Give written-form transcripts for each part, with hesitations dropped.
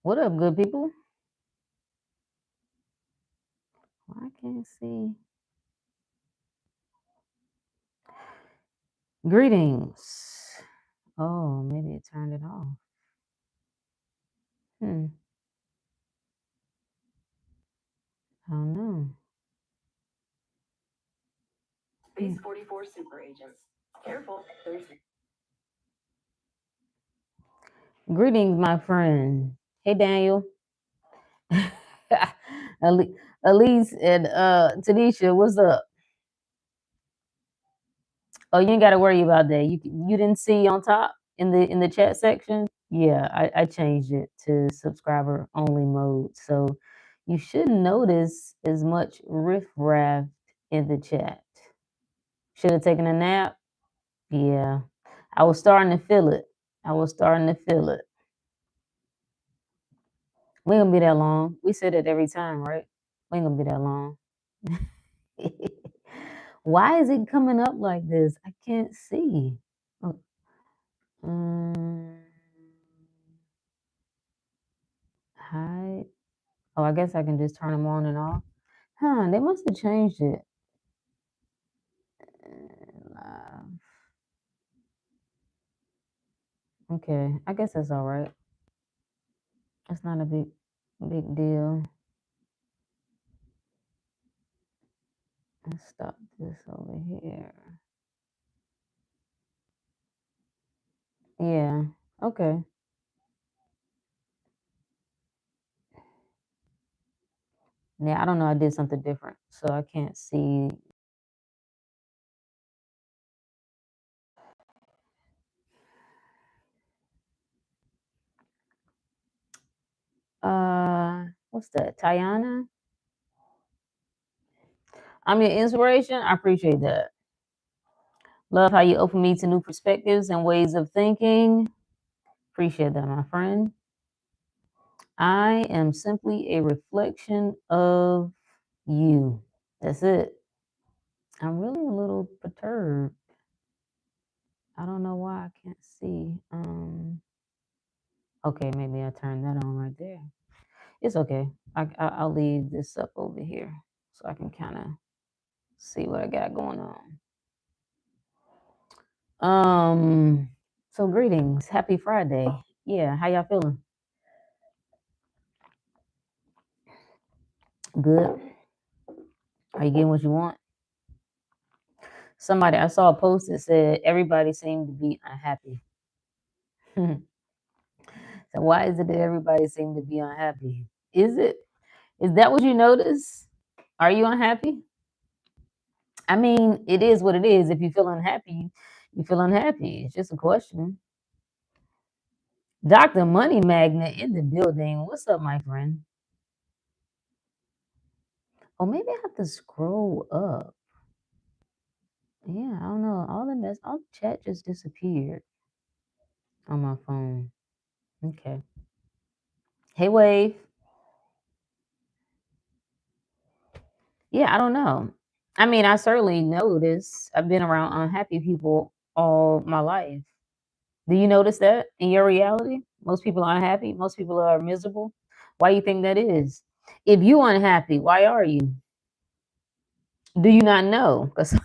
What up, good people? I can't see. Greetings. Oh, maybe it turned it off. Hmm. I don't know. These 44 super agents. Careful, there's. Greetings, my friend. Hey, Daniel. Elise and Tanisha, what's up? Oh, you ain't got to worry about that. You didn't see on top in the chat section. Yeah, I changed it to subscriber only mode, so you shouldn't notice as much riffraff in the chat. Should have taken a nap. Yeah, I was starting to feel it. I was starting to feel it. We ain't gonna be that long. We said it every time, right? We ain't gonna be that long. Why is it coming up like this? I can't see. Oh, um, hide. Oh, I guess I can just turn them on and off. Huh, they must have changed it. Uh, Okay, I guess that's all right. That's not a big deal. Let's stop this over here. Yeah, okay. Yeah, I don't know. I did something different, so I can't see. What's that? Tayana? I'm your inspiration. I appreciate that. Love how you open me to new perspectives and ways of thinking. Appreciate that, my friend. I am simply a reflection of you. That's it. I'm really a little perturbed. I don't know why I can't see. Okay, maybe I turned that on right there. It's okay. I'll leave this up over here so I can kind of see what I got going on. So greetings, happy Friday. Yeah, how y'all feeling? Good. Are you getting what you want? Somebody I saw a post that said everybody seemed to be unhappy. So why is it that everybody seemed to be unhappy? Is it? Is that what you notice? Are you unhappy? I mean, it is what it is. If you feel unhappy, you feel unhappy. It's just a question. Dr. Money Magnet in the building. What's up, my friend? Oh, maybe I have to scroll up. Yeah, I don't know. All the chat just disappeared on my phone. Okay. Hey, Wave. Yeah, I don't know. I mean, I certainly notice I've been around unhappy people all my life. Do you notice that in your reality? Most people are unhappy. Most people are miserable. Why do you think that is? If you unhappy, why are you? Do you not know? Because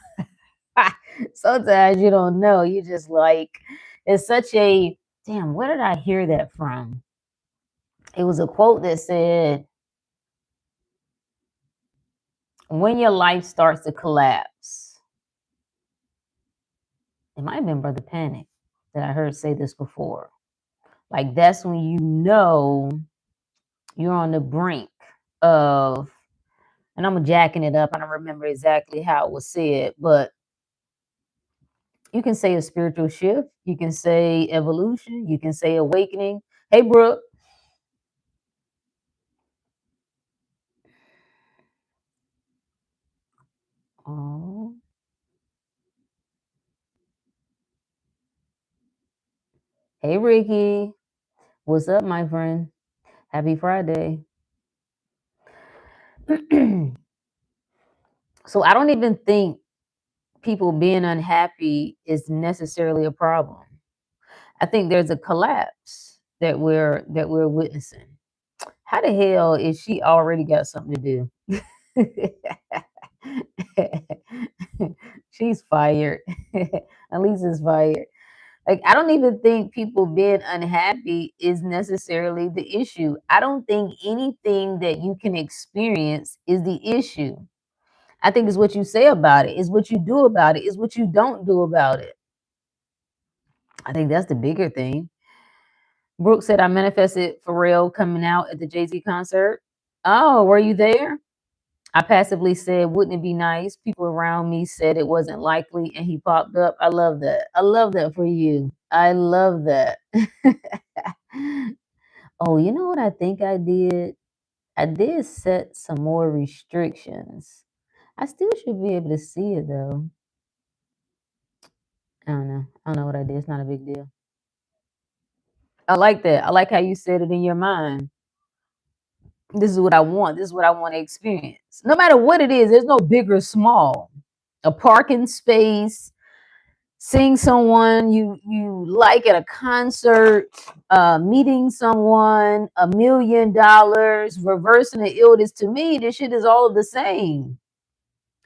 sometimes you don't know. You just like it's such a damn. Where did I hear that from? It was a quote that said, "When your life starts to collapse," it might have been Brother Panic that I heard say this before. Like that's when you know you're on the brink of, and I'm jacking it up. I don't remember exactly how it was said, but you can say a spiritual shift, you can say evolution, you can say awakening. Hey, Brooke. Oh, hey, Ricky. What's up, my friend? Happy Friday. So I don't even think people being unhappy is necessarily a problem. I think there's a collapse that we're witnessing. How the hell is she already got something to do? She's fired. At least it's fired. Like, I don't even think people being unhappy is necessarily the issue. I don't think anything that you can experience is the issue. I think it's what you say about it, it's what you do about it, it's what you don't do about it. I think that's the bigger thing. Brooke said, I manifested Pharrell coming out at the Jay-Z concert. Oh, were you there? I passively said, wouldn't it be nice? People around me said it wasn't likely, and he popped up. I love that. I love that for you. I love that. Oh, you know what I think I did? I did set some more restrictions. I still should be able to see it though. I don't know. I don't know what I did. It's not a big deal. I like that. I like how you said it in your mind. This is what I want. This is what I want to experience. No matter what it is, there's no big or small. A parking space, seeing someone you like at a concert, meeting someone, $1 million, reversing the illness. To me, this shit is all the same.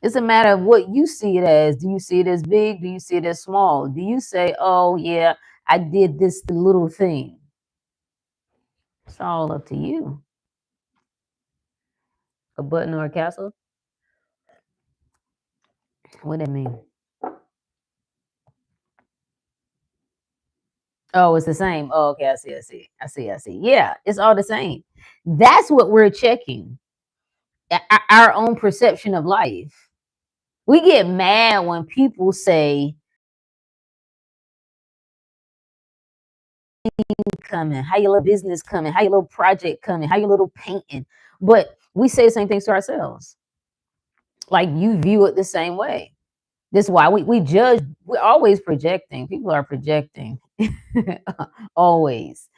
It's a matter of what you see it as. Do you see it as big? Do you see it as small? Do you say, oh yeah, I did this little thing? It's all up to you. A button or a castle? What that mean? Oh, it's the same. Oh, okay, I see, I see, I see, I see. Yeah, it's all the same. That's what we're checking. Our own perception of life. We get mad when people say, coming, how your little business coming, how your little project coming, how your little painting. But we say the same things to ourselves. Like, you view it the same way. This is why we judge. We're always projecting. People are projecting. Always.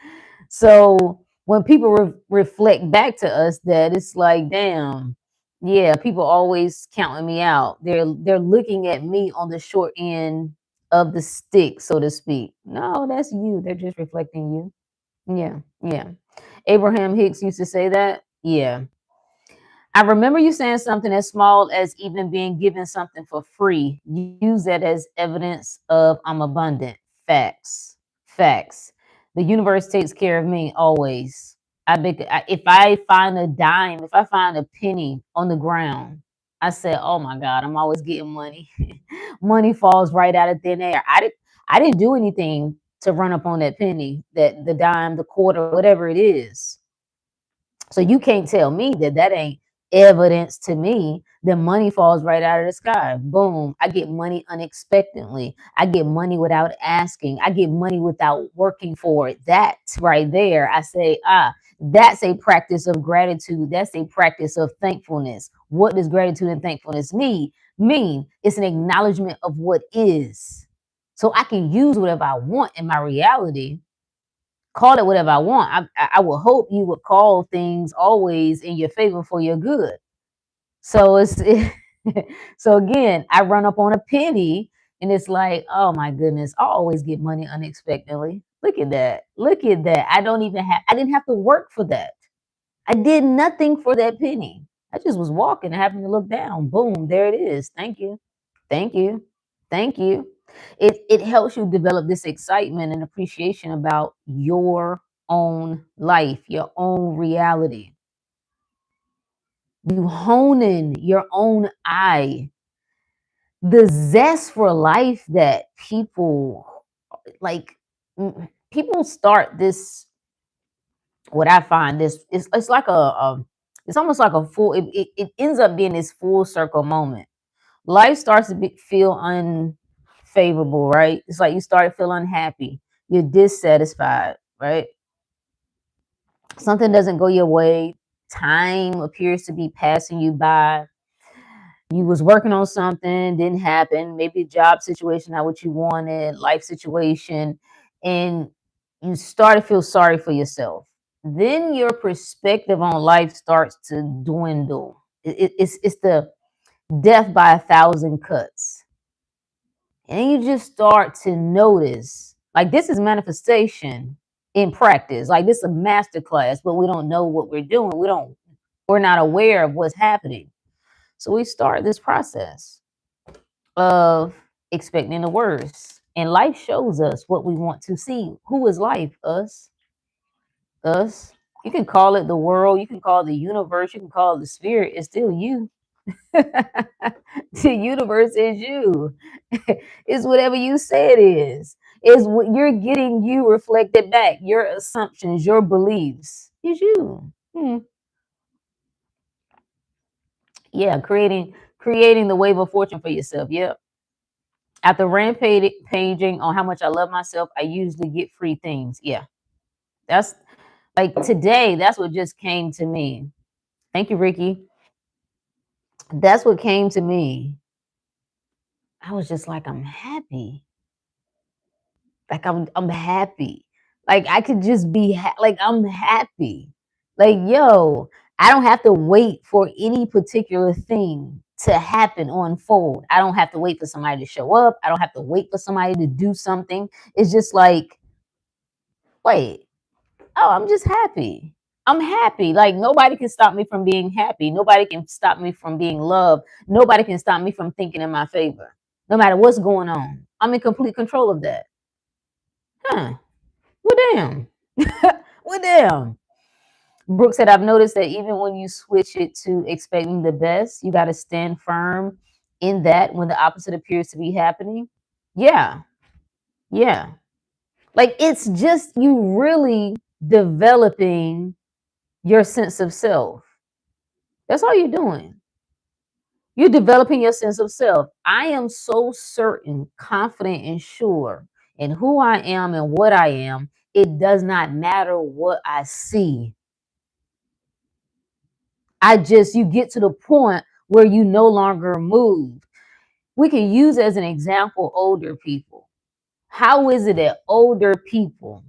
So when people reflect back to us that, it's like, damn, yeah, people always counting me out. They're looking at me on the short end of the stick, so to speak. No, that's you. They're just reflecting you. Yeah, yeah. Abraham Hicks used to say that. Yeah. I remember you saying something as small as even being given something for free. You use that as evidence of I'm abundant. Facts. Facts. The universe takes care of me always. If I find a dime, if I find a penny on the ground, I say, "Oh my God, I'm always getting money." Money falls right out of thin air. I didn't do anything to run up on that penny, that the dime, the quarter, whatever it is. So you can't tell me that that ain't evidence to me that money falls right out of the sky. Boom. I get money unexpectedly. I get money without asking. I get money without working for it. That's right there. I say, that's a practice of gratitude. That's a practice of thankfulness. What does gratitude and thankfulness mean? It's an acknowledgement of what is. So I can use whatever I want in my reality, call it whatever I want. I would hope you would call things always in your favor for your good. So so again, I run up on a penny and it's like, oh my goodness, I always get money unexpectedly. Look at that. Look at that. I didn't have to work for that. I did nothing for that penny. I just was walking and happened to look down. Boom, there it is. Thank you. Thank you. Thank you. It helps you develop this excitement and appreciation about your own life, your own reality. You hone in your own eye. The zest for life that people like, people start this, what I find this, it's like it's almost like a full, it ends up being this full circle moment. Life starts to feel unfavorable, right? It's like you start to feel unhappy. You're dissatisfied, right? Something doesn't go your way. Time appears to be passing you by. You was working on something, didn't happen. Maybe a job situation, not what you wanted, life situation, and you start to feel sorry for yourself. Then your perspective on life starts to dwindle. It's the death by a thousand cuts. And you just start to notice, like, this is manifestation in practice. Like this is a master class, but we don't know what we're doing. We're not aware of what's happening. So we start this process of expecting the worst. And life shows us what we want to see. Who is life? Us. Us. You can call it the world, you can call it the universe, you can call it the spirit. It's still you. The universe is you. It's whatever you say it is. It's what you're getting you reflected back. Your assumptions, your beliefs is you. Yeah, creating the wave of fortune for yourself. Yep. After rampaging on how much I love myself, I usually get free things. Yeah. That's like today, that's what just came to me. Thank you, Ricky. That's what came to me. I was just like, I'm happy. Like I'm happy. Like I could just be like I'm happy. Like yo, I don't have to wait for any particular thing to happen or unfold. I don't have to wait for somebody to show up. I don't have to wait for somebody to do something. It's just like, wait, oh, I'm just happy. I'm happy. Like nobody can stop me from being happy. Nobody can stop me from being loved. Nobody can stop me from thinking in my favor. No matter what's going on. I'm in complete control of that. Huh. Well, damn. Well, damn. Brooke said, I've noticed that even when you switch it to expecting the best, you got to stand firm in that when the opposite appears to be happening. Yeah. Yeah. Like it's just you really developing your sense of self. That's all you're doing. You're developing your sense of self. I am so certain, confident, and sure in who I am and what I am. It does not matter what I see. You get to the point where you no longer move. We can use as an example older people. How is it that older people,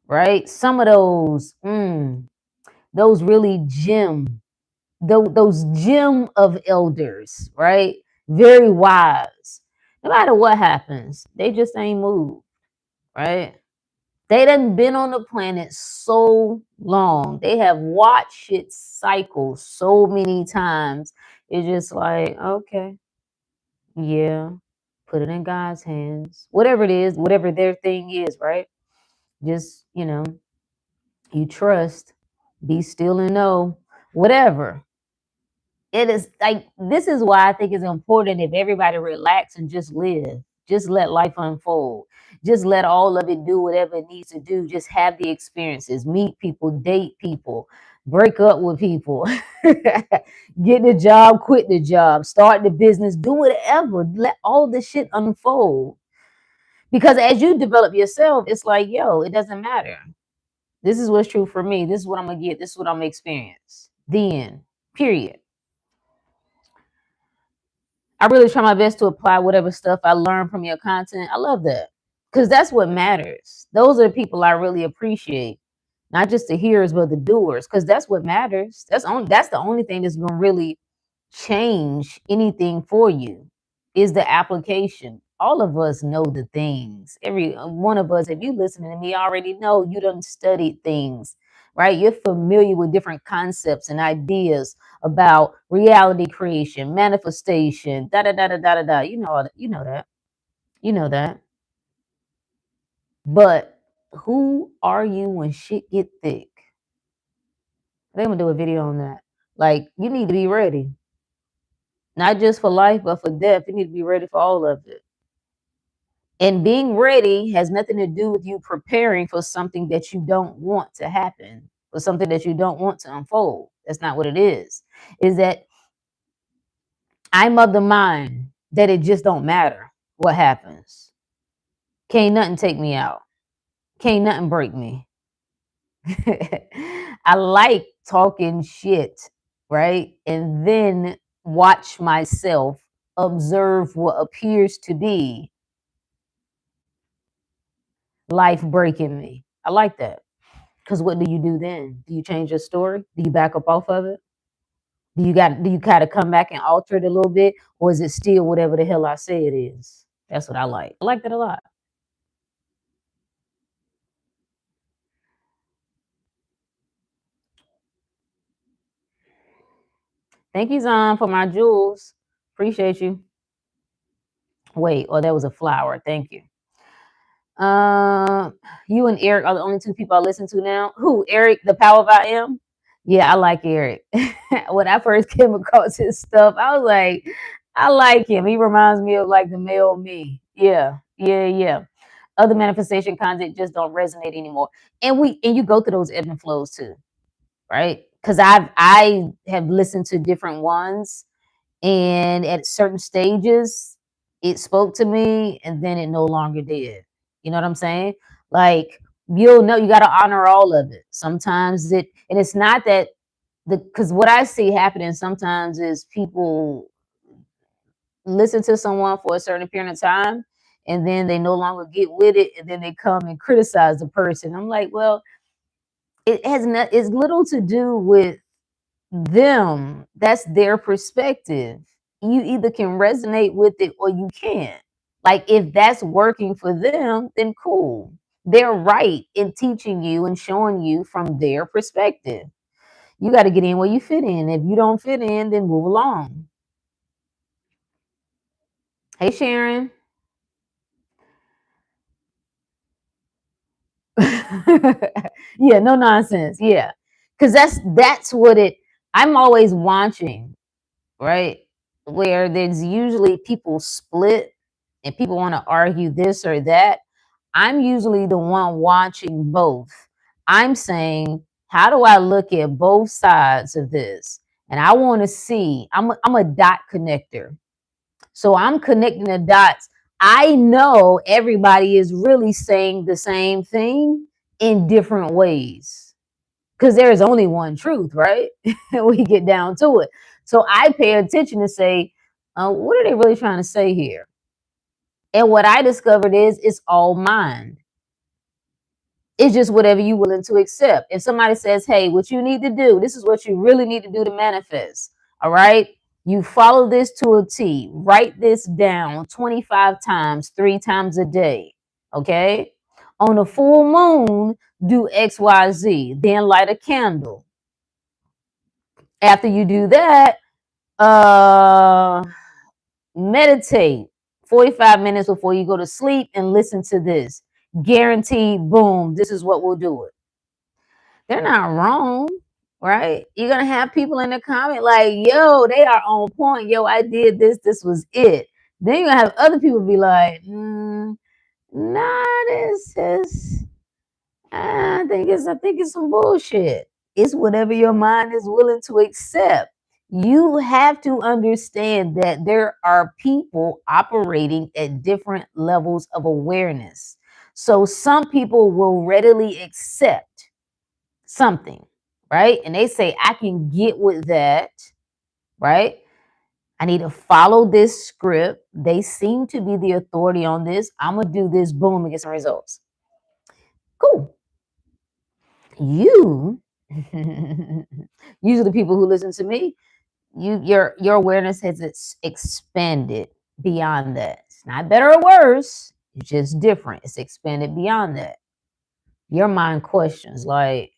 right? Some of those really those gem of elders, right? Very wise. No matter what happens, they just ain't moved, right? They done been on the planet so long. They have watched it cycle so many times. It's just like, okay, yeah, put it in God's hands. Whatever it is, whatever their thing is, right? Just, you trust, be still and know, whatever. It is like this is why I think it's important if everybody relax and just live. Just let life unfold. Just let all of it do whatever it needs to do. Just have the experiences, meet people, date people, break up with people, get the job, quit the job, start the business, do whatever. Let all this shit unfold. Because as you develop yourself, it's like, yo, it doesn't matter. This is what's true for me. This is what I'm gonna get. This is what I'm gonna experience. The end. Period. I really try my best to apply whatever stuff I learn from your content. I love that because that's what matters. Those are the people I really appreciate, not just the hearers but the doers, because that's what matters. That's the only thing that's gonna really change anything for you is the application. All of us know the things. Every one of us, if you listening to me, already know you done studied things, right? You're familiar with different concepts and ideas about reality creation, manifestation, da da da da da da da. You know that. You know that. But who are you when shit get thick? They're gonna do a video on that. Like you need to be ready. Not just for life, but for death. You need to be ready for all of it. And being ready has nothing to do with you preparing for something that you don't want to happen, or something that you don't want to unfold. That's not what it is. Is that I'm of the mind that it just don't matter what happens. Can't nothing take me out. Can't nothing break me. I like talking shit, right? And then watch myself observe what appears to be life breaking me. I like that. Because what do you do then? Do you change your story? Do you back up off of it? Do you kind of come back and alter it a little bit? Or is it still whatever the hell I say it is? That's what I like. I like that a lot. Thank you, Zon, for my jewels. Appreciate you. Wait, oh, that was a flower. Thank you. You and Eric are the only two people I listen to now. Who? Eric, the Power of I Am? Yeah, I like Eric. When I first came across his stuff, I was like, I like him. He reminds me of like the male me. Yeah, yeah, yeah. Other manifestation content just don't resonate anymore. And you go through those ebb and flows too, right? Because I have listened to different ones, and at certain stages it spoke to me and then it no longer did. You know what I'm saying? Like, you'll know, you got to honor all of it. Sometimes it, and it's not that the, because what I see happening sometimes is people listen to someone for a certain period of time and then they no longer get with it and then they come and criticize the person. I'm like, well, it has not, it's little to do with them. That's their perspective. You either can resonate with it or you can't. Like, if that's working for them, then cool. They're right in teaching you and showing you from their perspective. You got to get in where you fit in. If you don't fit in, then move along. Hey, Sharon. Yeah, no nonsense. Yeah. Cause that's what it, I'm always watching, right? Where there's usually people split and people want to argue this or that. I'm usually the one watching both. I'm saying, how do I look at both sides of this? And I want to see, I'm a dot connector. So I'm connecting the dots. I know everybody is really saying the same thing in different ways because there is only one truth, right? We get down to it. So I pay attention to say, what are they really trying to say here? And what I discovered is it's all mind. It's just whatever you're willing to accept. If somebody says, hey, what you need to do, this is what you really need to do to manifest. All right. You follow this to a T. Write this down 25 times, 3 times a day. Okay. On a full moon, do XYZ. Then light a candle. After you do that, meditate 45 minutes before you go to sleep and listen to this. Guaranteed, boom, this is what will do it. They're not wrong, right? You're gonna have people in the comment like, yo, they are on point. Yo, I did this, this was it. Then you're gonna have other people be like, nah, this is I think it's some bullshit. It's whatever your mind is willing to accept. You have to understand that there are people operating at different levels of awareness. So some people will readily accept something, right? And they say, I can get with that, right? I need to follow this script. They seem to be the authority on this. I'm going to do this, boom, and get some results. Cool. You, usually the people who listen to me, your awareness has expanded beyond that. It's not better or worse. It's just different. It's expanded beyond that. Your mind questions like,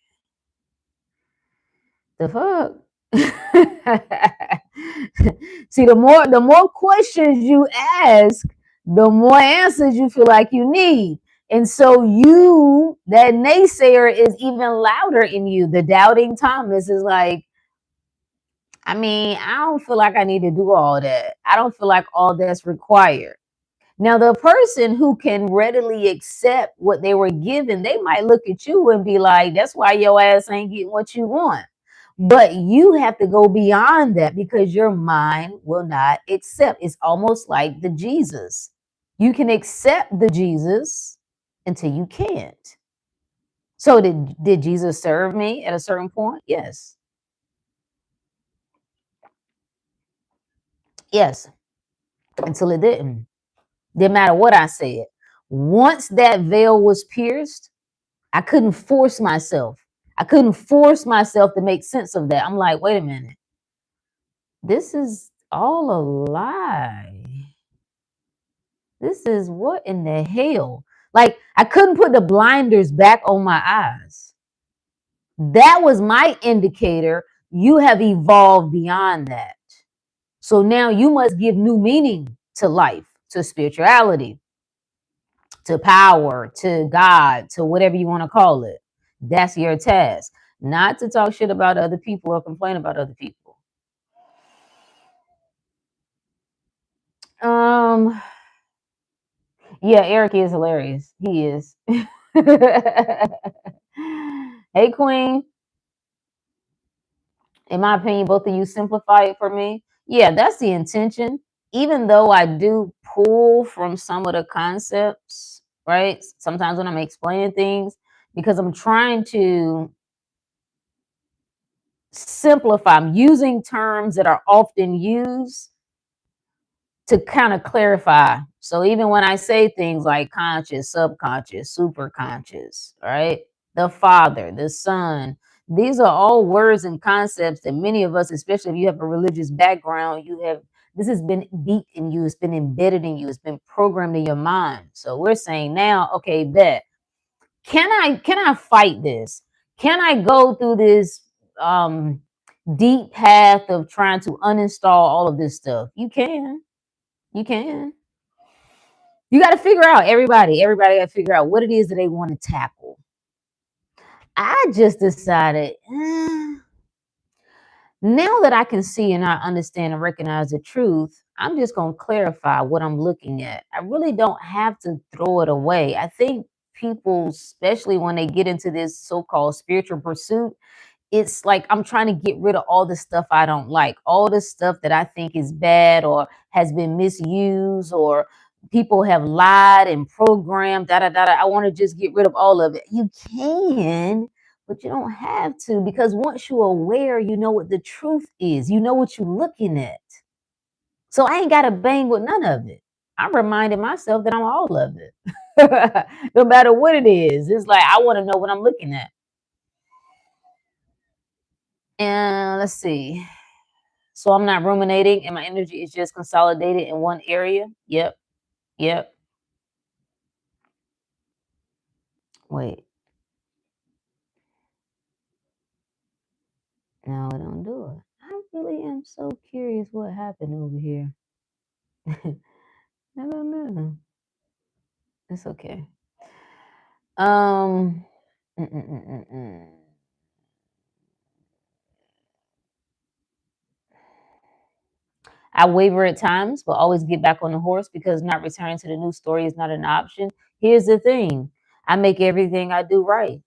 the fuck? See, the more questions you ask, the more answers you feel like you need. And so you, that naysayer, is even louder in you. The doubting Thomas is like, I mean, I don't feel like I need to do all that. I don't feel like all that's required. Now, the person who can readily accept what they were given, they might look at you and be like, that's why your ass ain't getting what you want. But you have to go beyond that because your mind will not accept. It's almost like the Jesus. You can accept the Jesus until you can't. So did Jesus serve me at a certain point? Yes. Yes. Until it didn't. Didn't matter what I said. Once that veil was pierced, I couldn't force myself. I couldn't force myself to make sense of that. I'm like, wait a minute. This is all a lie. This is what in the hell? Like, I couldn't put the blinders back on my eyes. That was my indicator you have evolved beyond that. So now you must give new meaning to life, to spirituality, to power, to God, to whatever you want to call it. That's your task. Not to talk shit about other people or complain about other people. Um, yeah, Eric is hilarious. He is. Hey, Queen. In my opinion, both of you simplify it for me. Yeah, that's the intention. Even though I do pull from some of the concepts, right? Sometimes when I'm explaining things, because I'm trying to simplify, I'm using terms that are often used to kind of clarify. So even when I say things like conscious, subconscious, super conscious, right? The Father, the Son, these are all words and concepts that many of us, especially if you have a religious background, this has been beat in you, it's been embedded in you, it's been programmed in your mind. So we're saying now, okay, bet. Can I fight this? Can I go through this deep path of trying to uninstall all of this stuff? You can. You can. You got to figure out everybody got to figure out what it is that they want to tackle. I just decided now that I can see and I understand and recognize the truth, I'm just going to clarify what I'm looking at. I really don't have to throw it away. I think people, especially when they get into this so-called spiritual pursuit, it's like I'm trying to get rid of all the stuff I don't like, all the stuff that I think is bad or has been misused or people have lied and programmed. Da da da. Da. I want to just get rid of all of it. You can, but you don't have to because once you're aware, you know what the truth is. You know what you're looking at. So I ain't got to bang with none of it. I'm reminding myself that I'm all of it. No matter what it is, it's like I want to know what I'm looking at. And let's see. So I'm not ruminating and my energy is just consolidated in one area. Yep. Yep. Wait. No, it don't do it. I really am so curious what happened over here. I don't know. It's okay. Um. mm, mm, mm, mm, mm. I waver at times, but always get back on the horse because not returning to the new story is not an option. Here's the thing: I make everything I do right,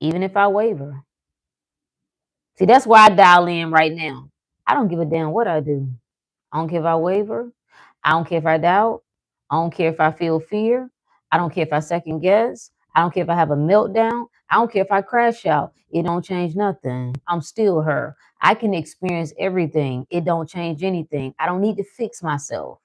even if I waver. See, that's why I dial in right now. I don't give a damn what I do. I don't care if I waver. I don't care if I doubt. I don't care if I feel fear. I don't care if I second guess. I don't care if I have a meltdown. I don't care if I crash out. It don't change nothing. I'm still her. I can experience everything. It don't change anything. I don't need to fix myself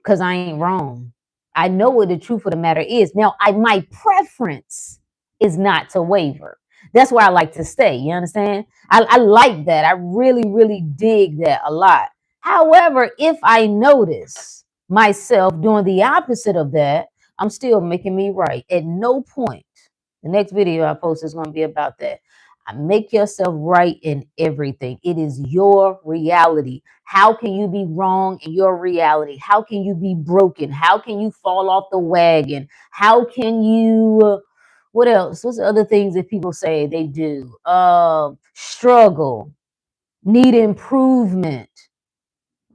because I ain't wrong. I know what the truth of the matter is. Now, my preference is not to waver. That's where I like to stay. You understand? I like that. I really, really dig that a lot. However, if I notice myself doing the opposite of that, I'm still making me right. At no point, the next video I post is going to be about that. Make yourself right in everything. It is your reality. How can you be wrong in your reality? How can you be broken? How can you fall off the wagon? How can you, what else? What's the other things that people say they do? Struggle, need improvement.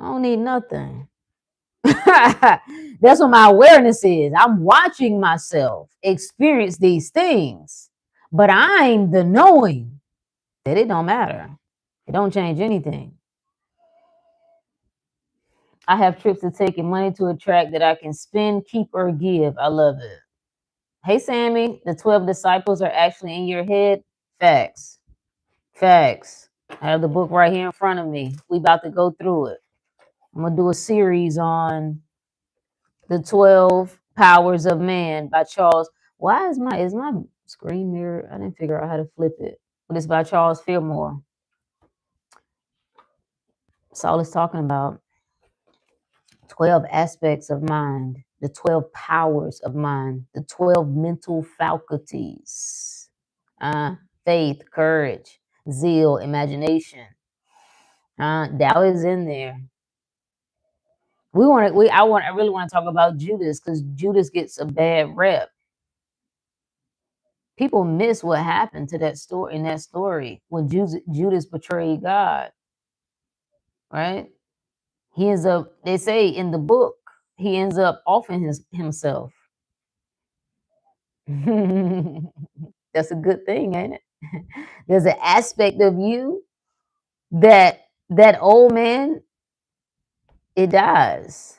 I don't need nothing. That's what my awareness is. I'm watching myself experience these things, but I'm the knowing that it don't matter. It don't change anything. I have trips to take and money to attract that I can spend, keep, or give. I love it. Hey, Sammy, the 12 disciples are actually in your head. Facts. Facts. I have the book right here in front of me. We about to go through it. I'm going to do a series on the 12 powers of man by Charles. Why is my screen mirror? I didn't figure out how to flip it. But it's by Charles Fillmore. That's all it's talking about. 12 aspects of mind, the 12 powers of mind, the 12 mental faculties. faith, courage, zeal, imagination. Doubt is in there. I really want to talk about Judas because Judas gets a bad rep. People miss what happened to that story in that story when Judas betrayed God, right? He ends up, they say in the book, he ends up offing himself. That's a good thing, ain't it? There's an aspect of you that old man, it dies.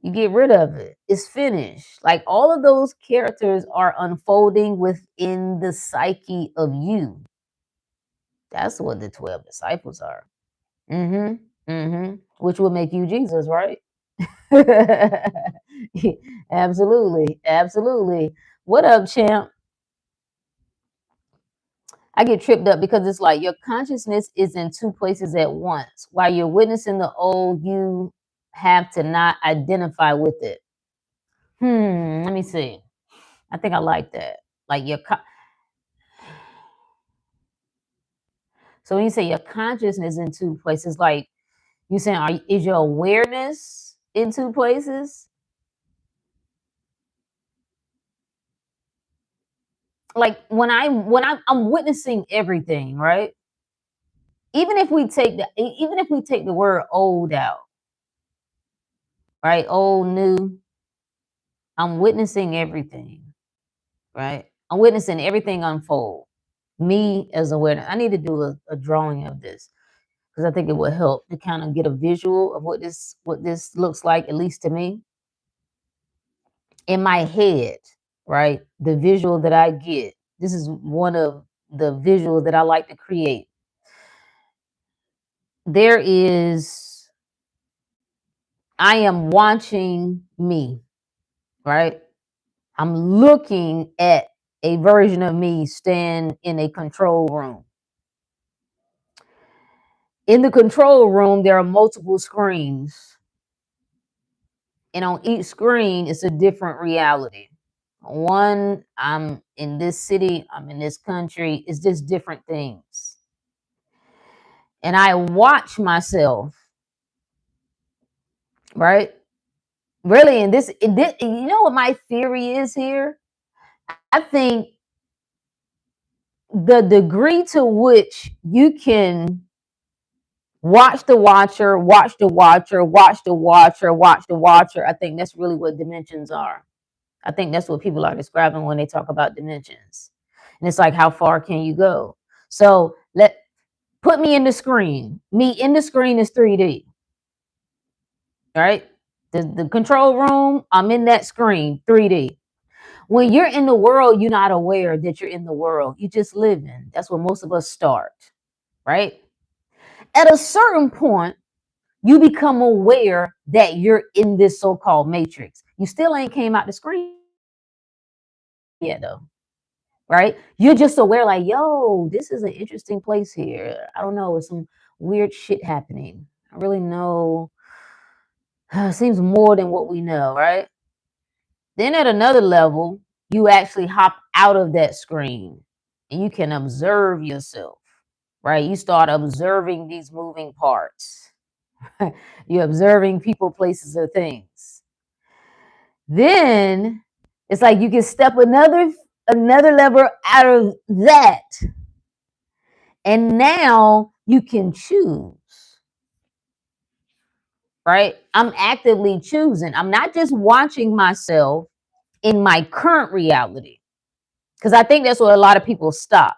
You get rid of it. It's finished. Like all of those characters are unfolding within the psyche of you. That's what the 12 disciples are. Mm-hmm. Mm-hmm. Which will make you Jesus, right? Absolutely. Absolutely. What up, champ? I get tripped up because it's like your consciousness is in two places at once. While you're witnessing the old, you have to not identify with it. Let me see. I think I like that. Like so when you say your consciousness in two places, like you saying, is your awareness in two places? Like I'm witnessing everything, right? Even if we take the word old out, right? Old, new, I'm witnessing everything, right? I'm witnessing everything unfold. Me as awareness. I need to do a drawing of this because I think it will help to kind of get a visual of what this looks like, at least to me. In my head, right? The visual that I get. This is one of the visuals that I like to create. There is I am watching me, right? I'm looking at a version of me stand in a control room. In the control room, there are multiple screens. And on each screen, it's a different reality. One, I'm in this city, I'm in this country, it's just different things. And I watch myself, right? Really, you know what my theory is here? I think the degree to which you can watch the watcher, watch the watcher, watch the watcher, watch the watcher, I think that's really what dimensions are. I think that's what people are describing when they talk about dimensions. And it's like, how far can you go? So put me in the screen. Me in the screen is 3D, right? The control room, I'm in that screen, 3D. When you're in the world, you're not aware that you're in the world. You're just living. That's where most of us start, right? At a certain point, you become aware that you're in this so-called matrix. You still ain't came out the screen yet, though, right? You're just aware, like, yo, this is an interesting place here. I don't know, it's some weird shit happening. I really know. Seems more than what we know, right? Then at another level, you actually hop out of that screen and you can observe yourself, right? You start observing these moving parts. You're observing people, places, or things. Then it's like you can step another level out of that. And now you can choose, right? I'm actively choosing. I'm not just watching myself in my current reality. Because I think that's where a lot of people stop.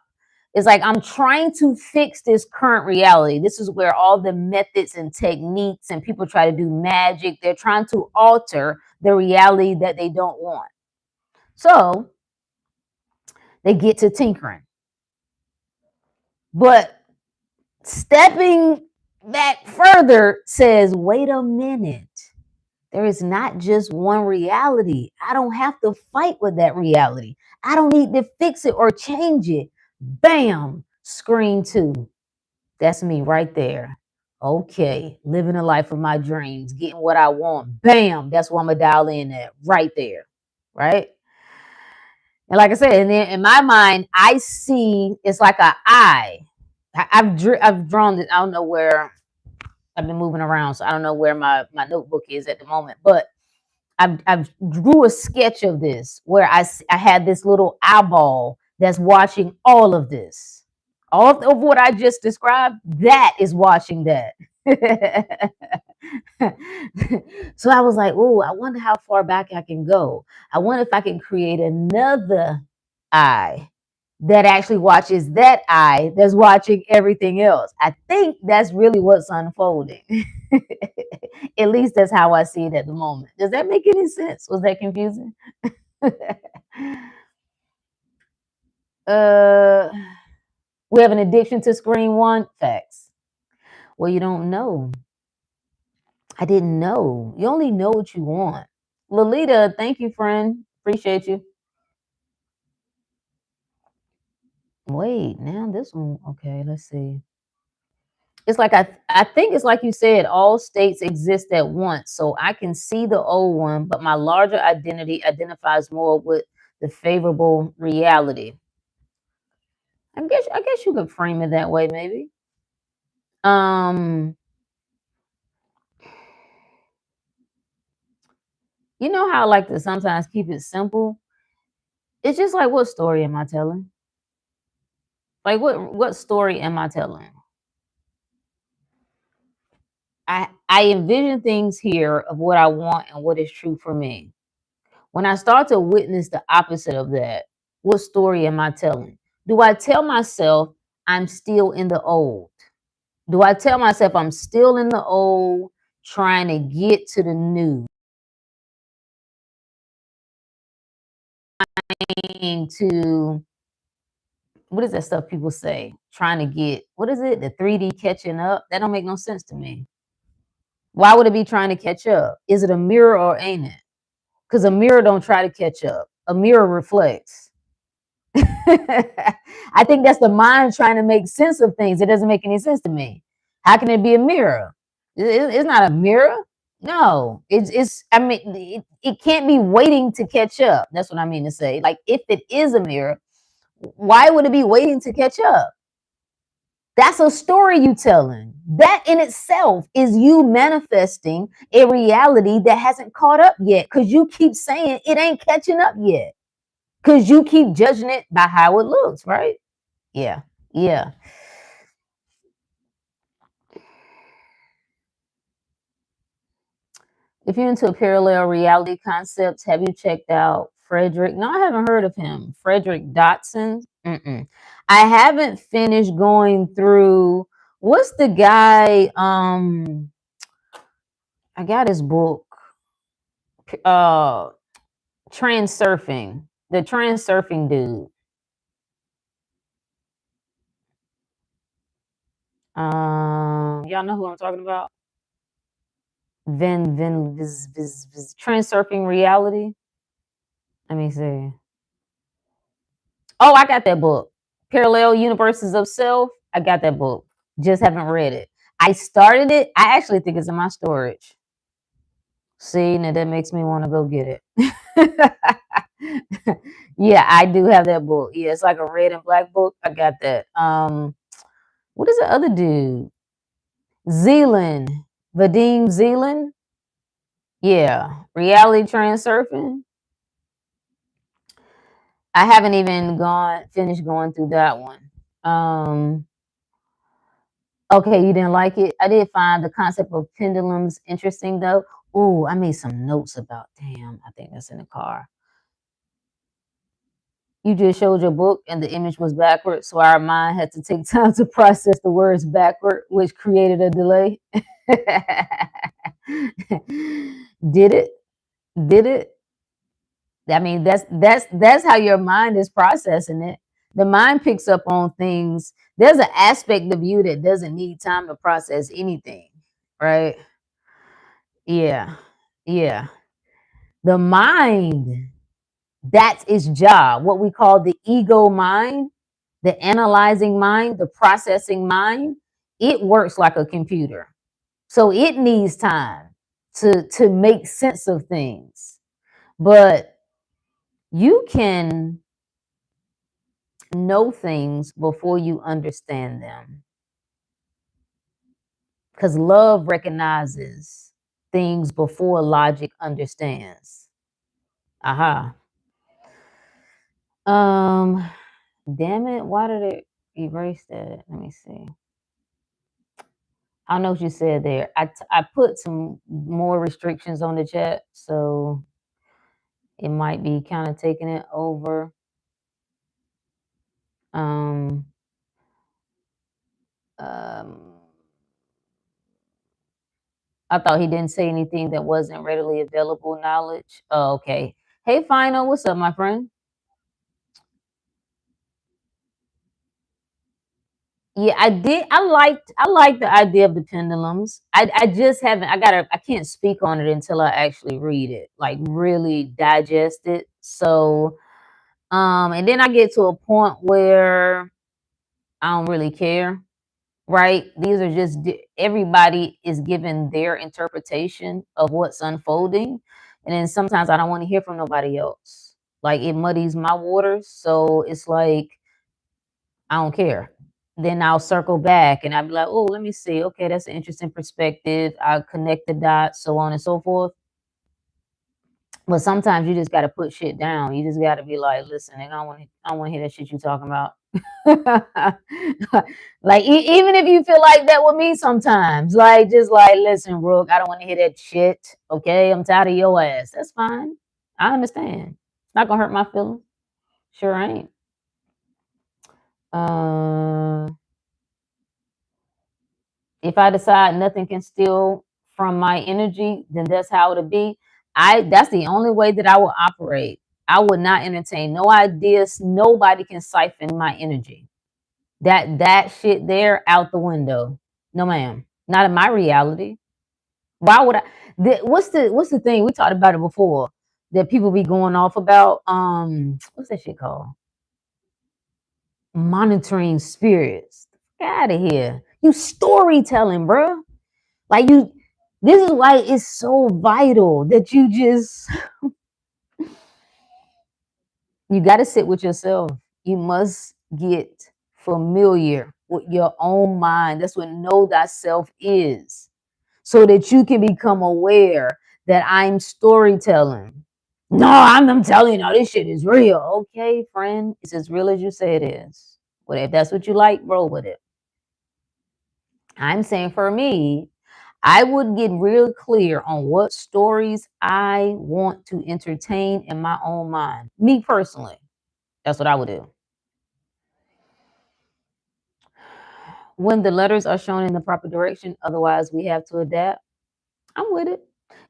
It's like, I'm trying to fix this current reality. This is where all the methods and techniques and people try to do magic. They're trying to alter the reality that they don't want. So they get to tinkering. But stepping back further says, wait a minute. There is not just one reality. I don't have to fight with that reality. I don't need to fix it or change it. Bam, screen 2. That's me right there. Okay, living the life of my dreams, getting what I want. Bam, that's what I'm gonna dial in at right there. Right? And like I said, and then in my mind, I see it's like a eye. I've drawn it. I don't know where I've been moving around, so I don't know where my notebook is at the moment. But I've drew a sketch of this where I had this little eyeball that's watching all of this, all of what I just described. That is watching that. So I was like, oh, I wonder how far back I can go. I wonder if I can create another eye that actually watches that eye that's watching everything else. I think that's really what's unfolding. At least that's how I see it at the moment. Does that make any sense? Was that confusing? uh, we have an addiction to screen one. Facts. Well, you don't know. I didn't know. You only know what you want. Lolita, thank you, friend. Appreciate you. Wait, now this one. Okay, let's see. It's like I think it's like you said, all states exist at once. So I can see the old one, but my larger identity identifies more with the favorable reality. I guess you could frame it that way, maybe. Um, you know how I like to sometimes keep it simple? It's just like, what story am I telling? Like what story am I telling? I envision things here of what I want and what is true for me. When I start to witness the opposite of that, what story am I telling? Do I tell myself I'm still in the old? Do I tell myself I'm still in the old, trying to get to the new, to what is that stuff people say? Trying to get, what is it? The 3D catching up? That don't make no sense to me. Why would it be trying to catch up? Is it a mirror or ain't it? Because a mirror don't try to catch up. A mirror reflects. I think that's the mind trying to make sense of things. It doesn't make any sense to me. How can it be a mirror? It's not a mirror. No, it's. I mean, it can't be waiting to catch up. That's what I mean to say. Like, if it is a mirror, why would it be waiting to catch up? That's a story you telling. That in itself is you manifesting a reality that hasn't caught up yet, because you keep saying it ain't catching up yet. Because you keep judging it by how it looks, right? Yeah. Yeah. If you're into parallel reality concepts, have you checked out Frederick? No, I haven't heard of him. Frederick Dotson. Mm-mm. I haven't finished going through. What's the guy? I got his book. Uh, Transurfing. The Transurfing dude. Y'all know who I'm talking about? Transurfing reality. Let me see. Oh, I got that book. Parallel Universes of Self. I got that book. Just haven't read it. I started it. I actually think it's in my storage. See, now that makes me want to go get it. Yeah, I do have that book. Yeah, it's like a red and black book. I got that. What is the other dude? Zealand. Vadim Zealand. Yeah. Reality Transurfing. I haven't even finished going through that one. Okay, you didn't like it. I did find the concept of pendulums interesting though. Ooh, I made some notes about. Damn, I think that's in the car. You just showed your book and the image was backward, so our mind had to take time to process the words backward, which created a delay. Did it? Did it? I mean, that's how your mind is processing it. The mind picks up on things. There's an aspect of you that doesn't need time to process anything, right? Yeah. Yeah. The mind, that's its job. What we call the ego mind, the analyzing mind, the processing mind, it works like a computer. So it needs time to make sense of things. But you can know things before you understand them. Because love recognizes things before logic understands. Aha. Um, damn it. Why did it erase that? Let me see. I don't know what you said there. I put some more restrictions on the chat, so it might be kind of taking it over. Um, um, I thought he didn't say anything that wasn't readily available knowledge. Oh, okay. Hey, Final, what's up, my friend? Yeah, I did. I liked the idea of the pendulums. I just haven't. I can't speak on it until I actually read it, like really digest it. So, and then I get to a point where I don't really care, right? These are just everybody is given their interpretation of what's unfolding, and then sometimes I don't want to hear from nobody else. Like it muddies my waters, so it's like I don't care. Then I'll circle back and I'll be like, oh, let me see. Okay, that's an interesting perspective. I'll connect the dots, so on and so forth. But sometimes you just got to put shit down. You just got to be like, listen, I don't want to hear that shit you talking about. Like even if you feel like that with me sometimes, like just like, listen, Rook, I don't want to hear that shit. Okay, I'm tired of your ass. That's fine. I understand. It's not gonna hurt my feelings. Sure ain't. Uh, if I decide nothing can steal from my energy, then that's how it'll be. That's the only way that I will operate. I would not entertain no ideas. Nobody can siphon my energy. That shit there out the window. No, ma'am. Not in my reality. Why would I? What's the thing we talked about it before that people be going off about? What's that shit called? Monitoring spirits. Get out of here. You storytelling, bro. Like you. This is why it's so vital that you got to sit with yourself. You must get familiar with your own mind. That's what know thyself is, so that you can become aware that I'm storytelling. No, I'm telling you, no, this shit is real. Okay, friend, it's as real as you say it is. But if that's what you like, roll with it. I'm saying for me, I would get real clear on what stories I want to entertain in my own mind. Me personally, that's what I would do. When the letters are shown in the proper direction, otherwise we have to adapt. I'm with it.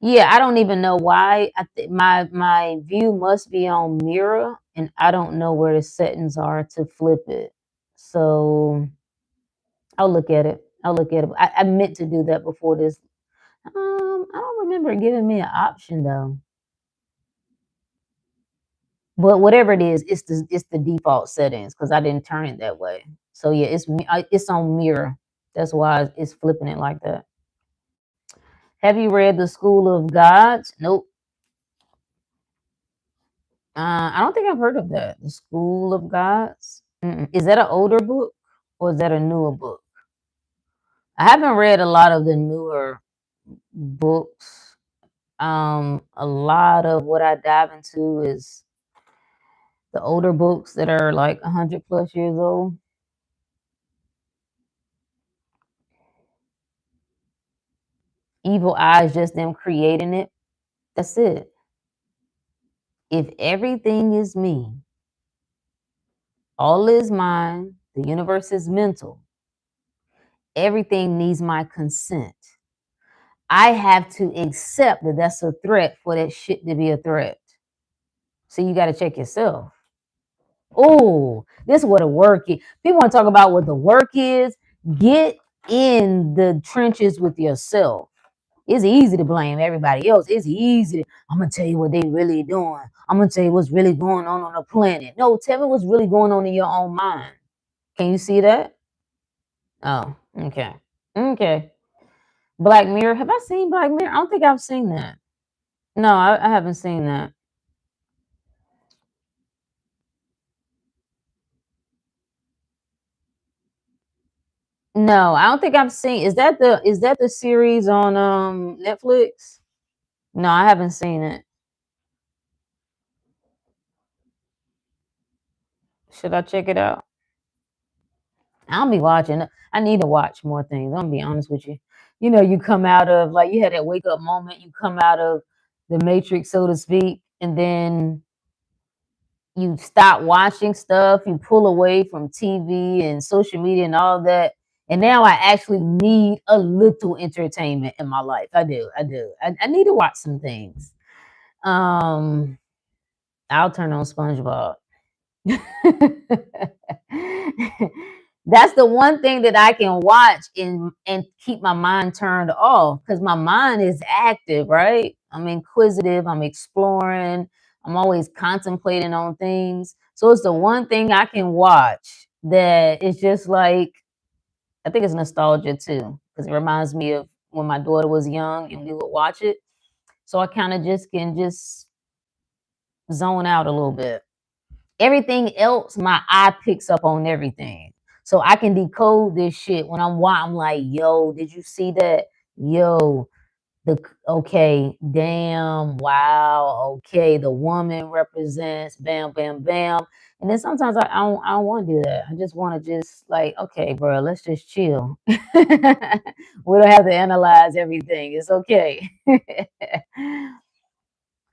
Yeah, I don't even know why. My view must be on mirror, and I don't know where the settings are to flip it. So I'll look at it. I'll look at it. I meant to do that before this. I don't remember it giving me an option though. But whatever it is, it's the default settings because I didn't turn it that way. So yeah, it's on mirror. That's why it's flipping it like that. Have you read The School of Gods? Nope. I don't think I've heard of that. The School of Gods. Mm-mm. Is that an older book or is that a newer book? I haven't read a lot of the newer books. A lot of what I dive into is the older books that are like 100+ years old. Evil Eye is just them creating it. That's it. If everything is me, all is mine, the universe is mental, everything needs my consent. I have to accept that that's a threat for that shit to be a threat. So you got to check yourself. Oh, this is what the work is. People want to talk about what the work is. Get in the trenches with yourself. It's easy to blame everybody else. It's easy. I'm gonna tell you what they really doing. I'm gonna tell you what's really going on the planet. No, tell me what's really going on in your own mind. Can you see that? Oh, okay, okay. Black Mirror. Have I seen Black Mirror? I don't think I've seen that. No, I haven't seen that. No, I don't think I've seen. Is that the series on Netflix? No, I haven't seen it. Should I check it out? I'll be watching. I need to watch more things. I'm gonna be honest with you. You come out of, like, you had that wake up moment. You come out of the matrix, so to speak, and then you stop watching stuff. You pull away from TV and social media and all that. And now I actually need a little entertainment in my life. I do. I do. I need to watch some things. Um, I'll turn on SpongeBob. That's the one thing that I can watch and keep my mind turned off, because my mind is active, right? I'm inquisitive, I'm exploring, I'm always contemplating on things. So it's the one thing I can watch that is just like, I think it's nostalgia too, because it reminds me of when my daughter was young and we would watch it. So I kind of just can just zone out a little bit. Everything else, my eye picks up on everything. So I can decode this shit when I'm like, yo, did you see that? Yo, okay, damn, wow, okay, the woman represents, bam, bam, bam. And then sometimes I don't want to do that. I just want to just like, okay, bro, let's just chill. We don't have to analyze everything. It's okay.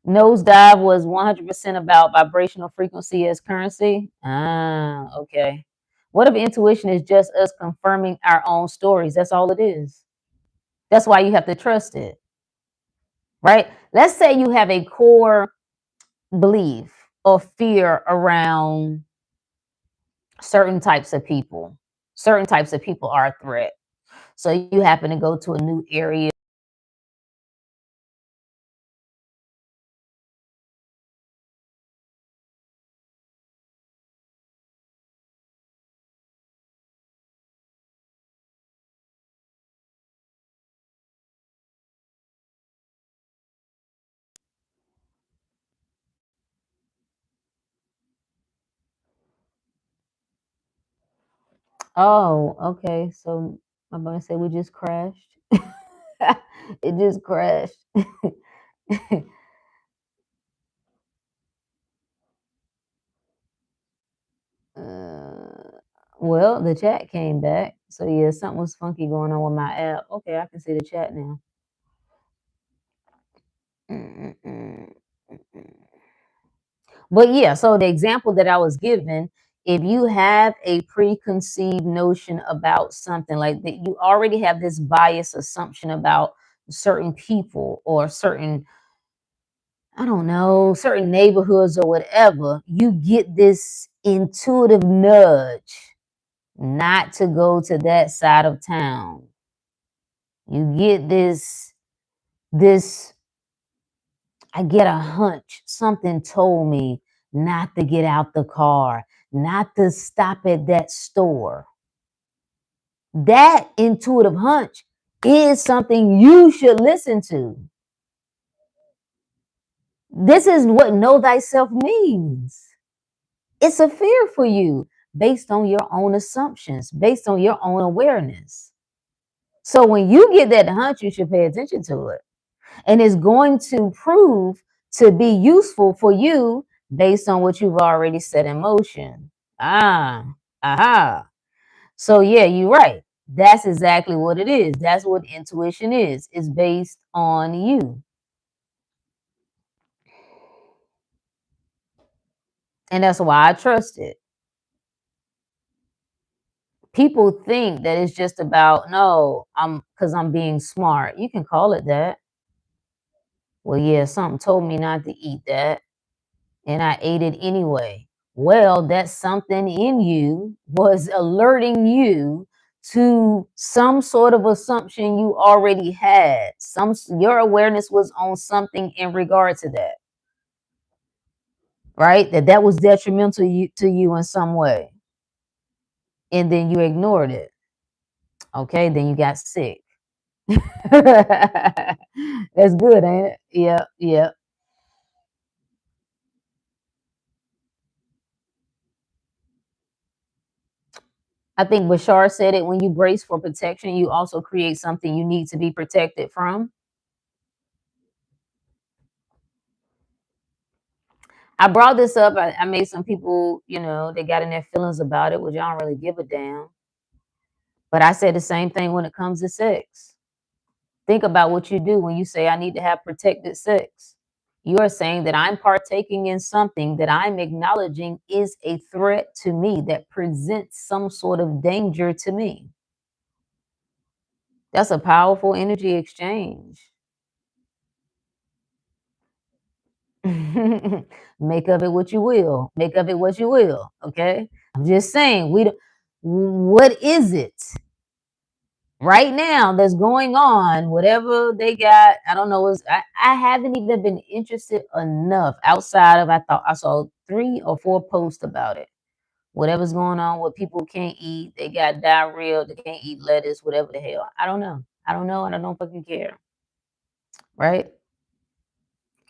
Nosedive was 100% about vibrational frequency as currency. Ah, okay. What if intuition is just us confirming our own stories? That's all it is. That's why you have to trust it, right? Let's say you have a core belief or fear around certain types of people. Certain types of people are a threat. So you happen to go to a new area. Oh, okay. So I'm gonna say we just crashed. It just crashed. Uh, well, the chat came back. So yeah, something was funky going on with my app. Okay, I can see the chat now. Mm-mm-mm. But yeah, so the example that I was given, if you have a preconceived notion about something, like that, you already have this bias assumption about certain people or certain, I don't know, certain neighborhoods or whatever, you get this intuitive nudge not to go to that side of town. You get this I get a hunch. Something told me not to get out the car, not to stop at that store. That intuitive hunch is something you should listen to. This is what know thyself means. It's a fear for you based on your own assumptions, based on your own awareness. So when you get that hunch, you should pay attention to it. And it's going to prove to be useful for you based on what you've already set in motion. Ah, aha. So yeah, you're right. That's exactly what it is. That's what intuition is. It's based on you. And that's why I trust it. People think that it's just about, no, I'm because I'm being smart. You can call it that. Well, yeah, something told me not to eat that, and I ate it anyway. Well, that something in you was alerting you to some sort of assumption you already had. Your awareness was on something in regard to that, right? That was detrimental to you in some way, and then you ignored it. Okay, then you got sick. That's good, ain't it? Yeah, yeah. I think Bashar said it, when you brace for protection, you also create something you need to be protected from. I brought this up. I made some people, they got in their feelings about it, which I don't really give a damn. But I said the same thing when it comes to sex. Think about what you do when you say, I need to have protected sex. You are saying that I'm partaking in something that I'm acknowledging is a threat to me, that presents some sort of danger to me. That's a powerful energy exchange. Make of it what you will. Make of it what you will. Okay. I'm just saying, what is it right now that's going on? Whatever they got, I don't know. I haven't even been interested enough outside of, I thought I saw 3 or 4 posts about it. Whatever's going on, what people can't eat, they got diarrhea, they can't eat lettuce, whatever the hell. I don't know. I don't know, and I don't fucking care. Right?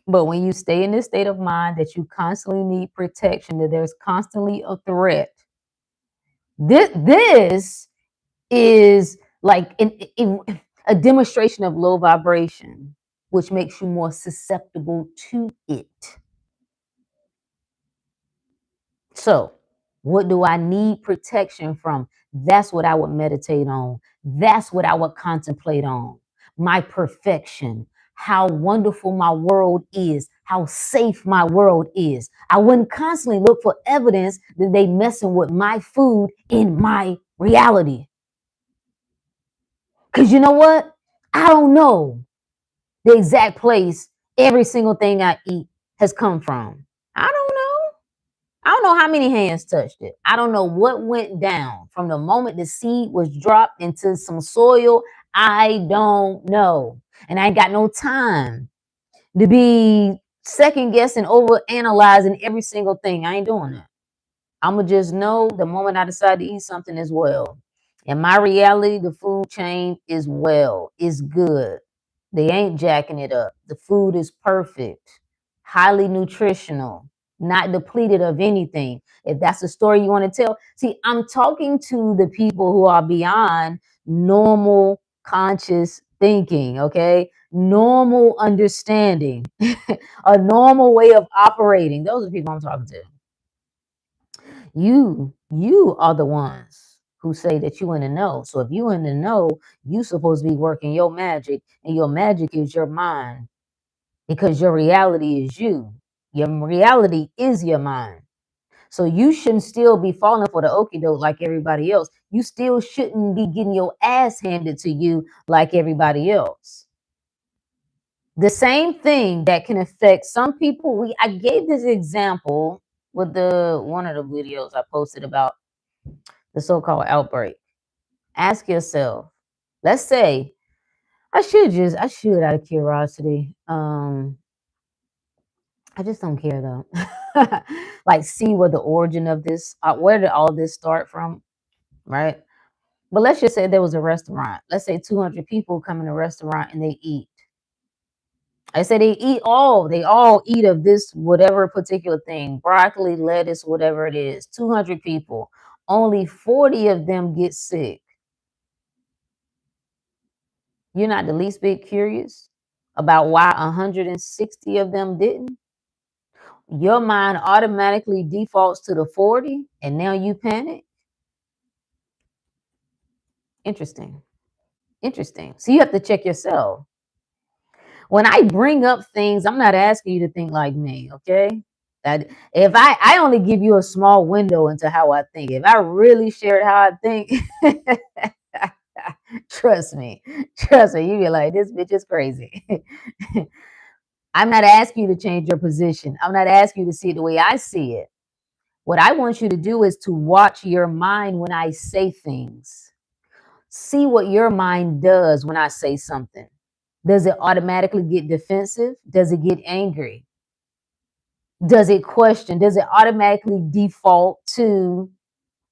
But when you stay in this state of mind that you constantly need protection, that there's constantly a threat, this is like a demonstration of low vibration, which makes you more susceptible to it. So, what do I need protection from? That's what I would meditate on. That's what I would contemplate on. My perfection, how wonderful my world is, how safe my world is. I wouldn't constantly look for evidence that they messing with my food in my reality. Because you know what? I don't know the exact place every single thing I eat has come from. I don't know. I don't know how many hands touched it. I don't know what went down from the moment the seed was dropped into some soil. I don't know. And I ain't got no time to be second guessing, over analyzing every single thing. I ain't doing that. I'm going to just know the moment I decide to eat something as well. In my reality, the food chain is well, is good. They ain't jacking it up. The food is perfect, highly nutritional, not depleted of anything. If that's the story you want to tell. See, I'm talking to the people who are beyond normal conscious thinking, okay? Normal understanding, a normal way of operating. Those are the people I'm talking to. You are the ones who say that you in the know. So if you in the know, you supposed to be working your magic, and your magic is your mind, because your reality is you. Your reality is your mind. So you shouldn't still be falling for the okie doke like everybody else. You still shouldn't be getting your ass handed to you like everybody else. The same thing that can affect some people. I gave this example with the one of the videos I posted about the so-called outbreak. Ask yourself, let's say, I should out of curiosity. I just don't care though. Like, see where the origin of this, where did all this start from, right? But let's just say there was a restaurant. Let's say 200 people come in a restaurant and they eat. I say they all eat of this whatever particular thing, broccoli, lettuce, whatever it is. 200 people, only 40 of them get sick. You're not the least bit curious about why 160 of them didn't? Your mind automatically defaults to the 40 and now you panic? Interesting. Interesting. So you have to check yourself. When I bring up things, I'm not asking you to think like me, okay? That if I only give you a small window into how I think. If I really shared how I think, trust me, you'd be like, this bitch is crazy. I'm not asking you to change your position. I'm not asking you to see it the way I see it. What I want you to do is to watch your mind when I say things. See what your mind does when I say something. Does it automatically get defensive? Does it get angry? Does it question? Does it automatically default to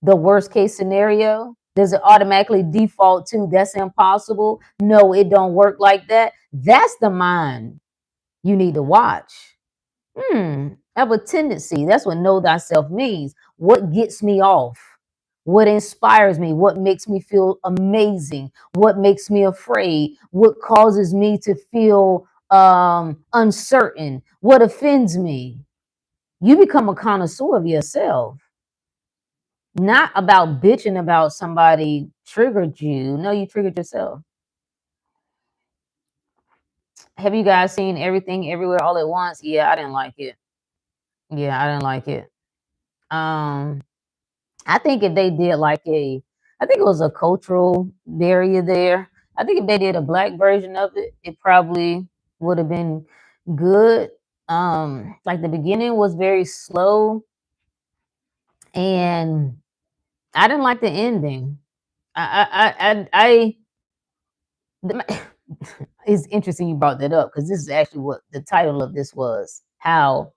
the worst case scenario? Does it automatically default to that's impossible? No, it don't work like that. That's the mind you need to watch. I have a tendency. That's what know thyself means. What gets me off? what inspires me, what makes me feel amazing, what makes me afraid, what causes me to feel uncertain, what offends me. You become a connoisseur of yourself, not about bitching about somebody triggered you. No, you triggered yourself. Have you guys seen Everything Everywhere All at Once? Yeah, I didn't like it. Yeah, I didn't like it. Um, I think if they did like I think it was a cultural barrier there. I think if they did a black version of it, it probably would have been good. Like the beginning was very slow, and I didn't like the ending. I the, it's interesting you brought that up because this is actually what the title of this was: how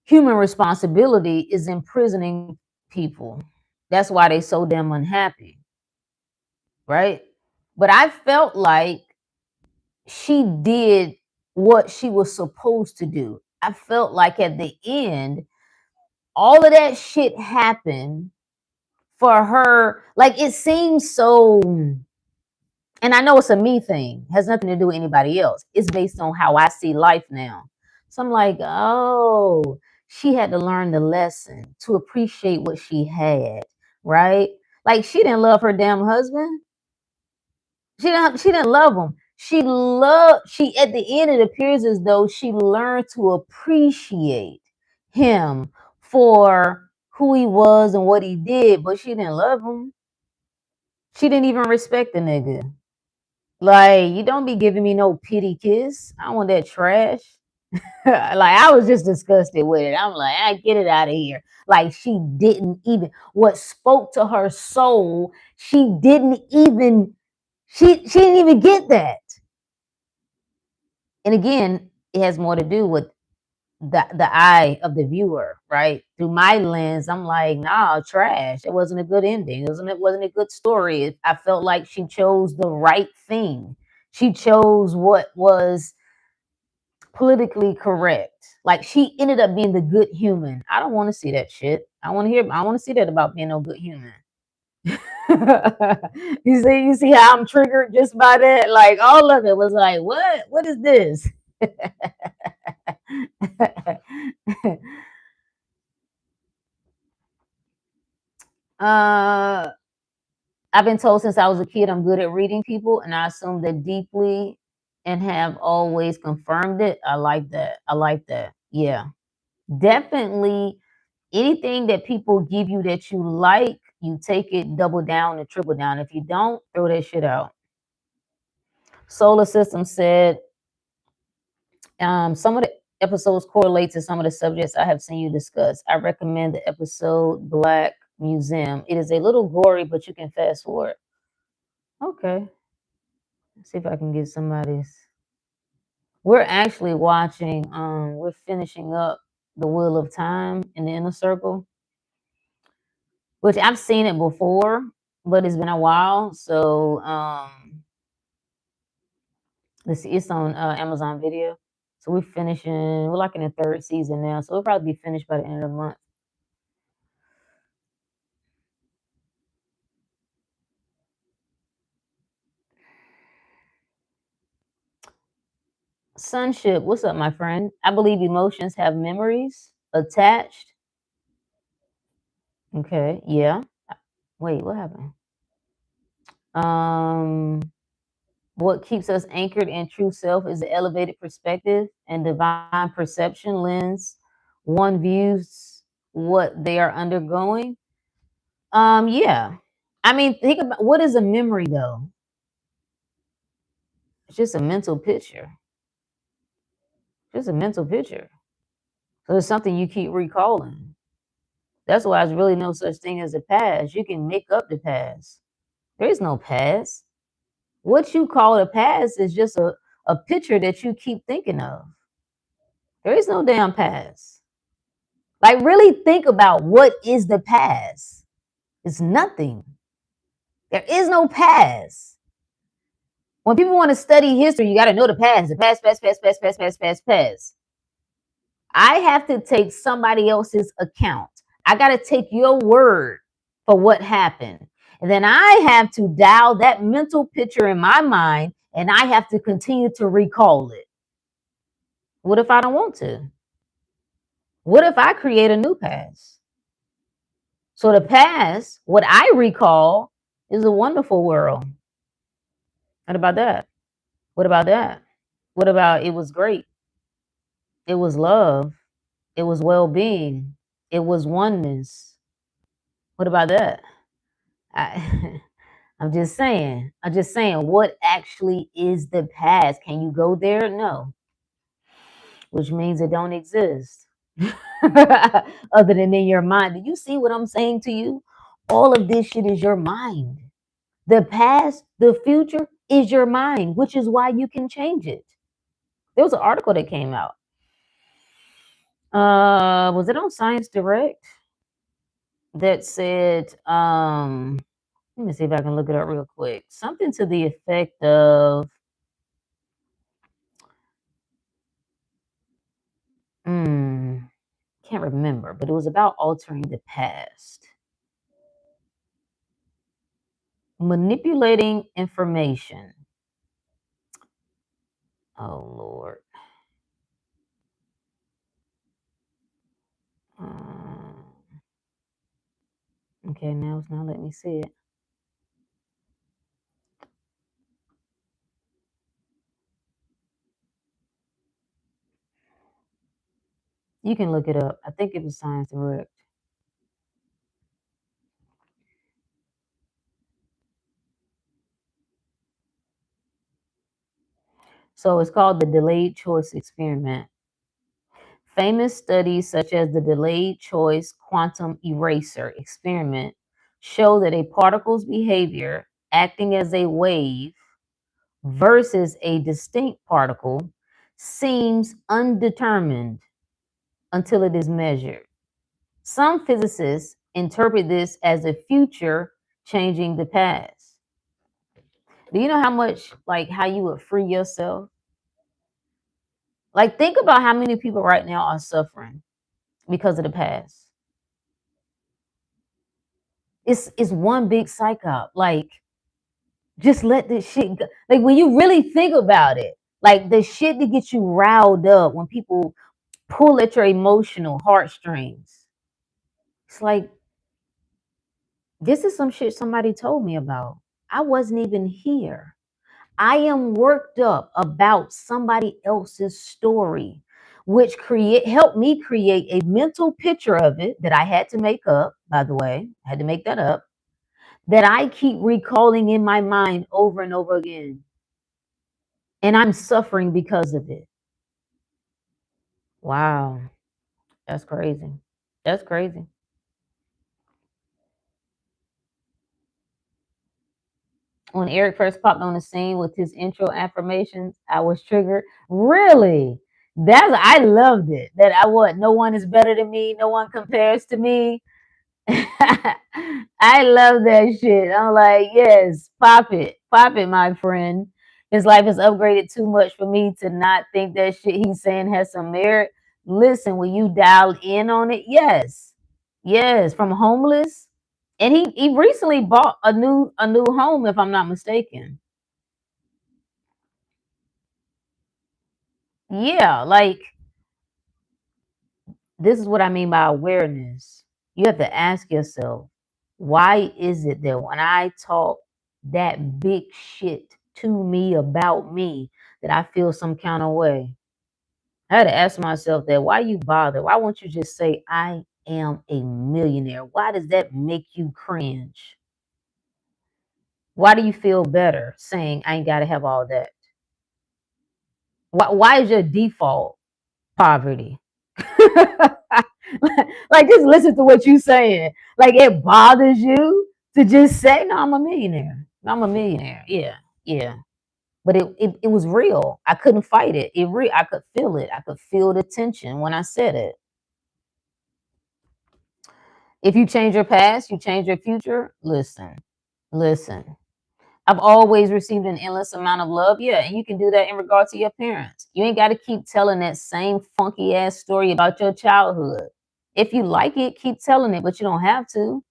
human responsibility is imprisoning people. That's why they so damn unhappy, right? But I felt like she did what she was supposed to do. I felt like at the end, all of that shit happened for her. Like it seems so, and I know it's a me thing, it has nothing to do with anybody else. It's based on how I see life now. So I'm like, oh, she had to learn the lesson to appreciate what she had, right? Like she didn't love her damn husband. She didn't love him. She at the end it appears as though she learned to appreciate him for who he was and what he did, but she didn't love him. She didn't even respect the nigga. Like, you don't be giving me no pity kiss. I don't want that trash. Like, I was just disgusted with it. I'm like, I get it out of here. Like, she didn't even, what spoke to her soul, she didn't even get that. And again, it has more to do with the eye of the viewer, right? Through my lens, I'm like, nah, trash. It wasn't a good ending. It wasn't a good story. I felt like she chose the right thing. She chose what was politically correct. Like she ended up being the good human. I don't want to see that shit. I want to see that about being no good human. You see how I'm triggered just by that? Like all of it was like, what? What is this? uh I've been told since I was a kid I'm good at reading people, and I assume that deeply and have always confirmed it. I like that. I like that. Yeah. Definitely anything that people give you that you like, you take it double down and triple down. If you don't, throw that shit out. Solar System said some of the episodes correlate to some of the subjects I have seen you discuss. I recommend the episode Black Museum. It is a little gory, but you can fast forward. Okay. Let's see if I can get somebody's. We're actually watching, we're finishing up The Wheel of Time in the Inner Circle, which I've seen it before, but it's been a while. So it's on Amazon Video. So we're finishing, we're like in the third season now. So we'll probably be finished by the end of the month. Sunship, what's up, my friend? I believe emotions have memories attached. Okay, yeah. Wait, what happened? Um, what keeps us anchored in true self is the elevated perspective and divine perception lens. One views what they are undergoing. Yeah. I mean, think about what is a memory though? It's just a mental picture. Just a mental picture. So it's something you keep recalling. That's why there's really no such thing as a past. You can make up the past. There is no past. What you call a past is just a picture that you keep thinking of. There is no damn past. Like, really think about what is the past. It's nothing. There is no past. When people want to study history, you got to know the past. The past, past, past, past. I have to take somebody else's account. I got to take your word for what happened. And then I have to dial that mental picture in my mind and I have to continue to recall it. What if I don't want to? What if I create a new past? So the past, what I recall, is a wonderful world. What about that? What about that? What about it was great? It was love. It was well being. It was oneness. What about that? I, I'm just saying. I'm just saying. What actually is the past? Can you go there? No, which means it don't exist. Other than in your mind. Do you see what I'm saying to you? All of this shit is your mind. The past, the future is your mind, which is why you can change it. There was an article that came out. Was it on Science Direct that said, let me see if I can look it up real quick. Something to the effect of, can't remember, but it was about altering the past, manipulating information. Oh Lord. Okay, now it's not letting me see it. You can look it up. I think it was Science Direct. So it's called the delayed choice experiment. Famous studies such as the delayed choice quantum eraser experiment show that a particle's behavior acting as a wave versus a distinct particle seems undetermined until it is measured. Some physicists interpret this as a future changing the past. Do you know how much, like, how you would free yourself? Like, think about how many people right now are suffering because of the past. It's one big psych out. Like, just let this shit go. Like, when you really think about it, like the shit that gets you riled up when people pull at your emotional heartstrings. It's like, this is some shit somebody told me about. I wasn't even here. I am worked up about somebody else's story, which helped me create a mental picture of it that I had to make up, by the way. I had to make that up, that I keep recalling in my mind over and over again. And I'm suffering because of it. Wow. That's crazy. That's crazy. When Eric first popped on the scene with his intro affirmations, I was triggered. Really? I loved it. That I what no one is better than me, no one compares to me. I love that shit. I'm like, yes, pop it, my friend. His life has upgraded too much for me to not think that shit he's saying has some merit. Listen, when you dial in on it, yes, yes, from homeless, and he recently bought a new home, if I'm not mistaken. Yeah, like this is what I mean by awareness. You have to ask yourself, why is it that when I talk that big shit to me about me, that I feel some kind of way? I had to ask myself that. Why you bother? Why won't you just say, I am a millionaire? Why does that make you cringe? Why do you feel better saying I ain't got to have all that? Why is your default poverty? Like, just listen to what you saying. Like, it bothers you to just say, "No, I'm a millionaire. I'm a millionaire." Yeah, yeah. But it was real. I couldn't fight it. I could feel it. I could feel the tension when I said it. If you change your past, you change your future. Listen, listen. I've always received an endless amount of love. Yeah, and you can do that in regard to your parents. You ain't got to keep telling that same funky ass story about your childhood. If you like it, keep telling it, but you don't have to.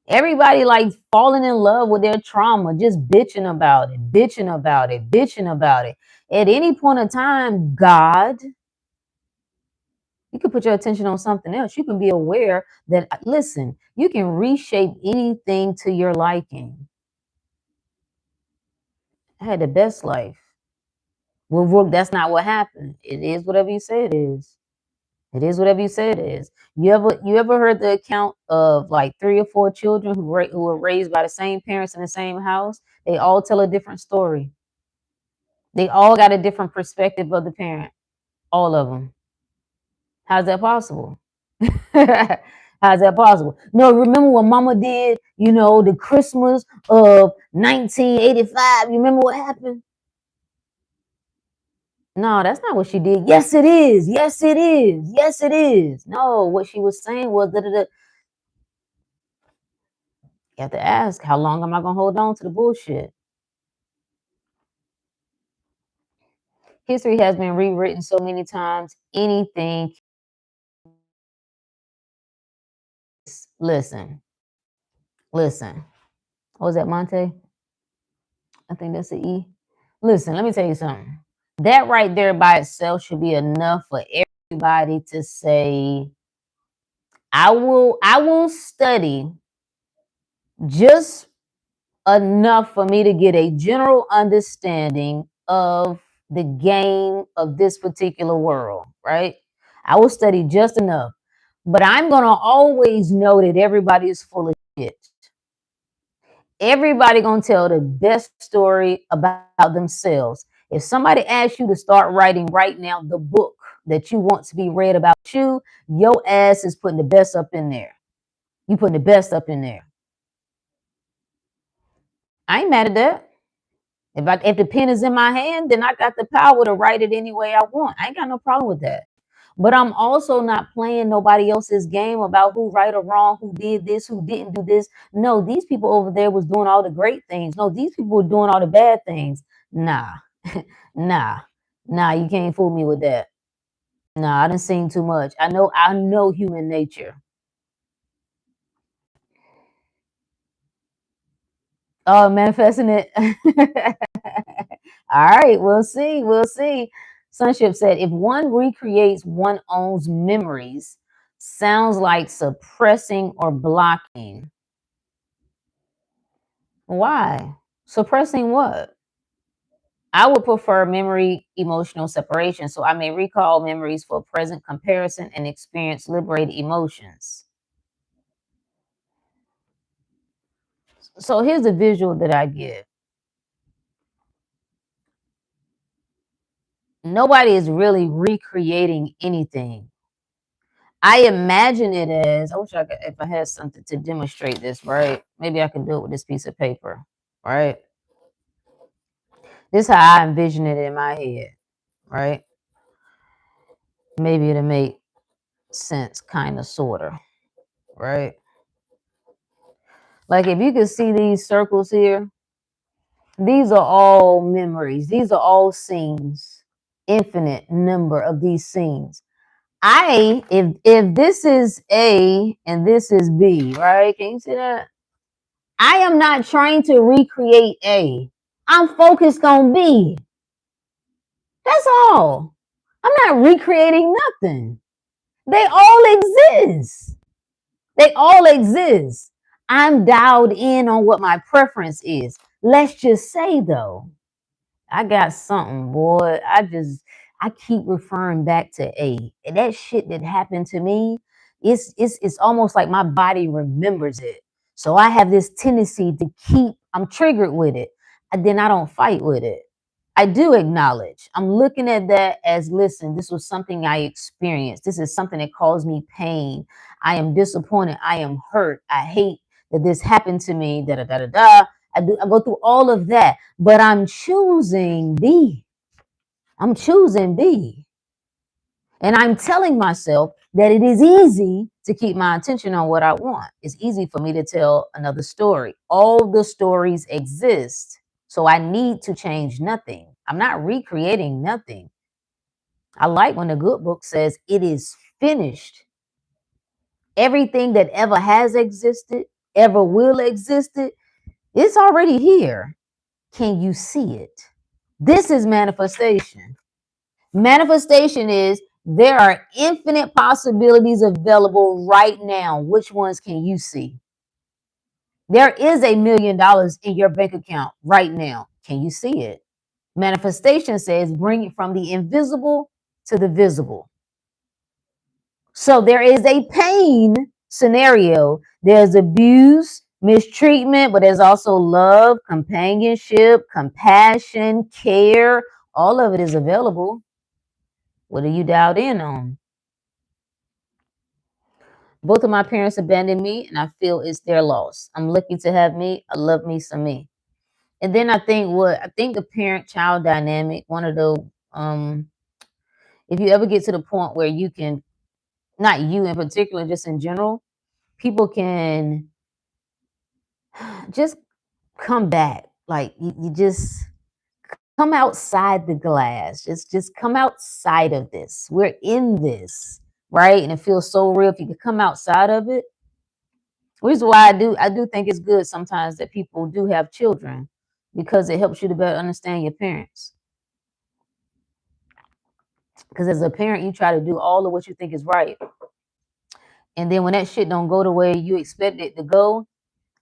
Everybody like falling in love with their trauma, just bitching about it, bitching about it, bitching about it. At any point in time, God, you can put your attention on something else. You can be aware that, listen, you can reshape anything to your liking. I had the best life. Well, that's not what happened. It is whatever you say it is. It is whatever you say it is. You ever heard the account of like 3 or 4 children who were raised by the same parents in the same house? They all tell a different story. They all got a different perspective of the parent. All of them. How's that possible? How's that possible? No, remember what Mama did? The Christmas of 1985. You remember what happened? No, that's not what she did. Yes, it is. Yes, it is. Yes, it is. No, what she was saying was that you have to ask, how long am I going to hold on to the bullshit? History has been rewritten so many times. Anything. Listen. Listen. What was that, Monte? I think that's an E. Listen, let me tell you something. That right there by itself should be enough for everybody to say, I will study just enough for me to get a general understanding of the game of this particular world, right? I will study just enough. But I'm going to always know that everybody is full of shit. Everybody going to tell the best story about themselves. If somebody asks you to start writing right now the book that you want to be read about you, your ass is putting the best up in there. You putting the best up in there. I ain't mad at that. If the pen is in my hand, then I got the power to write it any way I want. I ain't got no problem with that. But I'm also not playing nobody else's game about who right or wrong, who did this, who didn't do this. No, these people over there was doing all the great things. No, these people were doing all the bad things. Nah, nah, you can't fool me with that. Nah, I done seen too much. I know human nature. Oh, manifesting it. All right, we'll see. We'll see. Sunship said, if one recreates one's own memories, sounds like suppressing or blocking. Why? Suppressing what? I would prefer memory emotional separation, so I may recall memories for present comparison and experience liberated emotions. So here's the visual that I get. Nobody is really recreating anything. I imagine it as, I wish I could, if I had something to demonstrate this, right? Maybe I can do it with this piece of paper, right? This is how I envision it in my head, right? Maybe it'll make sense, kind of, sort of, right? Like if you can see these circles here, these are all memories. These are all scenes, infinite number of these scenes. If this is A and this is B, right? Can you see that? I am not trying to recreate A. I'm focused on B. That's all. I'm not recreating nothing. They all exist. They all exist. I'm dialed in on what my preference is. Let's just say though, I got something, boy. I keep referring back to A. And that shit that happened to me, it's almost like my body remembers it. So I have this tendency to I'm triggered with it. And then I don't fight with it. I do acknowledge. I'm looking at that as, listen, this was something I experienced. This is something that caused me pain. I am disappointed. I am hurt. I hate that this happened to me. Da da da da da. I go through all of that, but I'm choosing B. I'm choosing B. And I'm telling myself that it is easy to keep my attention on what I want. It's easy for me to tell another story. All the stories exist. So I need to change nothing. I'm not recreating nothing. I like when the good book says it is finished. Everything that ever has existed, ever will existed, it's already here. Can you see it? This is manifestation. Manifestation is there are infinite possibilities available right now. Which ones can you see? There is $1 million in your bank account right now. Can you see it? Manifestation says bring it from the invisible to the visible. So there is a pain scenario. There's abuse, mistreatment, but there's also love, companionship, compassion, care. All of it is available. What do you dialed in on? Both of my parents abandoned me, and I feel it's their loss. I'm lucky to have me. I love me some me. And then I think the parent-child dynamic, one of the if you ever get to the point where you can, not you in particular, just in general, people can just come back. Like you just come outside the glass. Just come outside of this. We're in this, right? And it feels so real. If you could come outside of it, which is why I do think it's good sometimes that people do have children because it helps you to better understand your parents. Because as a parent, you try to do all of what you think is right. And then when that shit don't go the way you expect it to go,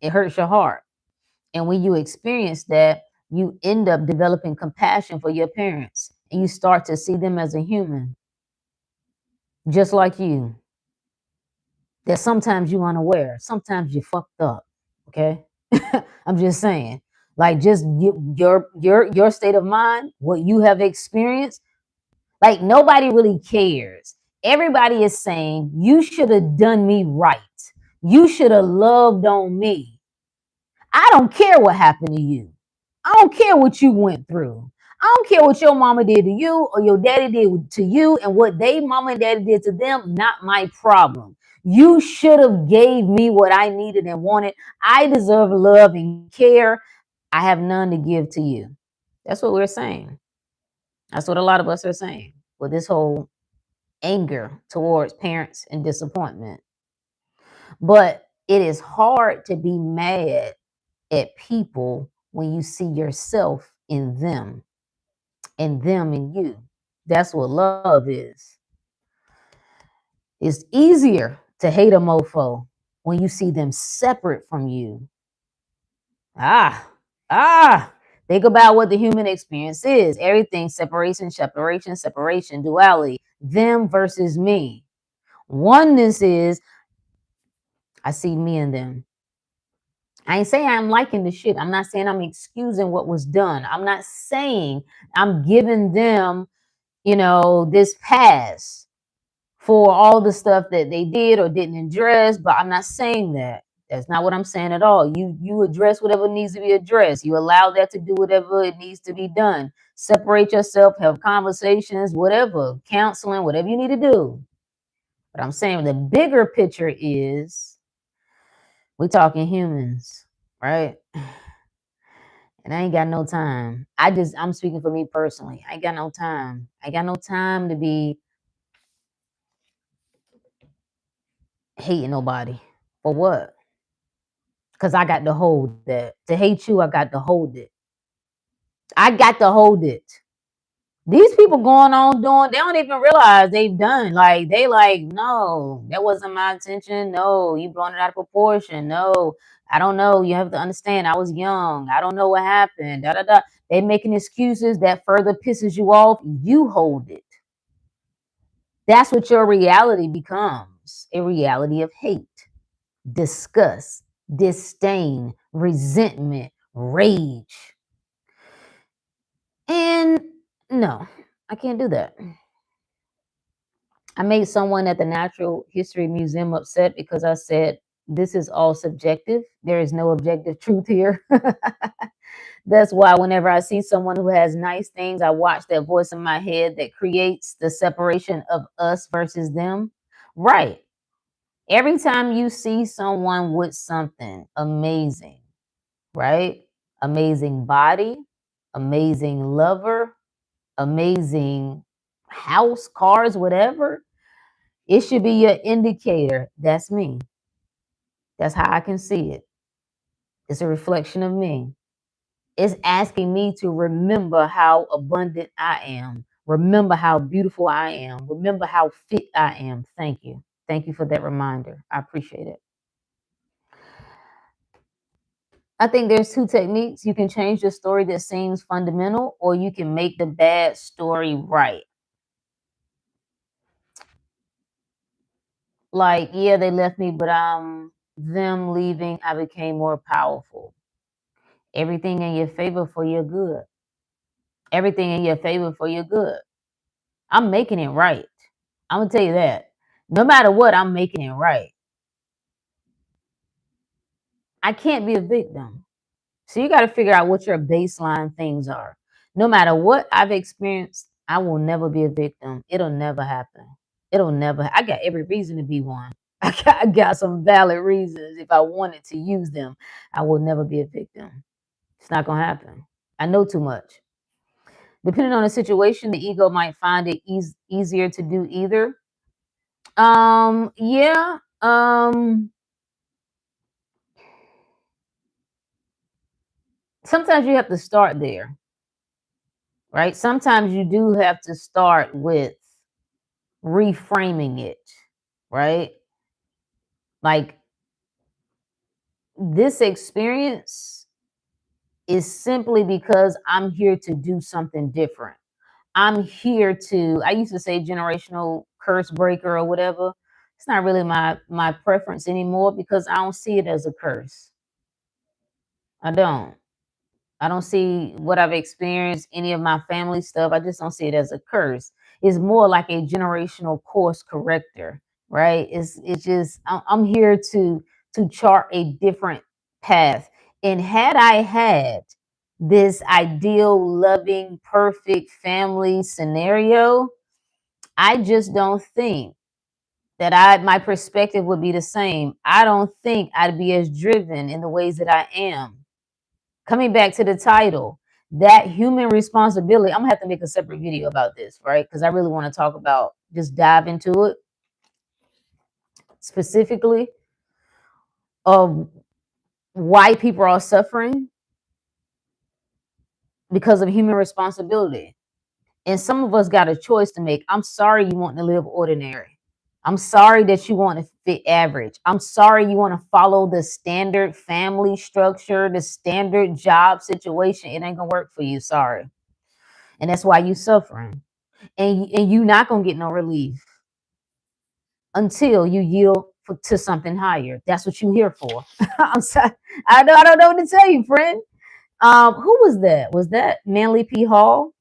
it hurts your heart. And when you experience that, you end up developing compassion for your parents and you start to see them as a human, just like you. That sometimes you're unaware, sometimes you fucked up. Okay. I'm just saying, like, just your state of mind, what you have experienced. Like, nobody really cares. Everybody is saying you should have done me right. You should have loved on me. I don't care what happened to you. I don't care what you went through. I don't care what your mama did to you or your daddy did to you, and what they mama and daddy did to them, not my problem. You should have gave me what I needed and wanted. I deserve love and care. I have none to give to you. That's what we're saying. That's what a lot of us are saying with this whole anger towards parents and disappointment. But it is hard to be mad at people when you see yourself in them and them in you. That's what love is. It's easier to hate a mofo when you see them separate from you. Ah, ah. Think about what the human experience is. Everything separation, separation, separation, duality. Them versus me. Oneness is I see me in them. I ain't saying I'm liking the shit. I'm not saying I'm excusing what was done. I'm not saying I'm giving them, this pass for all the stuff that they did or didn't address, but I'm not saying that. That's not what I'm saying at all. You address whatever needs to be addressed. You allow that to do whatever it needs to be done. Separate yourself, have conversations, whatever, counseling, whatever you need to do. But I'm saying the bigger picture is we're talking humans, right? And I ain't got no time. I'm speaking for me personally. I ain't got no time. I got no time to be hating nobody. For what? Because I got to hold that. To hate you, I got to hold it. I got to hold it. These people going on doing, they don't even realize they've done. Like, they like, no, that wasn't my intention. No, you blown it out of proportion. No, I don't know. You have to understand, I was young. I don't know what happened. Da da da. They making excuses that further pisses you off. You hold it. That's what your reality becomes. A reality of hate, disgust, disdain, resentment, rage. And no, I can't do that. I made someone at the Natural History Museum upset because I said, this is all subjective. There is no objective truth here. That's why whenever I see someone who has nice things, I watch that voice in my head that creates the separation of us versus them. Right. Every time you see someone with something amazing, right? Amazing body, amazing lover, amazing house, cars, whatever. It should be your indicator. That's me. That's how I can see it. It's a reflection of me. It's asking me to remember how abundant I am. Remember how beautiful I am. Remember how fit I am. Thank you. Thank you for that reminder. I appreciate it. I think there's two techniques. You can change the story that seems fundamental, or you can make the bad story right. Like, yeah, they left me, but them leaving, I became more powerful. Everything in your favor for your good. Everything in your favor for your good. I'm making it right. I'm gonna tell you that. No matter what, I'm making it right. I can't be a victim. So you got to figure out what your baseline things are. No matter what I've experienced, I will never be a victim. It'll never happen. It'll never. I got every reason to be one. I got some valid reasons. If I wanted to use them, I will never be a victim. It's not gonna happen. I know too much. Depending on the situation, the ego might find it easier to do either. Yeah. Sometimes you have to start there, right? Sometimes you do have to start with reframing it, right? Like, this experience is simply because I'm here to do something different. I'm here to, I used to say generational curse breaker or whatever. It's not really my preference anymore because I don't see it as a curse. I don't. I don't see what I've experienced, any of my family stuff. I just don't see it as a curse. It's more like a generational course corrector, right? It's just I'm here to chart a different path. And had I had this ideal, loving, perfect family scenario, I just don't think that my perspective would be the same. I don't think I'd be as driven in the ways that I am. Coming back to the title, that human responsibility, I'm gonna have to make a separate video about this, right? Because I really want to talk about, just dive into it specifically of why people are suffering because of human responsibility. And some of us got a choice to make. I'm sorry you want to live ordinary. I'm sorry that you want to fit average. I'm sorry you want to follow the standard family structure, the standard job situation. It ain't gonna work for you. Sorry. And that's why you suffering. And you're not gonna get no relief until you yield to something higher. That's what you're here for. I'm sorry. I don't know what to tell you, friend. Who was that? Was that Manly P. Hall?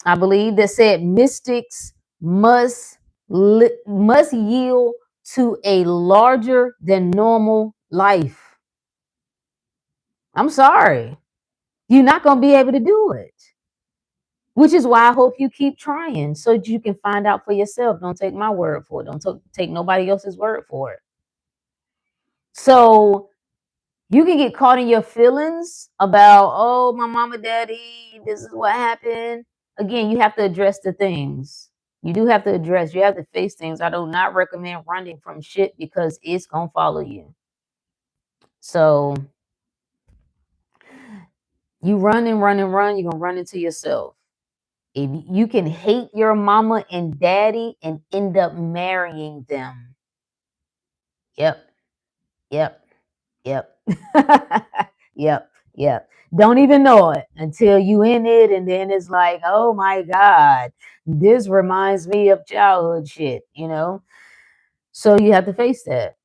I believe that said mystics must yield to a larger than normal life. I'm sorry. You're not gonna be able to do it. Which is why I hope you keep trying so that you can find out for yourself. Don't take my word for it. Don't take nobody else's word for it. So you can get caught in your feelings about, oh, my mama, daddy, this is what happened. Again, you have to address the things. You do have to address, you have to face things. I do not recommend running from shit because it's going to follow you. So you run and run and run, you're going to run into yourself. If you can hate your mama and daddy and end up marrying them. Yep. Yep. Yep. Yep. Yep. Don't even know it until you in it. And then it's like, oh my God, this reminds me of childhood shit, you know? So you have to face that.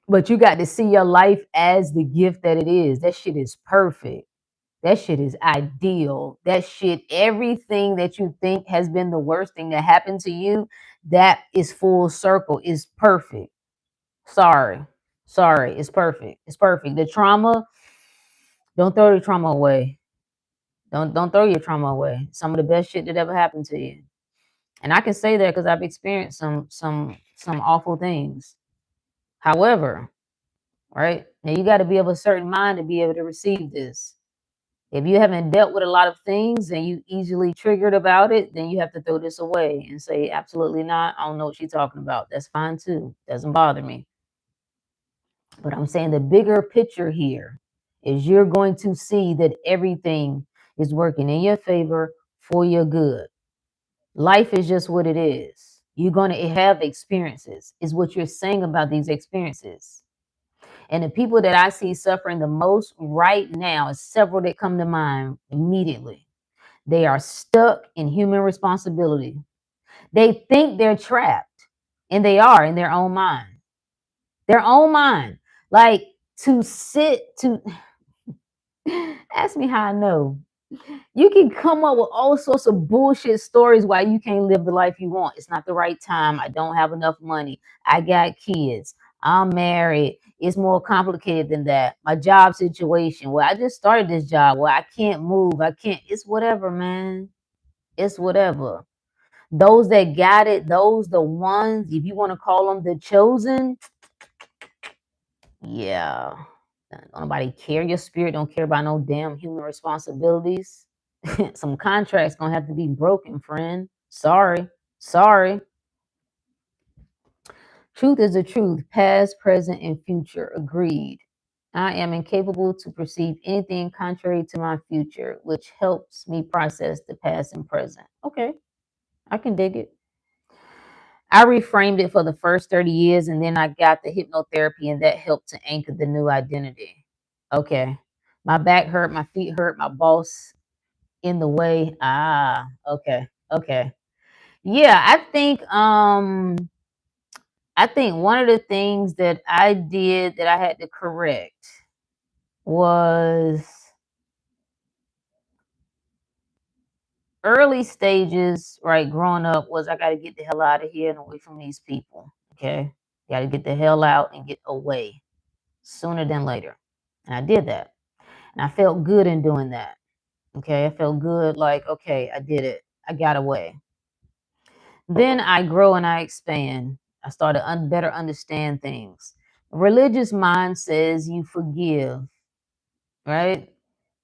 But you got to see your life as the gift that it is. That shit is perfect. That shit is ideal. That shit, everything that you think has been the worst thing that happened to you, that is full circle, is perfect. Sorry. Sorry. It's perfect. It's perfect. The trauma, don't throw your trauma away. Don't throw your trauma away. Some of the best shit that ever happened to you. And I can say that because I've experienced some awful things. However, right? Now you got to be of a certain mind to be able to receive this. If you haven't dealt with a lot of things and you easily triggered about it, then you have to throw this away and say, absolutely not. I don't know what she's talking about. That's fine too. Doesn't bother me. But I'm saying the bigger picture here is you're going to see that everything is working in your favor for your good. Life is just what it is. You're going to have experiences, is what you're saying about these experiences. And the people that I see suffering the most right now is several that come to mind immediately. They are stuck in human responsibility. They think they're trapped, and they are in their own mind. Their own mind. Like to ask me how I know. You can come up with all sorts of bullshit stories why you can't live the life you want. It's not the right time. I don't have enough money. I got kids. I'm married. It's more complicated than that. My job situation. Well, I just started this job. Well, I can't move. I can't. It's whatever, man. It's whatever. Those that got it, those the ones, if you want to call them the chosen, yeah. Don't nobody care. Your spirit don't care about no damn human responsibilities. Some contracts gonna have to be broken, friend. Sorry. Sorry. Truth is the truth, past, present, and future. Agreed. I am incapable to perceive anything contrary to my future, which helps me process the past and present. Okay, I can dig it. I reframed it for the first 30 years and then I got the hypnotherapy and that helped to anchor the new identity. Okay. My back hurt, my feet hurt, my boss in the way. Ah, okay. Okay. Yeah, I think one of the things that I did that I had to correct was early stages, right, growing up was I got to get the hell out of here and away from these people. Okay. Got to get the hell out and get away sooner than later. And I did that. And I felt good in doing that. Okay. I felt good like, okay, I did it. I got away. Then I grow and I expand. I started to better understand things. Religious mind says you forgive, right?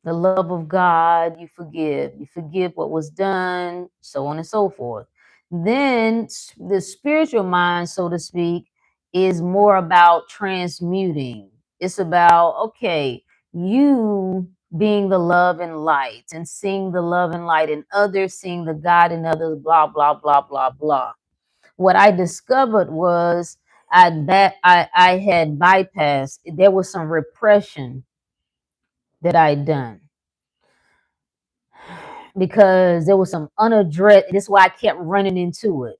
The love of God, you forgive. You forgive what was done, so on and so forth. Then the spiritual mind, so to speak, is more about transmuting. It's about, okay, you being the love and light and seeing the love and light in others, seeing the God in others, blah, blah, blah, blah, blah. What I discovered was I had bypassed, there was some repression that I'd done because there was some unaddressed. That's why I kept running into it.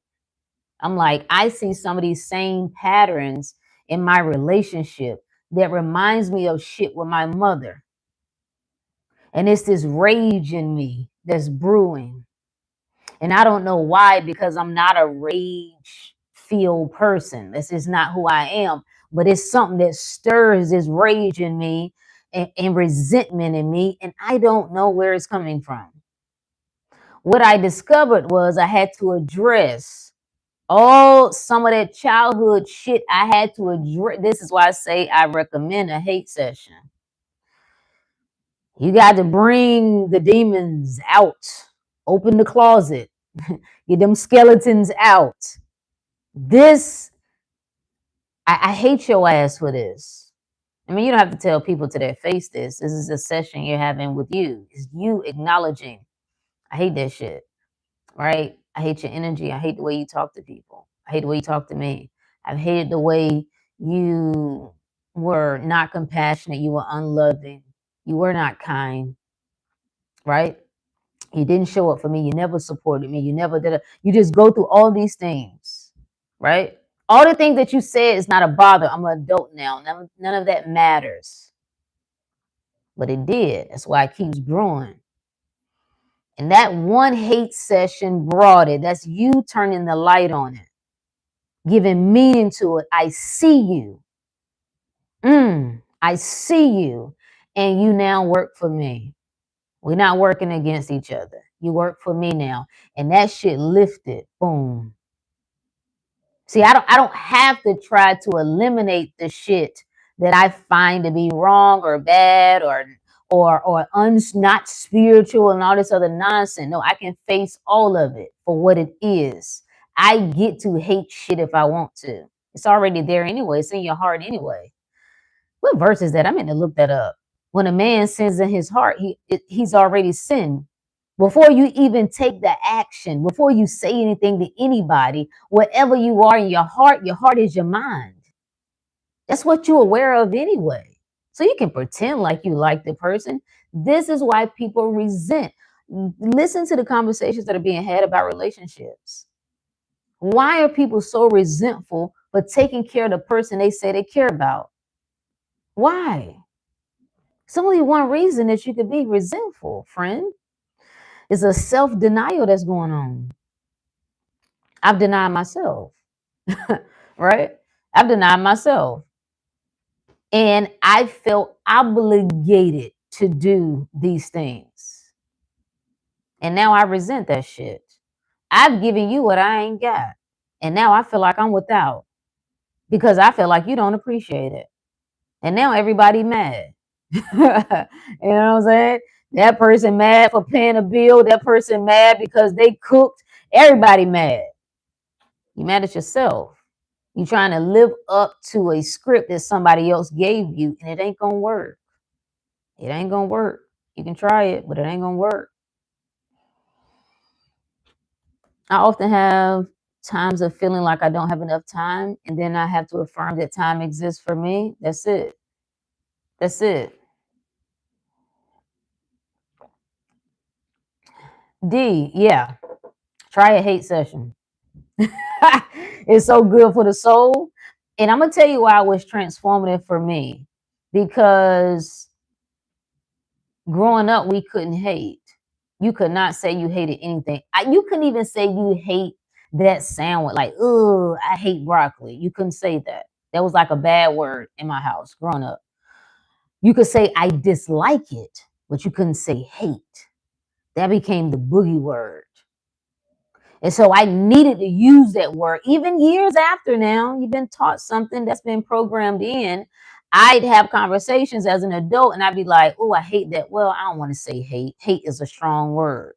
I'm like, I see some of these same patterns in my relationship that reminds me of shit with my mother. And it's this rage in me that's brewing. And I don't know why, because I'm not a rage filled person. This is not who I am. But it's something that stirs this rage in me and resentment in me. And I don't know where it's coming from. What I discovered was I had to address all some of that childhood shit. I had to address. This is why I say I recommend a hate session. You got to bring the demons out, open the closet, get them skeletons out. This, I hate your ass for this. I mean, you don't have to tell people to their face this. This is a session you're having with you. It's you acknowledging. I hate that shit. Right? I hate your energy. I hate the way you talk to people. I hate the way you talk to me. I've hated the way you were not compassionate. You were unloving. You were not kind. Right? You didn't show up for me. You never supported me. You never did it. You just go through all these things. Right? All the things that you said is not a bother. I'm an adult now. None of that matters. But it did. That's why it keeps growing. And that one hate session brought it. That's you turning the light on it, giving meaning to it. I see you. I see you. And you now work for me. We're not working against each other. You work for me now. And that shit lifted. Boom. See, I don't have to try to eliminate the shit that I find to be wrong or bad not spiritual and all this other nonsense. No, I can face all of it for what it is. I get to hate shit if I want to. It's already there anyway. It's in your heart anyway. What verse is that? I meant to look that up. When a man sins in his heart, he's already sinned. Before you even take the action, before you say anything to anybody, whatever you are in your heart is your mind. That's what you're aware of anyway. So you can pretend like you like the person. This is why people resent. Listen to the conversations that are being had about relationships. Why are people so resentful for taking care of the person they say they care about? Why? It's only one reason that you could be resentful, friend. It's a self-denial that's going on. I've denied myself, right? I've denied myself. And I felt obligated to do these things. And now I resent that shit. I've given you what I ain't got. And now I feel like I'm without because I feel like you don't appreciate it. And now everybody mad. You know what I'm saying? That person mad for paying a bill. That person mad because they cooked. Everybody mad. You mad at yourself. You trying to live up to a script that somebody else gave you, and it ain't gonna work. It ain't gonna work. You can try it, but it ain't gonna work. I often have times of feeling like I don't have enough time, and then I have to affirm that time exists for me. That's it. That's it. D, yeah. Try a hate session. It's so good for the soul. And I'm gonna tell you why it was transformative for me. Because growing up, we couldn't hate. You could not say you hated anything. You couldn't even say you hate that sandwich. Like, oh, I hate broccoli. You couldn't say that. That was like a bad word in my house growing up. You could say I dislike it, but you couldn't say hate. That became the boogie word. And so I needed to use that word. Even years after now, you've been taught something that's been programmed in. I'd have conversations as an adult and I'd be like, oh, I hate that. Well, I don't want to say hate. Hate is a strong word.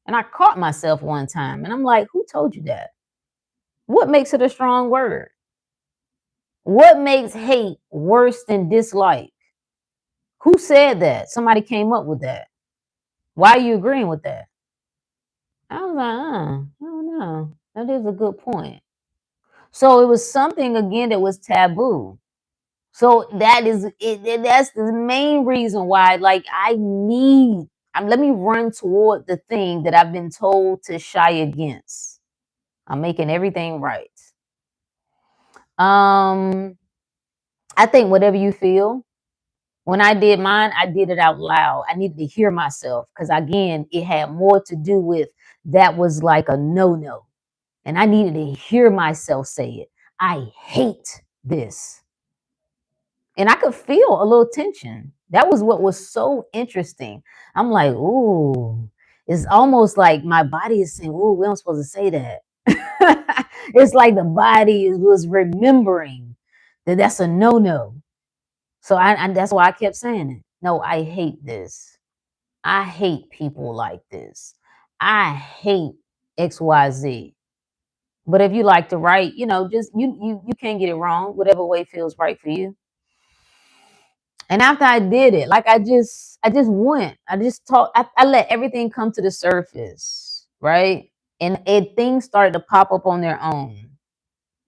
And I caught myself one time and I'm like, who told you that? What makes it a strong word? What makes hate worse than dislike? Who said that? Somebody came up with that. Why are you agreeing with that? I was like, I don't know. That is a good point. So it was something again that was taboo. So that is it. That's the main reason why, like, let me run toward the thing that I've been told to shy against. I'm making everything right. I think whatever you feel. When I did mine, I did it out loud. I needed to hear myself because again, it had more to do with that was like a no-no. And I needed to hear myself say it. I hate this. And I could feel a little tension. That was what was so interesting. I'm like, ooh, it's almost like my body is saying, ooh, we don't supposed to say that. It's like the body was remembering that that's a no-no. So that's why I kept saying it. No, I hate this. I hate people like this. I hate XYZ. But if you like to write, just you can't get it wrong, whatever way feels right for you. And after I did it, like I just went. I just talked, I let everything come to the surface, right? And things started to pop up on their own.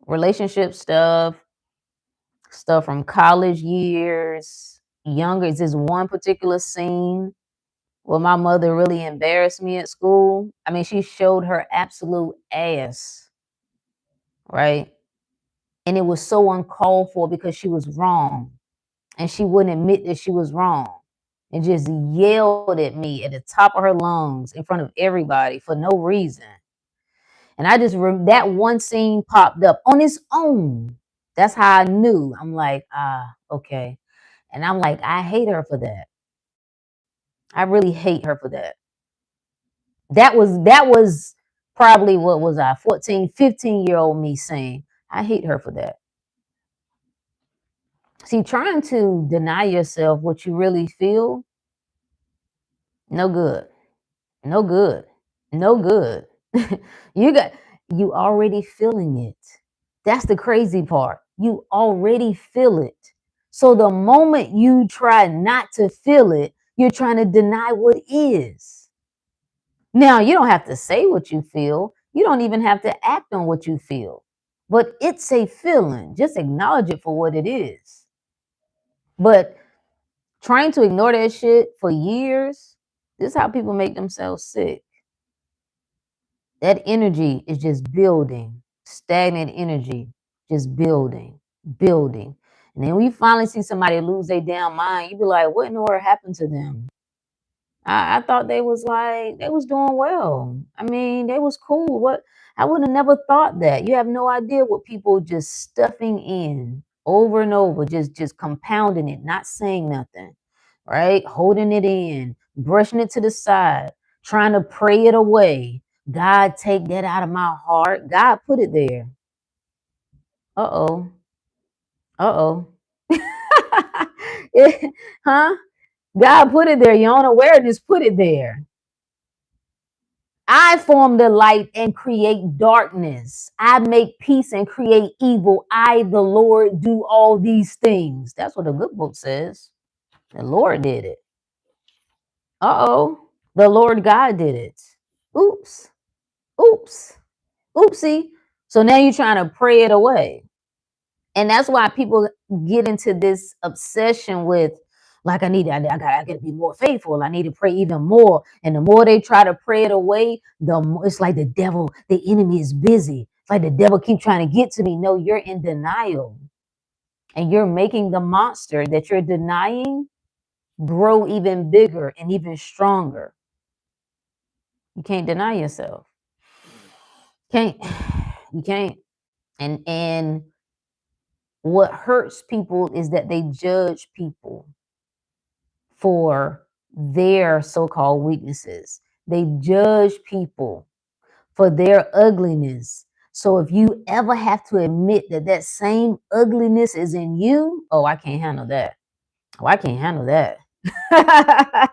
Relationship stuff from college years, younger. It's this one particular scene where my mother really embarrassed me at school. I mean, she showed her absolute ass, right? And it was so uncalled for because she was wrong. And she wouldn't admit that she was wrong. And just yelled at me at the top of her lungs in front of everybody for no reason. And I just that one scene popped up on its own. That's how I knew. I'm like, okay. And I'm like, I hate her for that. I really hate her for that. That was probably, what was I, 14, 15-year-old me saying, I hate her for that. See, trying to deny yourself what you really feel No good. No good. No good. you got you already feeling it. That's the crazy part. You already feel it. So the moment you try not to feel it, you're trying to deny what is. Now, you don't have to say what you feel. You don't even have to act on what you feel. But it's a feeling. Just acknowledge it for what it is. But trying to ignore that shit for years, this is how people make themselves sick. That energy is just building, stagnant energy, just building, building. And then we finally see somebody lose their damn mind, you be like, what in the world happened to them? I thought they was like, they was doing well. I mean, they was cool. What I would have never thought that. You have no idea what people just stuffing in over and over, just compounding it, not saying nothing, right? Holding it in, brushing it to the side, trying to pray it away. God, take that out of my heart. God put it there. Uh-oh. Uh-oh. Huh? God put it there. Your own awareness put it there. I form the light and create darkness. I make peace and create evil. I, the Lord, do all these things. That's what the good book says. The Lord did it. Uh-oh. The Lord God did it. Oops. Oops. Oopsie. So now you're trying to pray it away. And that's why people get into this obsession with, like, I gotta be more faithful. I need to pray even more. And the more they try to pray it away, the more it's like the devil, the enemy is busy. It's like the devil keep trying to get to me. No, you're in denial. And you're making the monster that you're denying grow even bigger and even stronger. You can't deny yourself. Can't. You can't. And what hurts people is that they judge people for their so-called weaknesses. They judge people for their ugliness. So if you ever have to admit that that same ugliness is in you, oh, I can't handle that. Oh, I can't handle that. I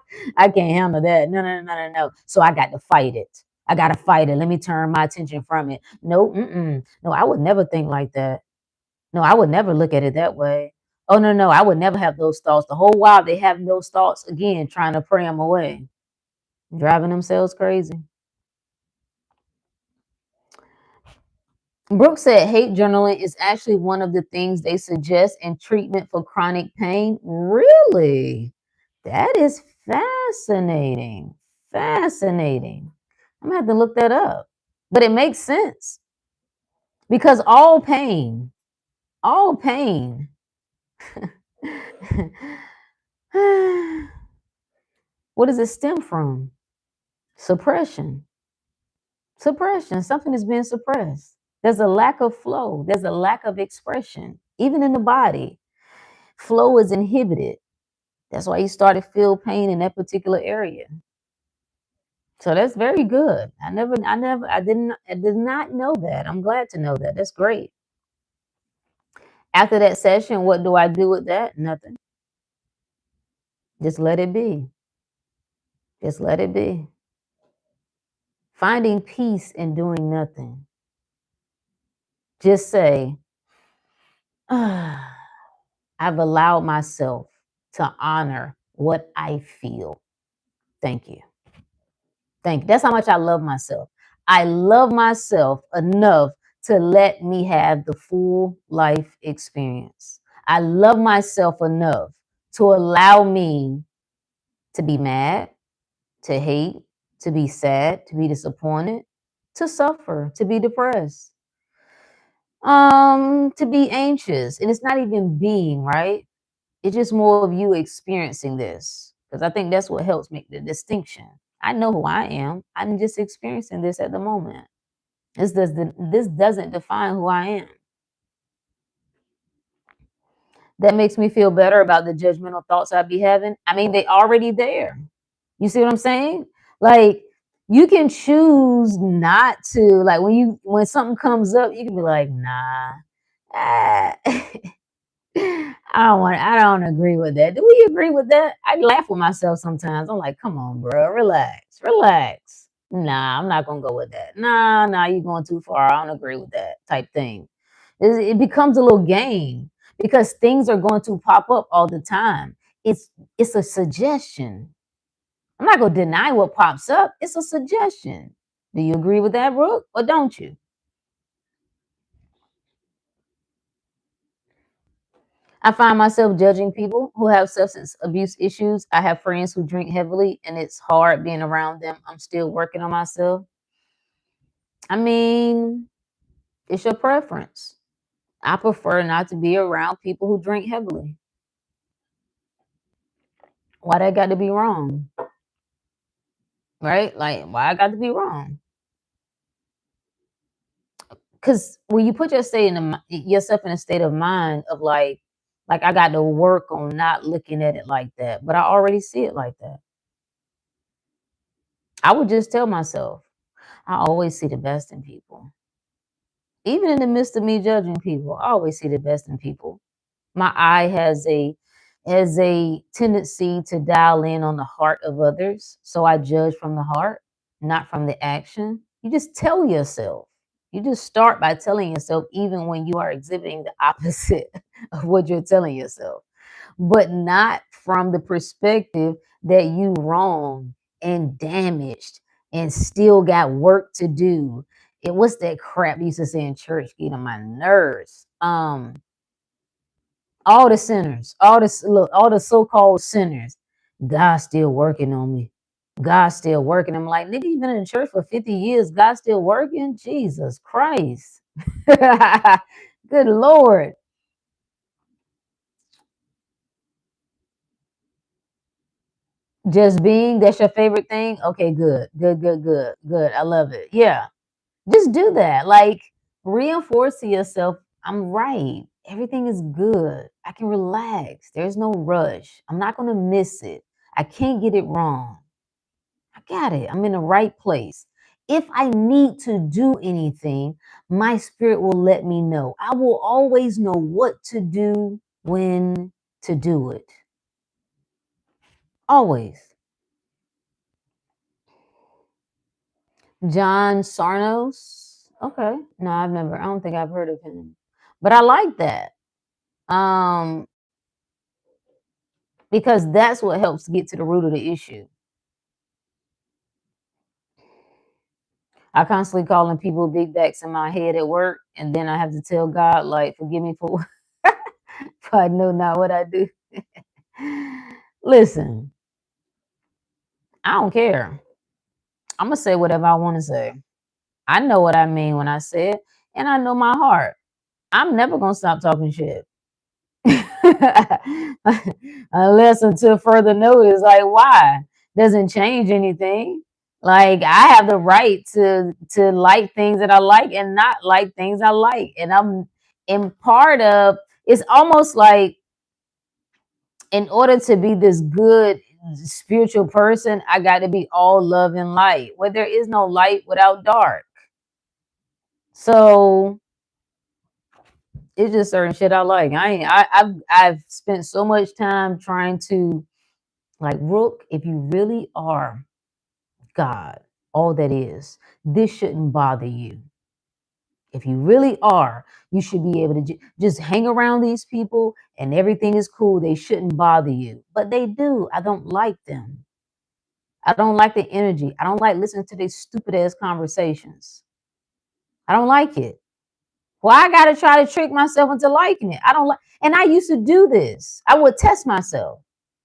can't handle that. No, no, no, no, no. So I got to fight it. I got to fight it. Let me turn my attention from it. No, no, I would never think like that. No, I would never look at it that way. Oh, no, no, I would never have those thoughts. The whole while they have those thoughts again, trying to pray them away, driving themselves crazy. Brooks said hate journaling is actually one of the things they suggest in treatment for chronic pain. Really? That is fascinating. Fascinating. I'm gonna have to look that up. But it makes sense because all pain, what does it stem from? Suppression. Suppression. Something is being suppressed. There's a lack of flow. There's a lack of expression. Even in the body, flow is inhibited. That's why you start to feel pain in that particular area. So that's very good. I did not know that. I'm glad to know that. That's great. After that session, what do I do with that? Nothing. Just let it be. Just let it be. Finding peace in doing nothing. Just say, I've allowed myself to honor what I feel. Thank you. Thank you. That's how much I love myself. I love myself enough to let me have the full life experience. I love myself enough to allow me to be mad, to hate, to be sad, to be disappointed, to suffer, to be depressed, to be anxious. And it's not even being, right? It's just more of you experiencing this. Because I think that's what helps make the distinction. I know who I am. I'm just experiencing this at the moment. This doesn't define who I am. That makes me feel better about the judgmental thoughts I be having. I mean, they already there. You see what I'm saying? Like, you can choose not to, like, when something comes up, you can be like, nah. I don't agree with that. Do we agree with that? I laugh with myself sometimes. I'm like, come on, bro, relax, relax. Nah, I'm not gonna go with that. Nah, you're going too far. I don't agree with that type thing. It becomes a little game because things are going to pop up all the time. It's a suggestion. I'm not gonna deny what pops up. It's a suggestion. Do you agree with that, Brooke, or don't you? I find myself judging people who have substance abuse issues. I have friends who drink heavily and it's hard being around them. I'm still working on myself. I mean, it's your preference. I prefer not to be around people who drink heavily. Why that got to be wrong? Right? Like, why I got to be wrong? Because when you put yourself in a state of mind of like I got to work on not looking at it like that, but I already see it like that. I would just tell myself, I always see the best in people. Even in the midst of me judging people, I always see the best in people. My eye has a tendency to dial in on the heart of others. So I judge from the heart, not from the action. You just tell yourself. You just start by telling yourself, even when you are exhibiting the opposite of what you're telling yourself, but not from the perspective that you wrong and damaged and still got work to do. It was that crap you used to say in church, getting on my nerves. All the sinners, all the so-called sinners, God's still working on me. God's still working. I'm like, nigga, you've been in church for 50 years. God's still working? Jesus Christ. Good Lord. Just being, that's your favorite thing? Okay, good. I love it. Yeah. Just do that. Like, reinforce to yourself, I'm right. Everything is good. I can relax. There's no rush. I'm not going to miss it. I can't get it wrong. I got it. I'm in the right place. If I need to do anything, my spirit will let me know. I will always know what to do, when to do it. Always. John Sarnos. Okay. No, I don't think I've heard of him. But I like that. Um, because that's what helps get to the root of the issue. I constantly calling people big backs in my head at work, and then I have to tell God, like, forgive me for, for I know not what I do. Listen, I don't care. I'm gonna say whatever I want to say. I know what I mean when I say it, and I know my heart. I'm never gonna stop talking shit. Unless until further notice, like why? Doesn't change anything. Like I have the right to like things that I like and not like things I like. And I'm in part of it's almost like in order to be this good spiritual person, I got to be all love and light. Where there is no light without dark. So it's just certain shit I like. I've spent so much time trying to like Rook, if you really are God, all that is, this shouldn't bother you. If you really are, you should be able to just hang around these people and everything is cool. They shouldn't bother you, but they do. I don't like them. I don't like the energy. I don't like listening to these stupid ass conversations. I don't like it. Well, I gotta try to trick myself into liking it. I don't like, and I used to do this. I would test myself.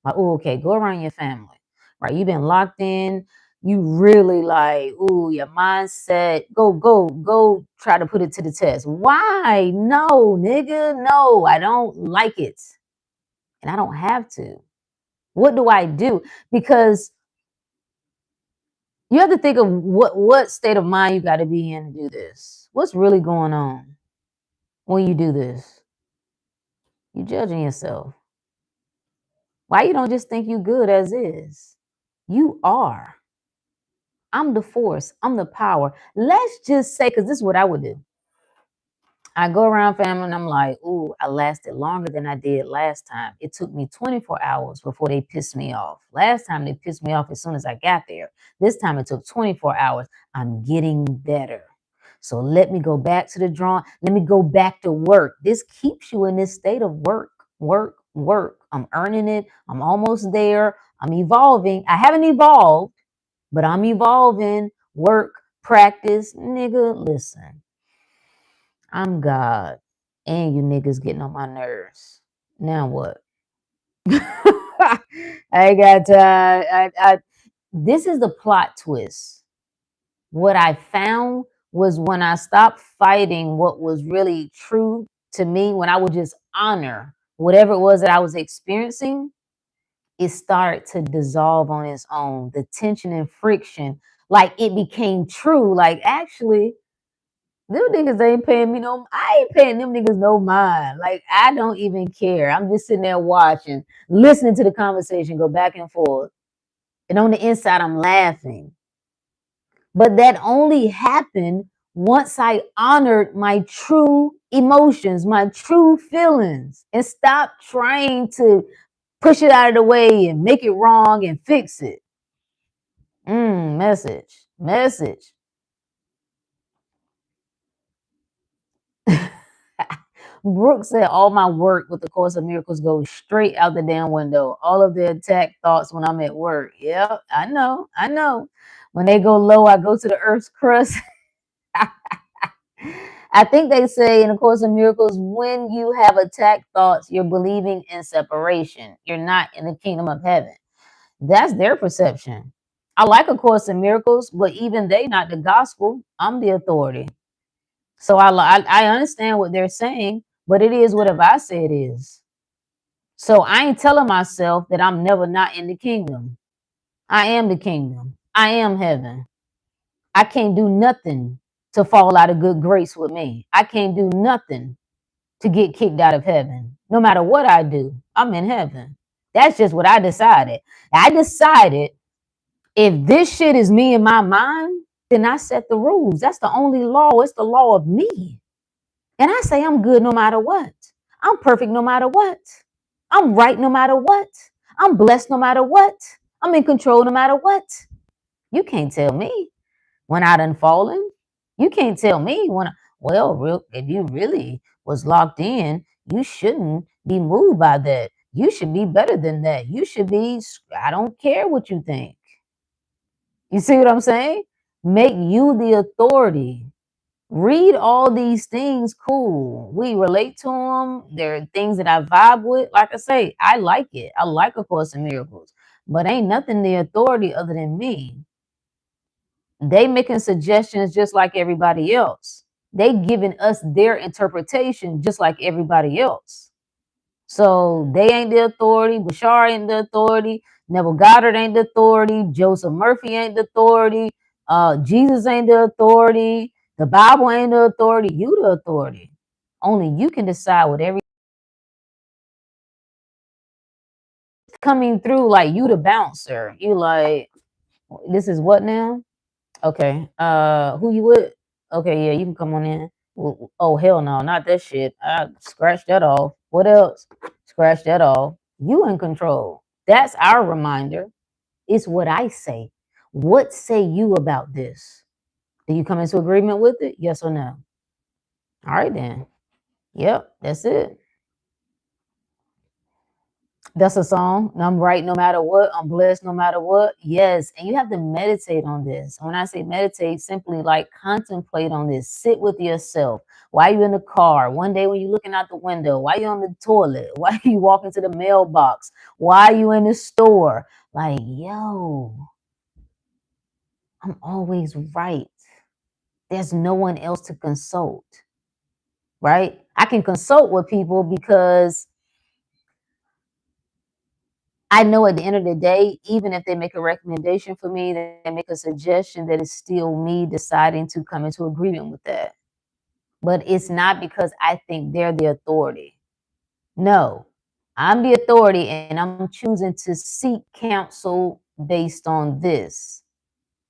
Like, oh, okay, go around your family, right? You've been locked in. You really like, oh, your mindset. Go. Try to put it to the test. Why? No, nigga, no. I don't like it, and I don't have to. What do I do? Because you have to think of what state of mind you got to be in to do this. What's really going on when you do this? You judging yourself. Why you don't just think you good as is? You are. I'm the force. I'm the power. Let's just say, because this is what I would do. I go around family and I'm like, ooh, I lasted longer than I did last time. It took me 24 hours before they pissed me off. Last time they pissed me off as soon as I got there. This time it took 24 hours. I'm getting better. So let me go back to the drawing. Let me go back to work. This keeps you in this state of work, work, work. I'm earning it. I'm almost there. I'm evolving. I haven't evolved, but I'm evolving. Work, practice. Nigga, listen. I'm God, and you niggas getting on my nerves. Now what? I ain't got time. This is the plot twist. What I found was when I stopped fighting what was really true to me, when I would just honor whatever it was that I was experiencing, it started to dissolve on its own. The tension and friction, like it became true. Like, actually, them niggas ain't paying me no. I ain't paying them niggas no mind. Like, I don't even care. I'm just sitting there watching, listening to the conversation go back and forth, and on the inside, I'm laughing. But that only happened once I honored my true emotions, my true feelings, and stopped trying to push it out of the way and make it wrong and fix it. Message. Brooke said, all my work with the Course of Miracles goes straight out the damn window. All of the attack thoughts when I'm at work. Yep, I know. When they go low, I go to the earth's crust. I think they say in the Course of Miracles, when you have attack thoughts, you're believing in separation. You're not in the kingdom of heaven. That's their perception. I like A Course in Miracles, but even they not the gospel. I'm the authority. So I understand what they're saying, but it is whatever I say it is. So I ain't telling myself that I'm never not in the kingdom. I am the kingdom. I am heaven. I can't do nothing to fall out of good grace with me. I can't do nothing to get kicked out of heaven. No matter what I do, I'm in heaven. That's just what I decided. I decided if this shit is me in my mind, then I set the rules. That's the only law. It's the law of me. And I say I'm good no matter what. I'm perfect no matter what. I'm right no matter what. I'm blessed no matter what. I'm in control no matter what. You can't tell me when I done fallen. You can't tell me when, if you really was locked in, you shouldn't be moved by that. You should be better than that. You should be, I don't care what you think. You see what I'm saying? Make you the authority. Read all these things, cool. We relate to them. There are things that I vibe with. Like I say, I like it. I like A Course in Miracles. But ain't nothing the authority other than me. They making suggestions just like everybody else. They giving us their interpretation just like everybody else. So they ain't the authority. Bashar ain't the authority. Neville Goddard ain't the authority. Joseph Murphy ain't the authority. Jesus ain't the authority. The Bible ain't the authority. You the authority. Only you can decide what every coming through. Like, you the bouncer. You like, this is what now? Okay. Who you with? Okay, yeah, you can come on in. Oh, hell no, not that shit. I scratched that off. What else? Scratch that off. You in control. That's our reminder. It's what I say. What say you about this? Do you come into agreement with it? Yes or no? All right then. Yep, that's it. That's a song. I'm right no matter what. I'm blessed no matter what. Yes. And you have to meditate on this. When I say meditate, simply like contemplate on this. Sit with yourself. Why you in the car? One day when you're looking out the window. Why you on the toilet? Why you walking to the mailbox? Why you in the store? Like, yo, I'm always right. There's no one else to consult. Right? I can consult with people because I know at the end of the day, even if they make a recommendation for me, they make a suggestion, that it's still me deciding to come into agreement with that. But it's not because I think they're the authority. No, I'm the authority and I'm choosing to seek counsel based on this,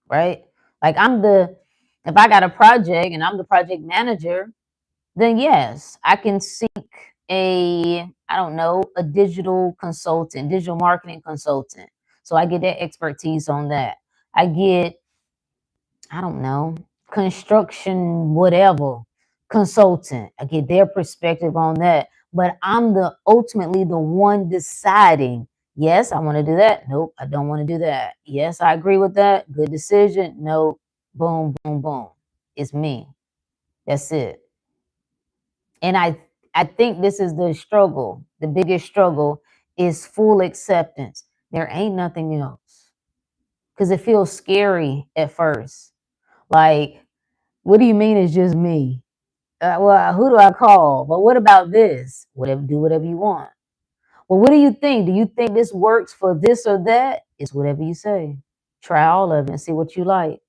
right? Like if I got a project and I'm the project manager, then yes, I can seek I don't know, a digital consultant, digital marketing consultant. So I get that expertise on that. I get, I don't know, construction, whatever, consultant. I get their perspective on that. But I'm the ultimately the one deciding, yes, I want to do that. Nope, I don't want to do that. Yes, I agree with that. Good decision. No, boom, boom, boom. It's me. That's it. And I think this is the struggle. The biggest struggle is full acceptance. There ain't nothing else. Because it feels scary at first. Like, what do you mean it's just me? Well, who do I call? But what about this? Whatever, do whatever you want. Well, what do you think? Do you think this works for this or that? It's whatever you say. Try all of it and see what you like.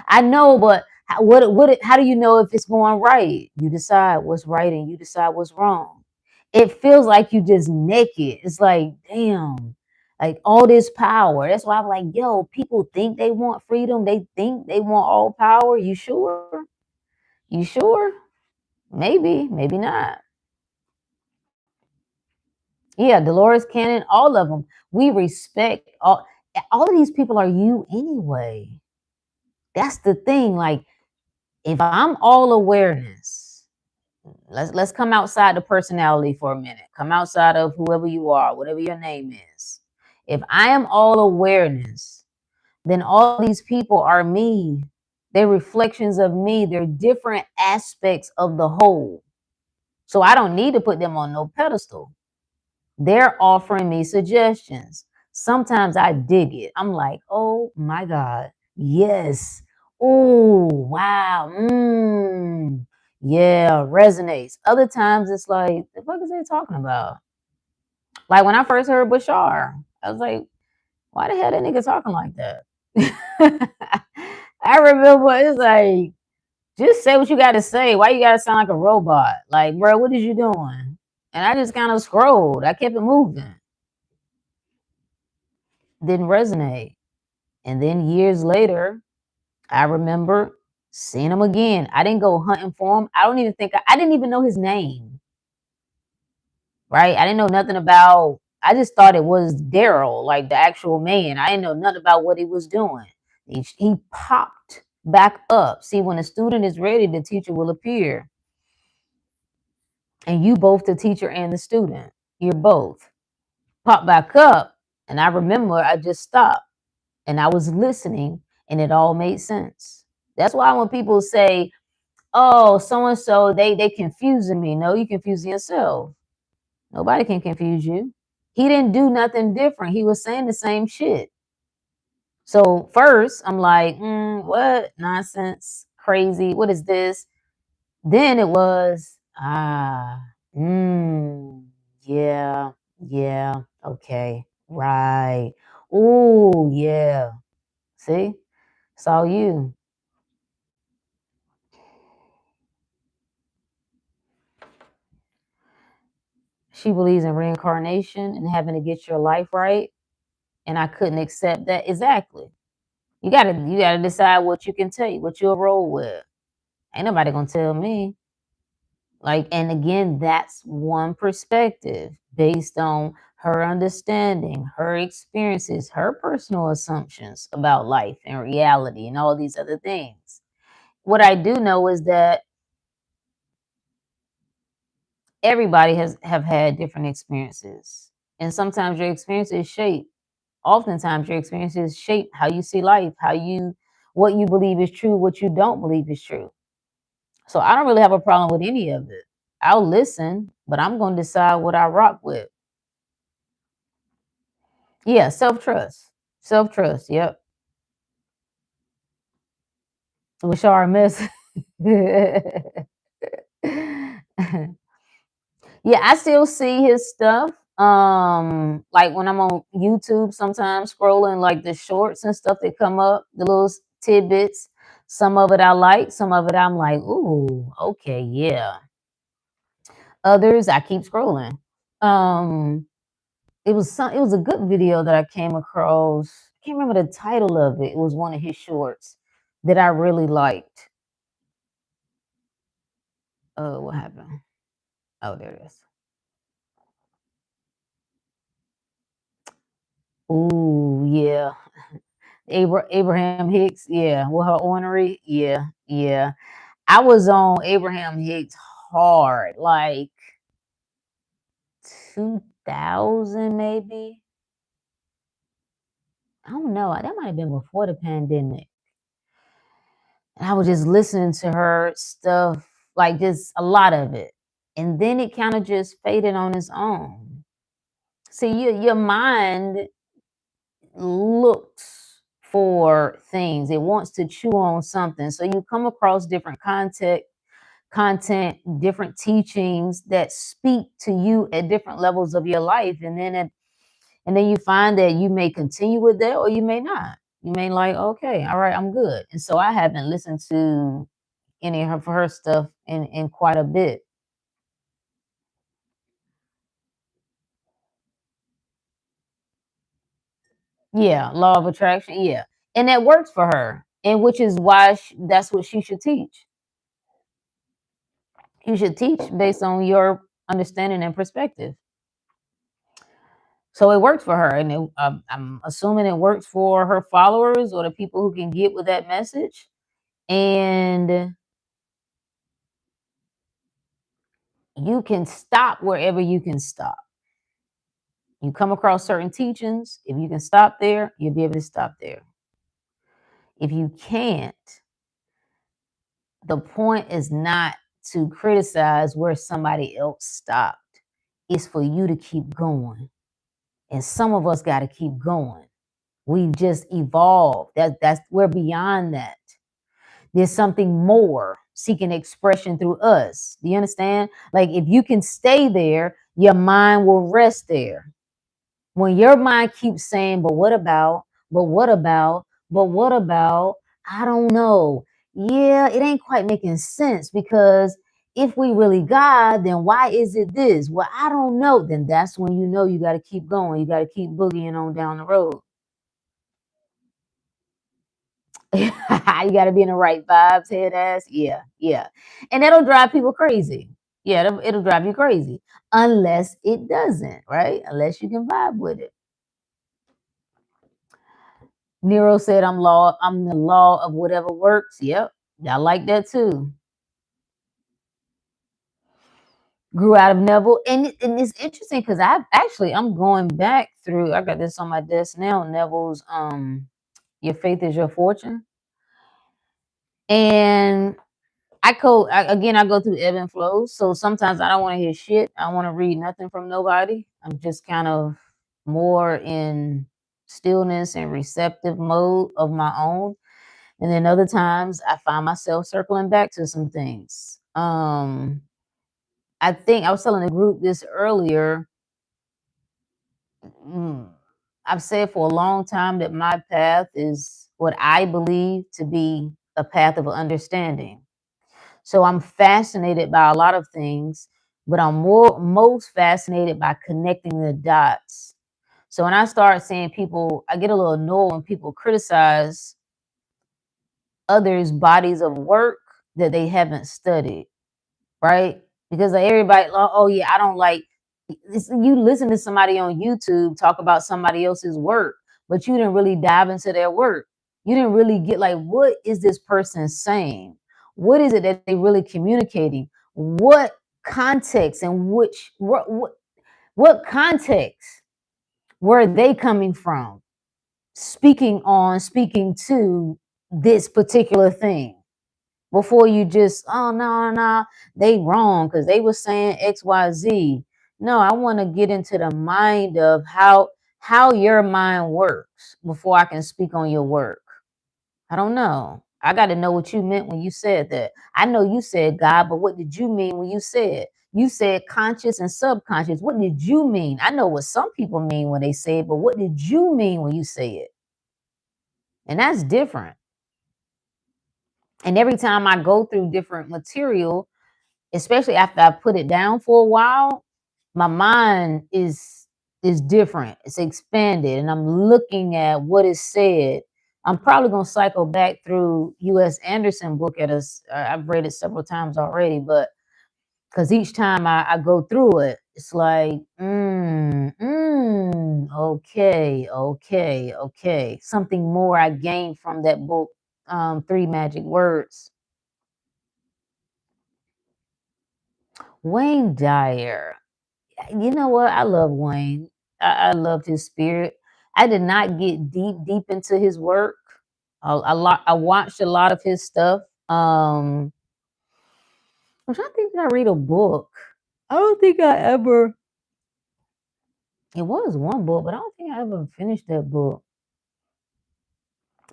I know, but how do you know if it's going right? You decide what's right and you decide what's wrong. It feels like you just naked. It's like, damn, like all this power. That's why I'm like, yo, people think they want freedom. They think they want all power. You sure? You sure? Maybe, maybe not. Yeah, Dolores Cannon, all of them. We respect all of these people are you anyway. That's the thing. Like, if I'm all awareness, let's come outside the personality for a minute. Come outside of whoever you are, whatever your name is. If I am all awareness, then all these people are me. They're reflections of me. They're different aspects of the whole. So I don't need to put them on no pedestal. They're offering me suggestions. Sometimes I dig it. I'm like, oh my God, yes. Oh, wow. Yeah, resonates. Other times it's like, the fuck is they talking about? Like when I first heard Bashar, I was like, why the hell that nigga talking like that? I remember it's like, just say what you got to say. Why you got to sound like a robot? Like, bro, what is you doing? And I just kind of scrolled. I kept it moving. Didn't resonate. And then years later, I remember seeing him again. I didn't go hunting for him. I didn't even know his name, right? I didn't know nothing about, I just thought it was Daryl, like the actual man. I didn't know nothing about what he was doing. He popped back up. See, when a student is ready, the teacher will appear. And you both the teacher and the student. You're both. Pop back up. And I remember I just stopped and I was listening and it all made sense. That's why when people say, oh, so and so, they confusing me. No, you confusing yourself. Nobody can confuse you. He didn't do nothing different. He was saying the same shit. So first, I'm like, what nonsense, crazy. What is this? Then it was, yeah, yeah, okay, right. Oh, yeah. See, it's all you. She believes in reincarnation and having to get your life right, and I couldn't accept that. Exactly. You gotta decide what you can take, what you'll roll with. Ain't nobody gonna tell me. Like, and again, that's one perspective based on her understanding, her experiences, her personal assumptions about life and reality and all these other things. What I do know is that everybody has have had different experiences. And sometimes your experiences shape, oftentimes your experiences shape how you see life, what you believe is true, what you don't believe is true. So I don't really have a problem with any of it. I'll listen, but I'm going to decide what I rock with. Yeah, self trust. Self trust. Yep. With Shar Miss. Yeah, I still see his stuff. Like when I'm on YouTube, sometimes scrolling like the shorts and stuff that come up, the little tidbits. Some of it I like, some of it I'm like, ooh, okay, yeah. Others I keep scrolling. Um, it was a good video that I came across. I can't remember the title of it. It was one of his shorts that I really liked. Oh, what happened? Oh, there it is. Ooh, yeah. Abraham Hicks, yeah. With her ornery, yeah, yeah. I was on Abraham Hicks hard, like 2000 maybe. I don't know. That might have been before the pandemic. And I was just listening to her stuff, like just a lot of it. And then it kind of just faded on its own. See, your mind looks for things. It wants to chew on something. So you come across different content, different teachings that speak to you at different levels of your life. And then you find that you may continue with that or you may not. You may like, okay, all right, I'm good. And so I haven't listened to any of her stuff in quite a bit. Yeah, law of attraction. Yeah. And that works for her. And which is why that's what she should teach. You should teach based on your understanding and perspective. So it works for her, and I'm assuming it works for her followers or the people who can get with that message. And you can stop wherever you can stop. You come across certain teachings, if you can stop there, you'll be able to stop there. If you can't, the point is not to criticize where somebody else stopped. It's for you to keep going. And some of us got to keep going. We've just evolved. That's we're beyond that. There's something more seeking expression through us. Do you understand? Like if you can stay there, your mind will rest there. When your mind keeps saying, but what about, but what about, but what about, I don't know. Yeah, it ain't quite making sense because if we really God, then why is it this? Well, I don't know. Then that's when you know you got to keep going. You got to keep boogieing on down the road. You got to be in the right vibes, head ass. Yeah, yeah. And that'll drive people crazy. Yeah, it'll drive you crazy unless it doesn't, right? Unless you can vibe with it. Nero said, I'm the law of whatever works. Yep. I like that too. Grew out of Neville. And it's interesting because I'm going back through, I got this on my desk now, Neville's Your Faith is Your Fortune. And I go through ebb and flows. So sometimes I don't want to hear shit. I don't want to read nothing from nobody. I'm just kind of more in stillness and receptive mode of my own. And then other times I find myself circling back to some things. I think I was telling the group this earlier. Mm, I've said for a long time that my path is what I believe to be a path of understanding. So I'm fascinated by a lot of things, but I'm most fascinated by connecting the dots. So when I start seeing people, I get a little annoyed when people criticize others' bodies of work that they haven't studied, right? Because like everybody, oh yeah, I don't like you listen to somebody on YouTube talk about somebody else's work, but you didn't really dive into their work. You didn't really get like, what is this person saying? What is it that they really communicating? What context and what context were they coming from? Speaking to this particular thing before you just no they wrong because they were saying XYZ. No, I want to get into the mind of how your mind works before I can speak on your work. I don't know. I got to know what you meant when you said that. I know you said God, but what did you mean when you said? You said conscious and subconscious. What did you mean? I know what some people mean when they say it, but what did you mean when you say it? And that's different. And every time I go through different material, especially after I put it down for a while, my mind is different. It's expanded, and I'm looking at what is said. I'm probably gonna cycle back through U.S. Anderson book at us. I've read it several times already, but Because each time I go through it, it's like, okay, okay, okay. Something more I gained from that book, Three Magic Words. Wayne Dyer. You know what? I love Wayne. I loved his spirit. I did not get deep into his work. I watched a lot of his stuff. I'm trying to think, did I read a book? I don't think I ever. It was one book, but I don't think I ever finished that book.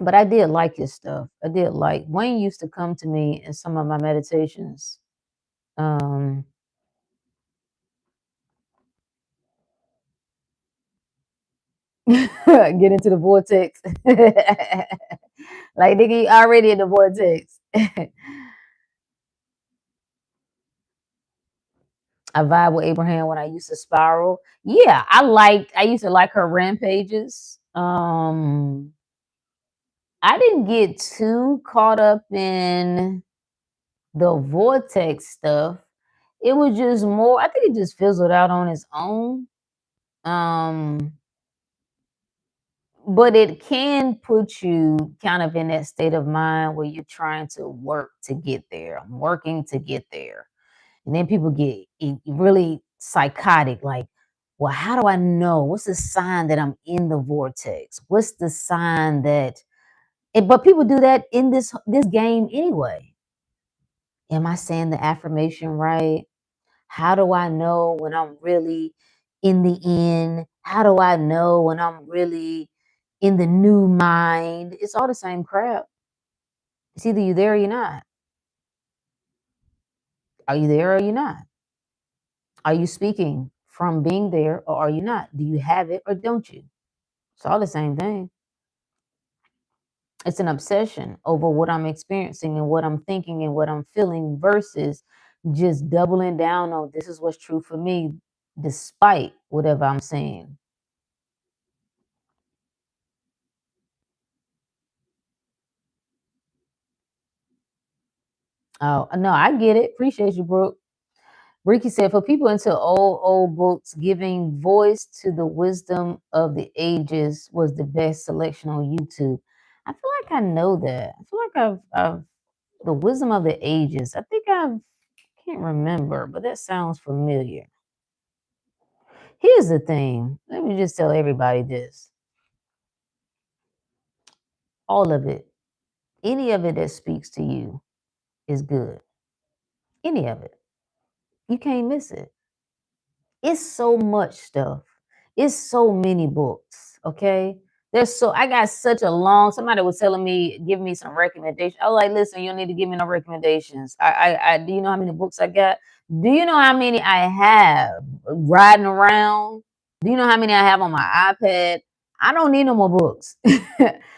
But I did like his stuff. I did like Wayne used to come to me in some of my meditations. Um, get into the vortex. Like nigga, you already in the vortex. I vibe with Abraham when I used to spiral. Yeah, I used to like her rampages. I didn't get too caught up in the vortex stuff. It was just more, I think it just fizzled out on its own. Um, but it can put you kind of in that state of mind where you're trying to work to get there. I'm working to get there. And then people get really psychotic, like, well, how do I know? What's the sign that I'm in the vortex? What's the sign that but people do that in this game anyway. Am I saying the affirmation right? How do I know when I'm really in the end? How do I know when I'm really in the new mind? It's all the same crap. It's either you there or you're not. Are you there or you're not? Are you speaking from being there or are you not? Do you have it or don't you? It's all the same thing. It's an obsession over what I'm experiencing and what I'm thinking and what I'm feeling versus just doubling down on this is what's true for me despite whatever I'm saying. Oh, no, I get it. Appreciate you, Brooke. Ricky said, for people into old books, giving voice to the wisdom of the ages was the best selection on YouTube. I feel like I know that. I feel like I've the wisdom of the ages. I think can't remember, but that sounds familiar. Here's the thing. Let me just tell everybody this. All of it, any of it that speaks to you is good. Any of it. You can't miss it. It's so much stuff. It's so many books. Okay. I got such a long, somebody was telling me, give me some recommendations. I was like, listen, you don't need to give me no recommendations. Do you know how many books I got? Do you know how many I have riding around? Do you know how many I have on my iPad? I don't need no more books.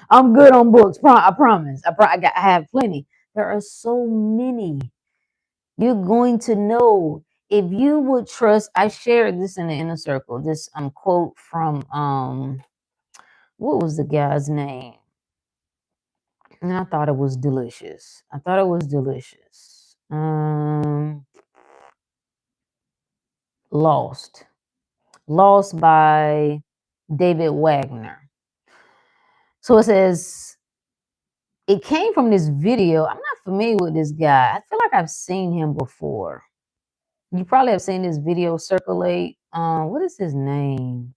I'm good on books. I promise. I have plenty. There are so many. You're going to know if you would trust. I shared this in the inner circle. This quote from what was the guy's name? And I thought it was delicious. I thought it was delicious. Lost. Lost by David Wagner. So it says, it came from this video. I'm not familiar with this guy. I feel like I've seen him before. You probably have seen this video circulate. What is his name?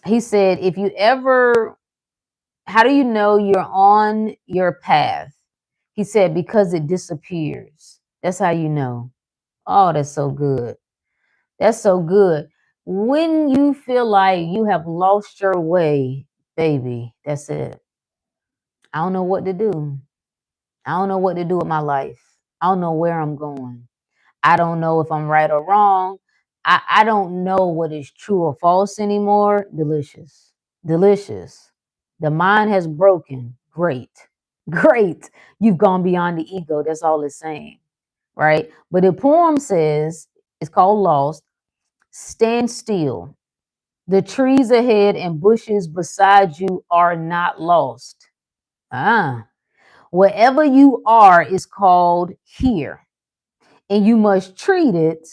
He said, if you ever, how do you know you're on your path? He said, because it disappears. That's how you know. Oh, that's so good. That's so good. When you feel like you have lost your way, baby, that's it. I don't know what to do. I don't know what to do with my life. I don't know where I'm going. I don't know if I'm right or wrong. I don't know what is true or false anymore. Delicious. Delicious. The mind has broken. Great. Great. You've gone beyond the ego. That's all it's saying. Right? But the poem says, it's called Lost. Stand still. The trees ahead and bushes beside you are not lost. Ah. Wherever you are is called here, and you must treat it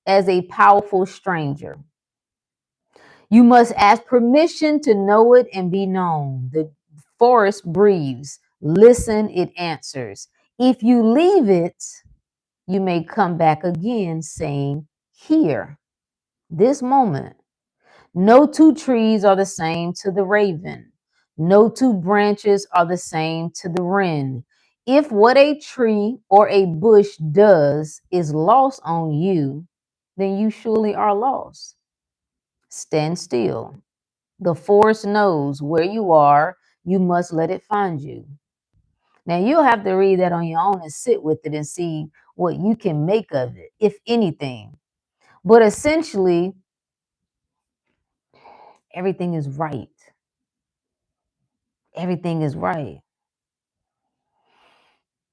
as a powerful stranger. You must ask permission to know it and be known. The forest breathes. Listen, it answers. If you leave it, you may come back again saying, here, this moment. No two trees are the same to the raven. No two branches are the same to the wren. If what a tree or a bush does is lost on you, then you surely are lost. Stand still. The forest knows where you are. You must let it find you. Now you'll have to read that on your own and sit with it and see what you can make of it, if anything. But essentially, everything is right. Everything is right.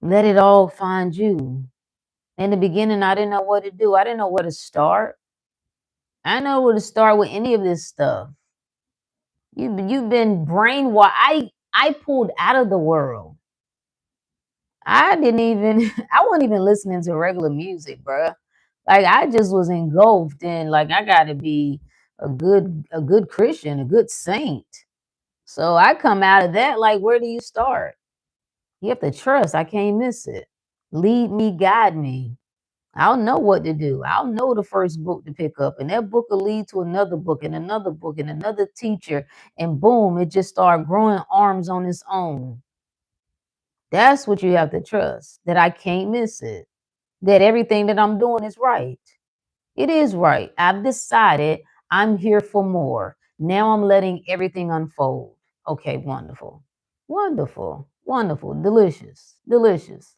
Let it all find you. In the beginning, I didn't know what to do. I didn't know where to start. I didn't know where to start with any of this stuff. You've been brainwashed. I pulled out of the world. I didn't even I wasn't even listening to regular music, bruh. Like I just was engulfed in like I gotta be a good Christian, a good saint. So I come out of that, like where do you start? You have to trust. I can't miss it. Lead me, guide me. I'll know what to do. I'll know the first book to pick up, and that book will lead to another book and another book and another teacher, and boom, it just started growing arms on its own. That's what you have to trust, that I can't miss it, that everything that I'm doing is right. It is right. I've decided I'm here for more. Now I'm letting everything unfold. Okay, wonderful. Wonderful. Wonderful. Delicious. Delicious.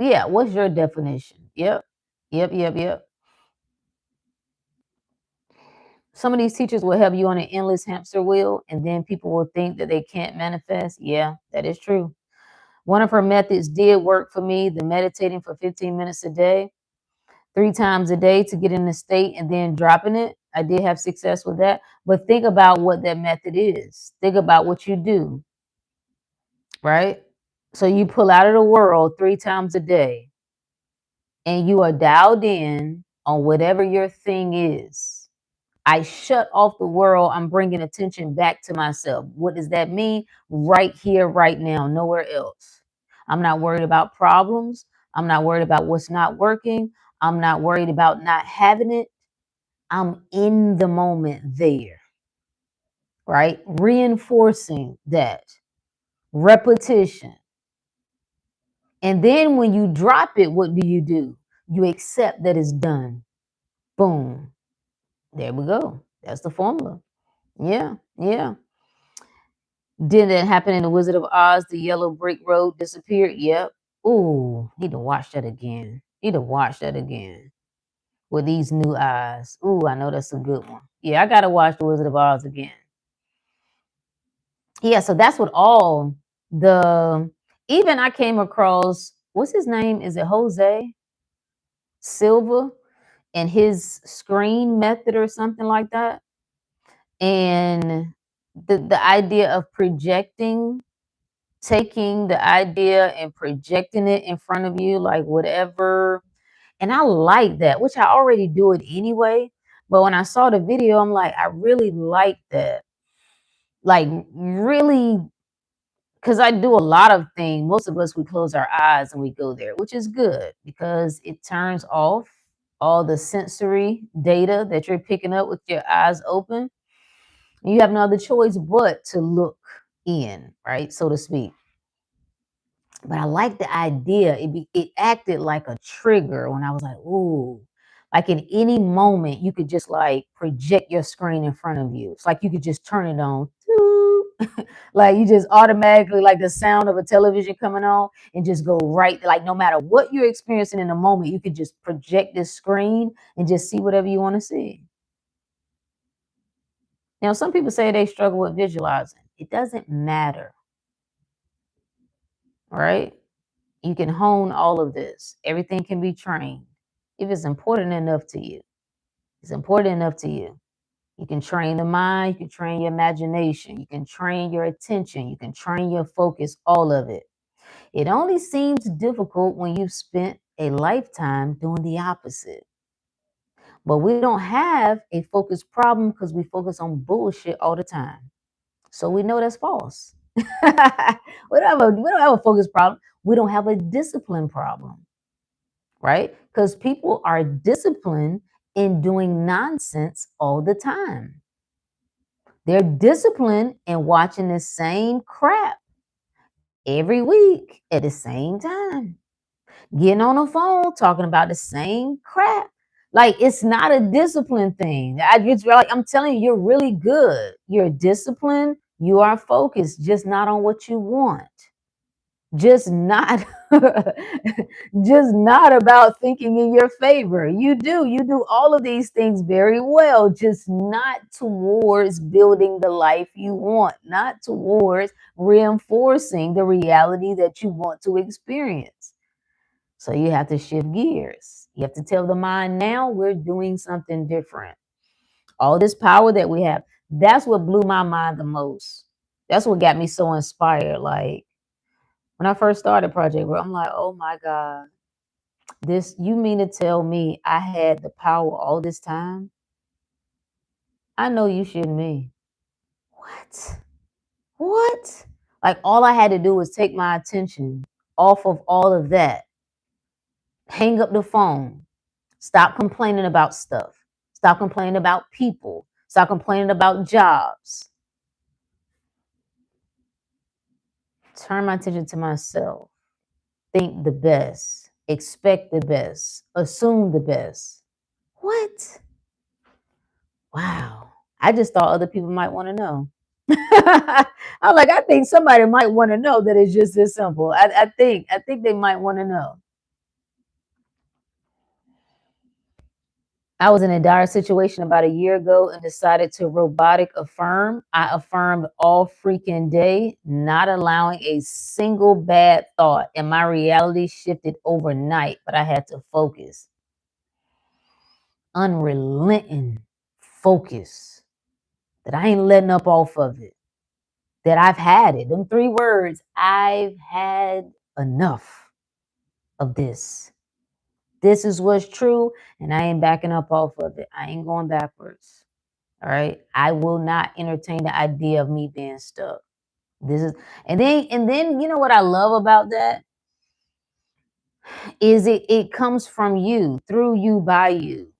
Yeah, what's your definition? Yep. Yep, yep, yep. Some of these teachers will have you on an endless hamster wheel, and then people will think that they can't manifest. Yeah, that is true. One of her methods did work for me, the meditating for 15 minutes a day, 3 times a day to get in the state and then dropping it. I did have success with that. But think about what that method is. Think about what you do, right? So you pull out of the world 3 times a day and you are dialed in on whatever your thing is. I shut off the world. I'm bringing attention back to myself. What does that mean? Right here, right now, nowhere else. I'm not worried about problems. I'm not worried about what's not working. I'm not worried about not having it. I'm in the moment there, right? Reinforcing that repetition. And then when you drop it, what do? You accept that it's done. Boom. There we go. That's the formula. Yeah, yeah. Did that happen in The Wizard of Oz? The yellow brick road disappeared? Yep. Ooh, need to watch that again. Need to watch that again with these new eyes. Ooh, I know that's a good one. Yeah, I gotta watch The Wizard of Oz again. Yeah, so that's what all the even I came across what's his name? Is it Jose Silva and his screen method or something like that? And the idea of projecting, taking the idea and projecting it in front of you, like whatever. And I like that, which I already do it anyway. But when I saw the video, I'm like, I really like that. Like, really, because I do a lot of things. Most of us, we close our eyes and we go there, which is good because it turns off all the sensory data that you're picking up with your eyes open. You have no other choice but to look in, right, so to speak. But I like the idea. It acted like a trigger when I was like, ooh, like in any moment you could just like project your screen in front of you. It's like you could just turn it on. Like you just automatically like the sound of a television coming on and just go right like no matter what you're experiencing in the moment, you could just project this screen and just see whatever you want to see. Now, some people say they struggle with visualizing. It doesn't matter, right? You can hone all of this. Everything can be trained if it's important enough to you. It's important enough to you. You can train the mind, you can train your imagination, you can train your attention, you can train your focus, all of it. It only seems difficult when you've spent a lifetime doing the opposite. But we don't have a focus problem because we focus on bullshit all the time. So we know that's false. We don't have a focus problem. We don't have a discipline problem, right? Because people are disciplined in doing nonsense all the time. They're disciplined in watching the same crap every week at the same time, getting on the phone talking about the same crap. Like it's not a discipline thing. I'm telling you, you're really good. You're disciplined. You are focused, just not on what you want. Just not just not about thinking in your favor. You do all of these things very well, just not towards building the life you want, not towards reinforcing the reality that you want to experience. So you have to shift gears. You have to tell the mind, now we're doing something different. All this power that we have, that's what blew my mind the most. That's what got me so inspired. Like when I first started Project Bro, I'm like, oh my God, this, you mean to tell me I had the power all this time? I know you shouldn't me. What? What? Like all I had to do was take my attention off of all of that, hang up the phone, stop complaining about stuff, stop complaining about people, stop complaining about jobs, turn my attention to myself, think the best, expect the best, assume the best. What? Wow. I just thought other people might want to know. I'm like, I think somebody might want to know that it's just this simple. I think they might want to know. I was in a dire situation about a year ago and decided to robotic affirm. I affirmed all freaking day, not allowing a single bad thought, and my reality shifted overnight, but I had to focus. Unrelenting focus. That I ain't letting up off of it. That I've had it. Them 3 words, I've had enough of this. This is what's true, and I ain't backing up off of it. I ain't going backwards. All right. I will not entertain the idea of me being stuck. This is and then you know what I love about that is it comes from you, through you, by you.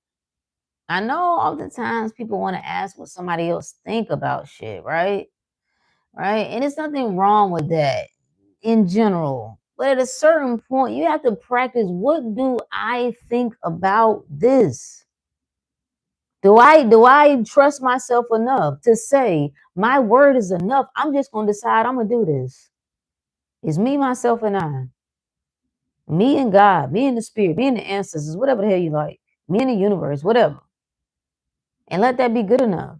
I know oftentimes people want to ask what somebody else think about shit, right? Right? And it's nothing wrong with that in general. But at a certain point, you have to practice, what do I think about this? Do I trust myself enough to say my word is enough? I'm just gonna decide I'm gonna do this. It's me, myself, and I. Me and God, me and the spirit, me and the ancestors, whatever the hell you like, me and the universe, whatever. And let that be good enough.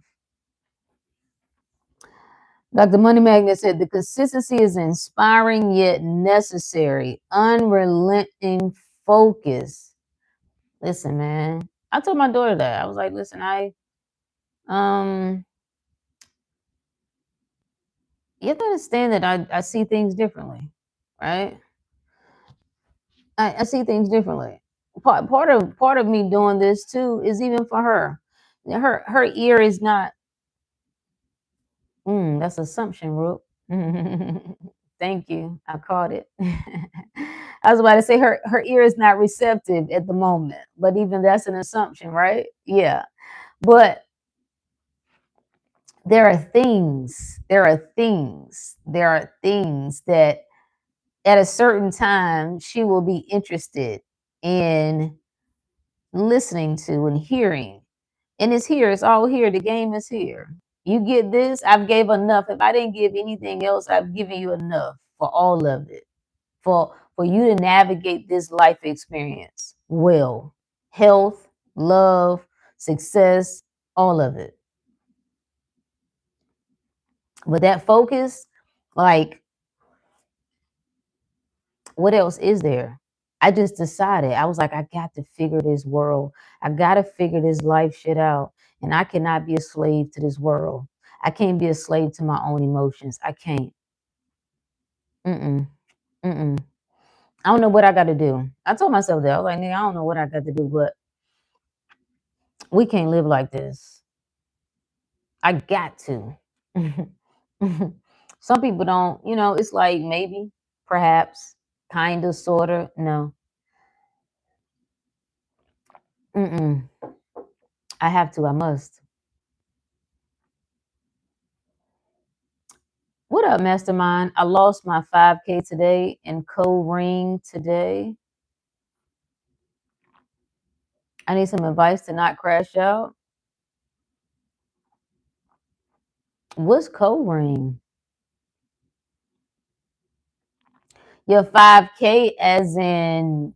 Dr. Money Magnet said the consistency is inspiring yet necessary. Unrelenting focus. Listen, man. I told my daughter that. I was like, listen, um you have to understand that I see things differently. Right? I see things differently. Part of me doing this too is even for her. Her ear is not that's assumption, Rook. Thank you. I caught it. I was about to say her ear is not receptive at the moment, but even that's an assumption, right? Yeah. But there are things that at a certain time she will be interested in listening to and hearing. And it's here, it's all here. The game is here. You get this, I've gave enough. If I didn't give anything else, I've given you enough for all of it. For you to navigate this life experience well. Health, love, success, all of it. But that focus, like, what else is there? I just decided. I was like, I got to figure this world. I got to figure this life shit out. And I cannot be a slave to this world. I can't be a slave to my own emotions. I can't. Mm-mm. Mm-mm. I don't know what I got to do. I told myself that. I was like, nigga, I don't know what I got to do, but we can't live like this. I got to. Some people don't, it's like maybe, perhaps, kind of, sort of. No. Mm-mm. I have to. I must. What up, Mastermind? I lost my 5K today and co-ring today. I need some advice to not crash out. What's co-ring? Your 5K as in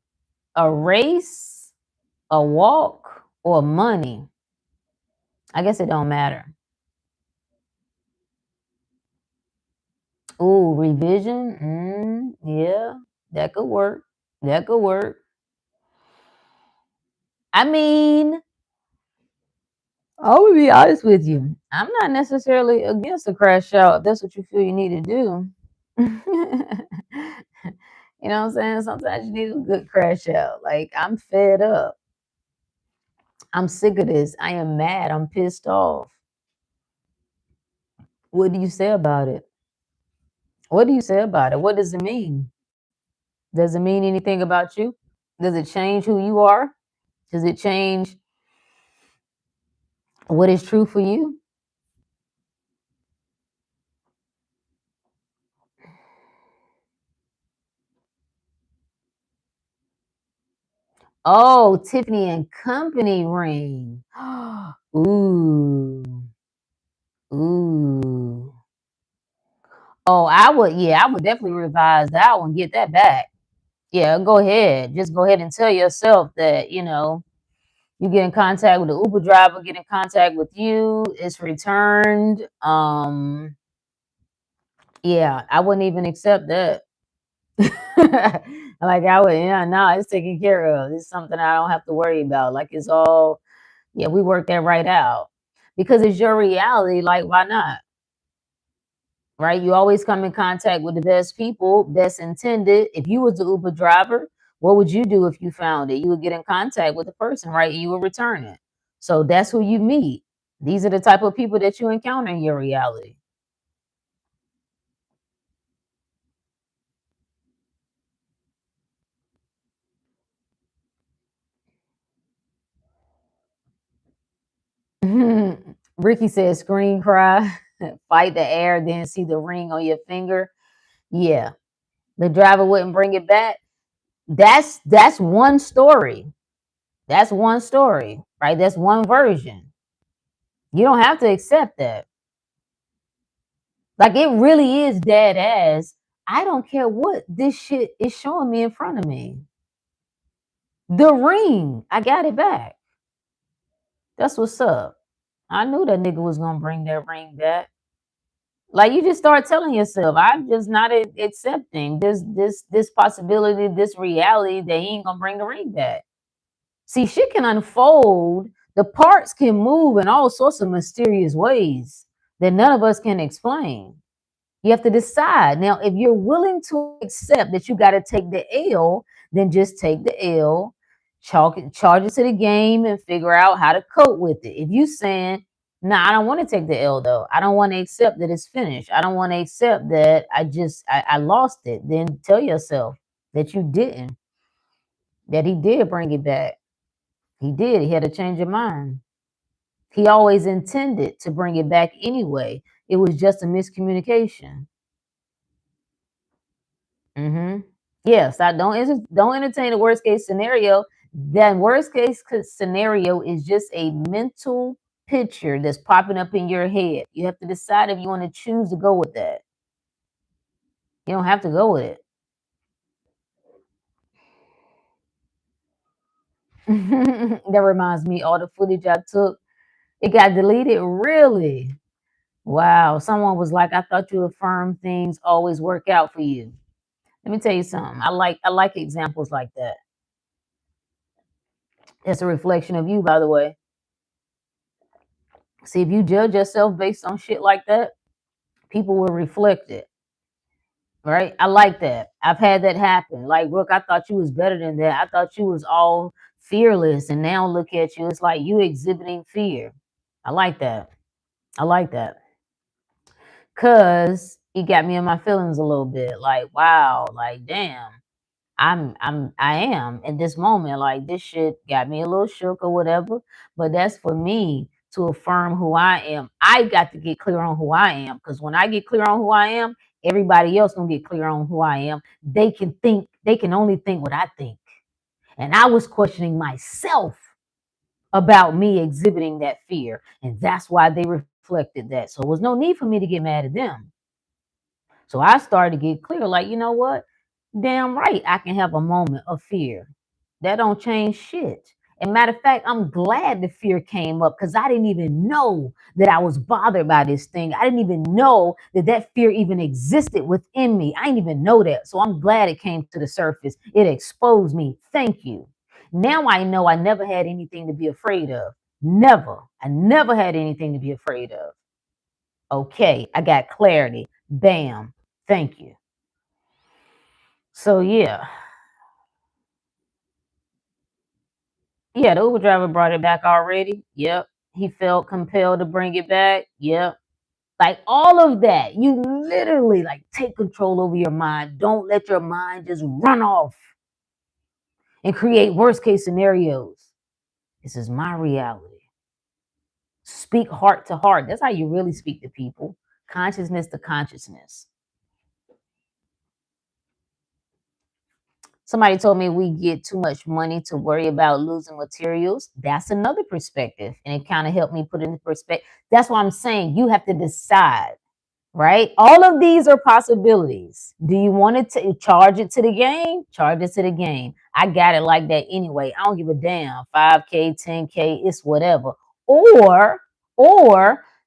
a race, a walk, or money? I guess it don't matter. Ooh, revision? Yeah, that could work. That could work. I mean, I will be honest with you. I'm not necessarily against a crash out if that's what you feel you need to do. You know what I'm saying? Sometimes you need a good crash out. Like, I'm fed up. I'm sick of this. I am mad. I'm pissed off. What do you say about it? What do you say about it? What does it mean? Does it mean anything about you? Does it change who you are? Does it change what is true for you? Oh, Tiffany and Company ring. Ooh. Ooh. Oh, I would definitely revise that one, get that back. Yeah, go ahead. Just go ahead and tell yourself that, you get in contact with the Uber driver, get in contact with you, it's returned. Yeah, I wouldn't even accept that. Like I would, yeah, no, it's taken care of. It's something I don't have to worry about. Like it's all, yeah, we worked that right out. Because it's your reality, like why not? Right? You always come in contact with the best people, best intended. If you was the Uber driver, what would you do if you found it? You would get in contact with the person, right? And you would return it. So that's who you meet. These are the type of people that you encounter in your reality. Ricky says screen cry, fight the air, then see the ring on your finger. Yeah. The driver wouldn't bring it back. That's one story. That's one story, right? That's one version. You don't have to accept that. Like it really is dead ass. I don't care what this shit is showing me in front of me. The ring. I got it back. That's what's up. I knew that nigga was gonna bring that ring back. Like you just start telling yourself, I'm just not accepting this possibility, this reality that he ain't gonna bring the ring back. See, shit can unfold. The parts can move in all sorts of mysterious ways that none of us can explain. You have to decide. Now, if you're willing to accept that you got to take the L, then just take the L, charge it to the game, and figure out how to cope with it. If you saying, nah, I don't want to take the L though. I don't want to accept that it's finished. I don't want to accept that I lost it. Then tell yourself that you didn't, that he did bring it back. He did. He had to change your mind. He always intended to bring it back anyway. It was just a miscommunication. Mm-hmm. Yes, I don't entertain the worst case scenario. That worst case scenario is just a mental picture that's popping up in your head. You have to decide if you want to choose to go with that. You don't have to go with it. That reminds me, all the footage I took, it got deleted. Really? Wow. Someone was like, "I thought you affirmed things always work out for you." Let me tell you something. I like examples like that. It's a reflection of you, by the way. See, if you judge yourself based on shit like that, people will reflect it. Right? I like that. I've had that happen. Like, look, I thought you was better than that. I thought you was all fearless, and now look at you. It's like you exhibiting fear. I like that. I like that. Cause it got me in my feelings a little bit. Like, wow, like damn. I am in this moment. Like this shit got me a little shook or whatever. But that's for me to affirm who I am. I got to get clear on who I am. Because when I get clear on who I am, everybody else gonna get clear on who I am. They can only think what I think. And I was questioning myself about me exhibiting that fear. And that's why they reflected that. So there was no need for me to get mad at them. So I started to get clear, like, you know what? Damn right, I can have a moment of fear. That don't change shit. And matter of fact, I'm glad the fear came up because I didn't even know that I was bothered by this thing. I didn't even know that that fear even existed within me. I didn't even know that. So I'm glad it came to the surface. It exposed me. Thank you. Now I know I never had anything to be afraid of. Never. I never had anything to be afraid of. Okay, I got clarity. Bam. Thank you. So yeah. Yeah, the Uber driver brought it back already. Yep. He felt compelled to bring it back. Yep. Like all of that. You literally like take control over your mind. Don't let your mind just run off and create worst case scenarios. This is my reality. Speak heart to heart. That's how you really speak to people. Consciousness to consciousness. Somebody told me we get too much money to worry about losing materials. That's another perspective. And it kind of helped me put it in perspective. That's what I'm saying. You have to decide, right? All of these are possibilities. Do you want it to charge it to the game? Charge it to the game. I got it like that anyway. I don't give a damn. 5K, 10K, it's whatever. Or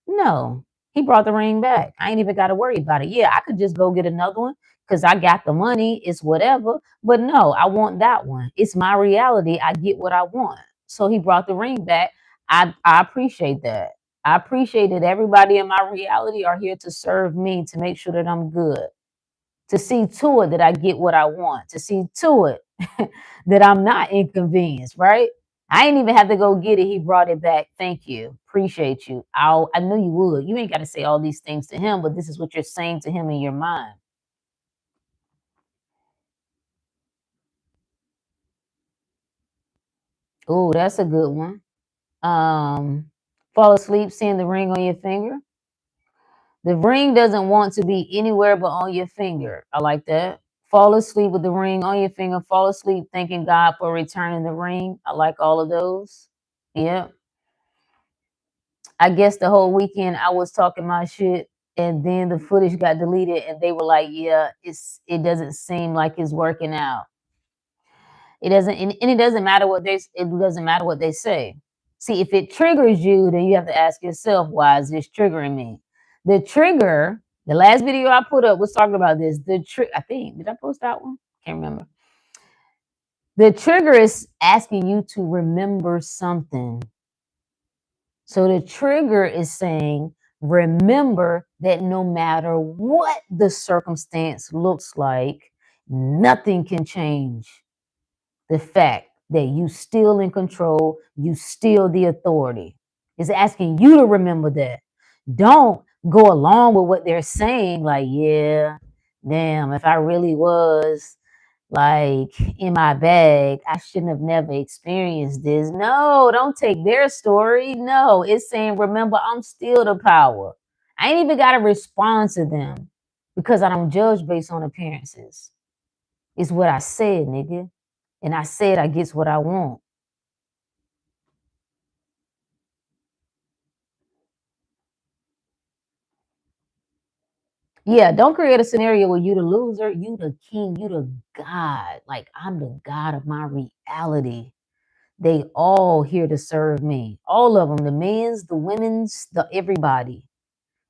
no, he brought the ring back. I ain't even got to worry about it. Yeah, I could just go get another one because I got the money. It's whatever. But no, I want that one. It's my reality. I get what I want. So he brought the ring back. I appreciate that. I appreciate that everybody in my reality are here to serve me, to make sure that I'm good, to see to it that I get what I want, to see to it that I'm not inconvenienced, right? I ain't even have to go get it. He brought it back. Thank you. Appreciate you. I knew you would. You ain't got to say all these things to him, but this is what you're saying to him in your mind. Oh, that's a good one. Fall asleep seeing the ring on your finger. The ring doesn't want to be anywhere but on your finger. I like that. Fall asleep with the ring on your finger. Fall asleep thanking God for returning the ring. I like all of those. Yeah. I guess the whole weekend I was talking my shit and then the footage got deleted and they were like, yeah, it doesn't seem like it's working out. It doesn't and it doesn't matter what they say. See, if it triggers you, then you have to ask yourself, why is this triggering me? The trigger, the last video I put up was talking about this. I think, did I post that one? Can't remember. The trigger is asking you to remember something. So the trigger is saying, remember that no matter what the circumstance looks like, nothing can change the fact that you still in control, you still the authority. It's asking you to remember that. Don't go along with what they're saying, like, yeah, damn, if I really was like in my bag, I shouldn't have never experienced this. No, don't take their story. No, it's saying, remember, I'm still the power. I ain't even got to respond to them because I don't judge based on appearances. It's what I said, nigga. And I said I gets what I want. Yeah, don't create a scenario where you the loser, you the king, you the God. Like I'm the God of my reality. They all here to serve me. All of them, the men's, the women's, the everybody.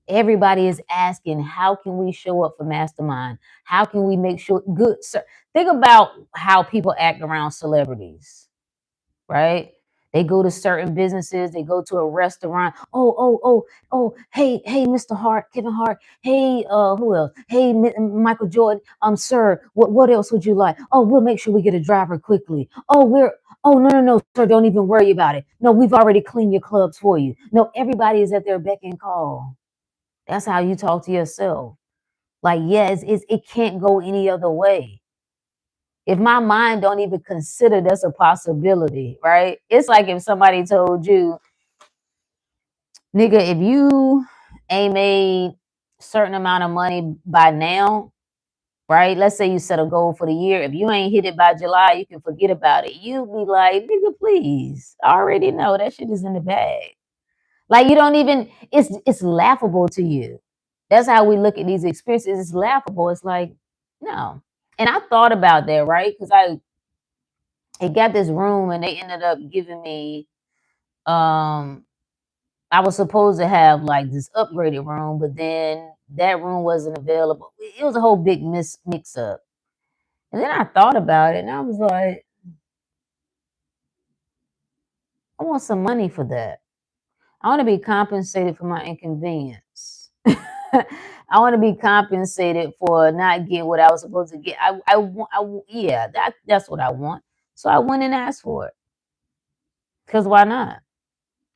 Everybody is asking, how can we show up for mastermind? How can we make sure good? Think about how people act around celebrities, right? They go to certain businesses. They go to a restaurant. Oh. Hey, Mr. Hart, Kevin Hart. Hey, who else? Hey, Michael Jordan. Sir, what else would you like? Oh, we'll make sure we get a driver quickly. Oh, no, sir, don't even worry about it. No, we've already cleaned your clubs for you. No, everybody is at their beck and call. That's how you talk to yourself. Like, yes, it can't go any other way. If my mind don't even consider that's a possibility, right? It's like if somebody told you, nigga, if you ain't made certain amount of money by now, right? Let's say you set a goal for the year. If you ain't hit it by July, you can forget about it. You be like, nigga, please. I already know that shit is in the bag. Like you don't even, it's laughable to you. That's how we look at these experiences. It's laughable. It's like, no. And I thought about that, right? Because I got this room and they ended up giving me I was supposed to have like this upgraded room, but then that room wasn't available. It was a whole big mix up. And then I thought about it and I was like, I want some money for that. I want to be compensated for my inconvenience. I want to be compensated for not getting what I was supposed to get. Yeah, that's what I want. So I went and asked for it. Because why not?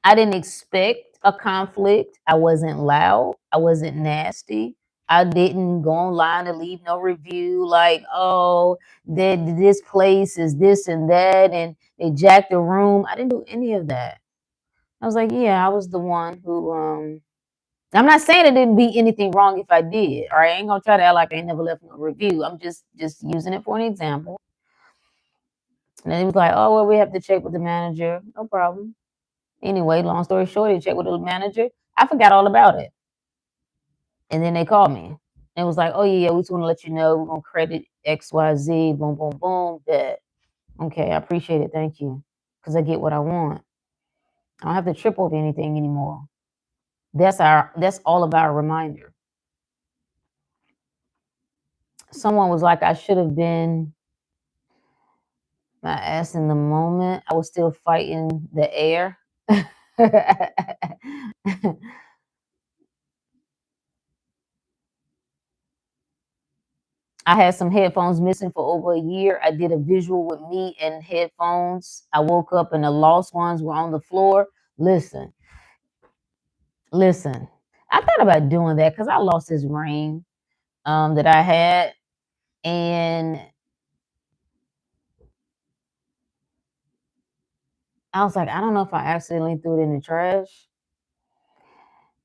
I didn't expect a conflict. I wasn't loud. I wasn't nasty. I didn't go online to leave no review like, oh, this place is this and that, and they jacked the room. I didn't do any of that. I was like, yeah, I was the one who. I'm not saying it didn't be anything wrong if I did. All right, I ain't gonna try to act like I ain't never left no review. I'm just using it for an example. And then he was like, oh well, we have to check with the manager. No problem. Anyway, long story short, they checked with the manager. I forgot all about it. And then they called me. And it was like, oh, yeah, we just want to let you know we're going to credit XYZ, boom, boom, boom. That. Okay, I appreciate it. Thank you. Because I get what I want. I don't have to trip over anything anymore. That's all about a reminder. Someone was like, I should have been my ass in the moment. I was still fighting the air. I had some headphones missing for over a year. I did a visual with me and headphones. I woke up and the lost ones were on the floor. Listen. I thought about doing that because I lost this ring that I had. And I was like, I don't know if I accidentally threw it in the trash.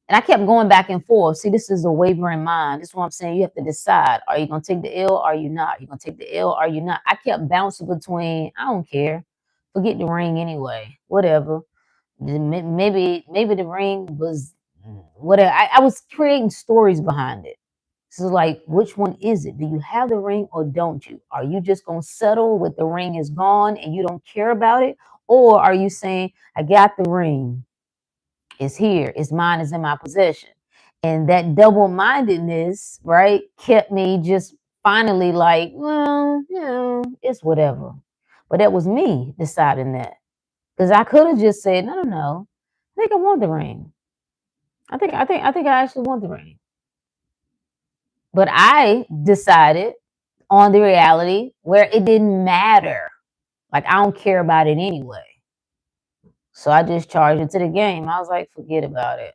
And I kept going back and forth. See, this is a wavering mind. This is what I'm saying. You have to decide. Are you going to take the L or are you not? You're going to take the L or are you not? I kept bouncing between, I don't care. Forget the ring anyway. Whatever. Maybe the ring was whatever. I was creating stories behind it. So like, which one is it? Do you have the ring or don't you? Are you just going to settle with the ring is gone and you don't care about it? Or are you saying, I got the ring. It's here. It's mine. It's in my possession. And that double-mindedness, right, kept me just finally like, well, it's whatever. But that was me deciding that. Because I could have just said, no. I think I want the ring. I think I actually want the ring. But I decided on the reality where it didn't matter. Like I don't care about it anyway. So I just charged it to the game. I was like, forget about it.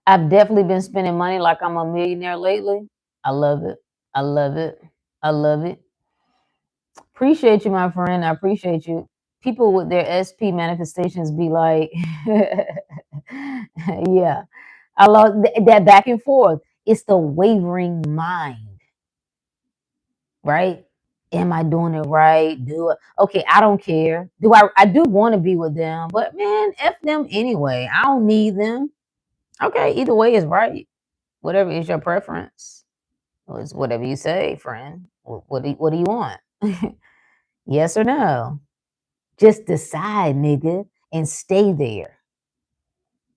I've definitely been spending money like I'm a millionaire lately. I love it. I love it. I love it. Appreciate you, my friend. I appreciate you. People with their SP manifestations be like, yeah. I love that back and forth. It's the wavering mind, right? Am I doing it right? Okay, I don't care. I do want to be with them, but man, F them anyway. I don't need them. Okay, either way is right. Whatever is your preference. It's whatever you say, friend. What do you want? Yes or no? Just decide, nigga, and stay there.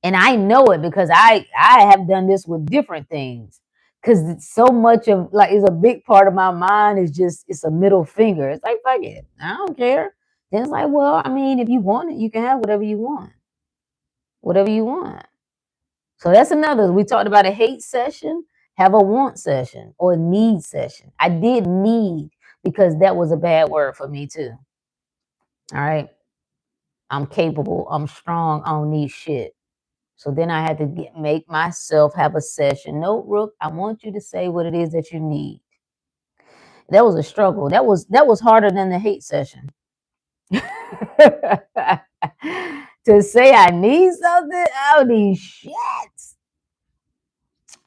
And I know it because I have done this with different things. Because so much of like is a big part of my mind is just it's a middle finger. It's like fuck it, I don't care. Then it's like, well, I mean, if you want it, you can have whatever you want. Whatever you want. So that's another. We talked about a hate session, have a want session or a need session. I did need because that was a bad word for me too. All right. I'm capable. I'm strong. I don't need shit. So then I had to make myself have a session. No, Rook, I want you to say what it is that you need. That was a struggle. That was harder than the hate session. To say I need something, I don't need shit.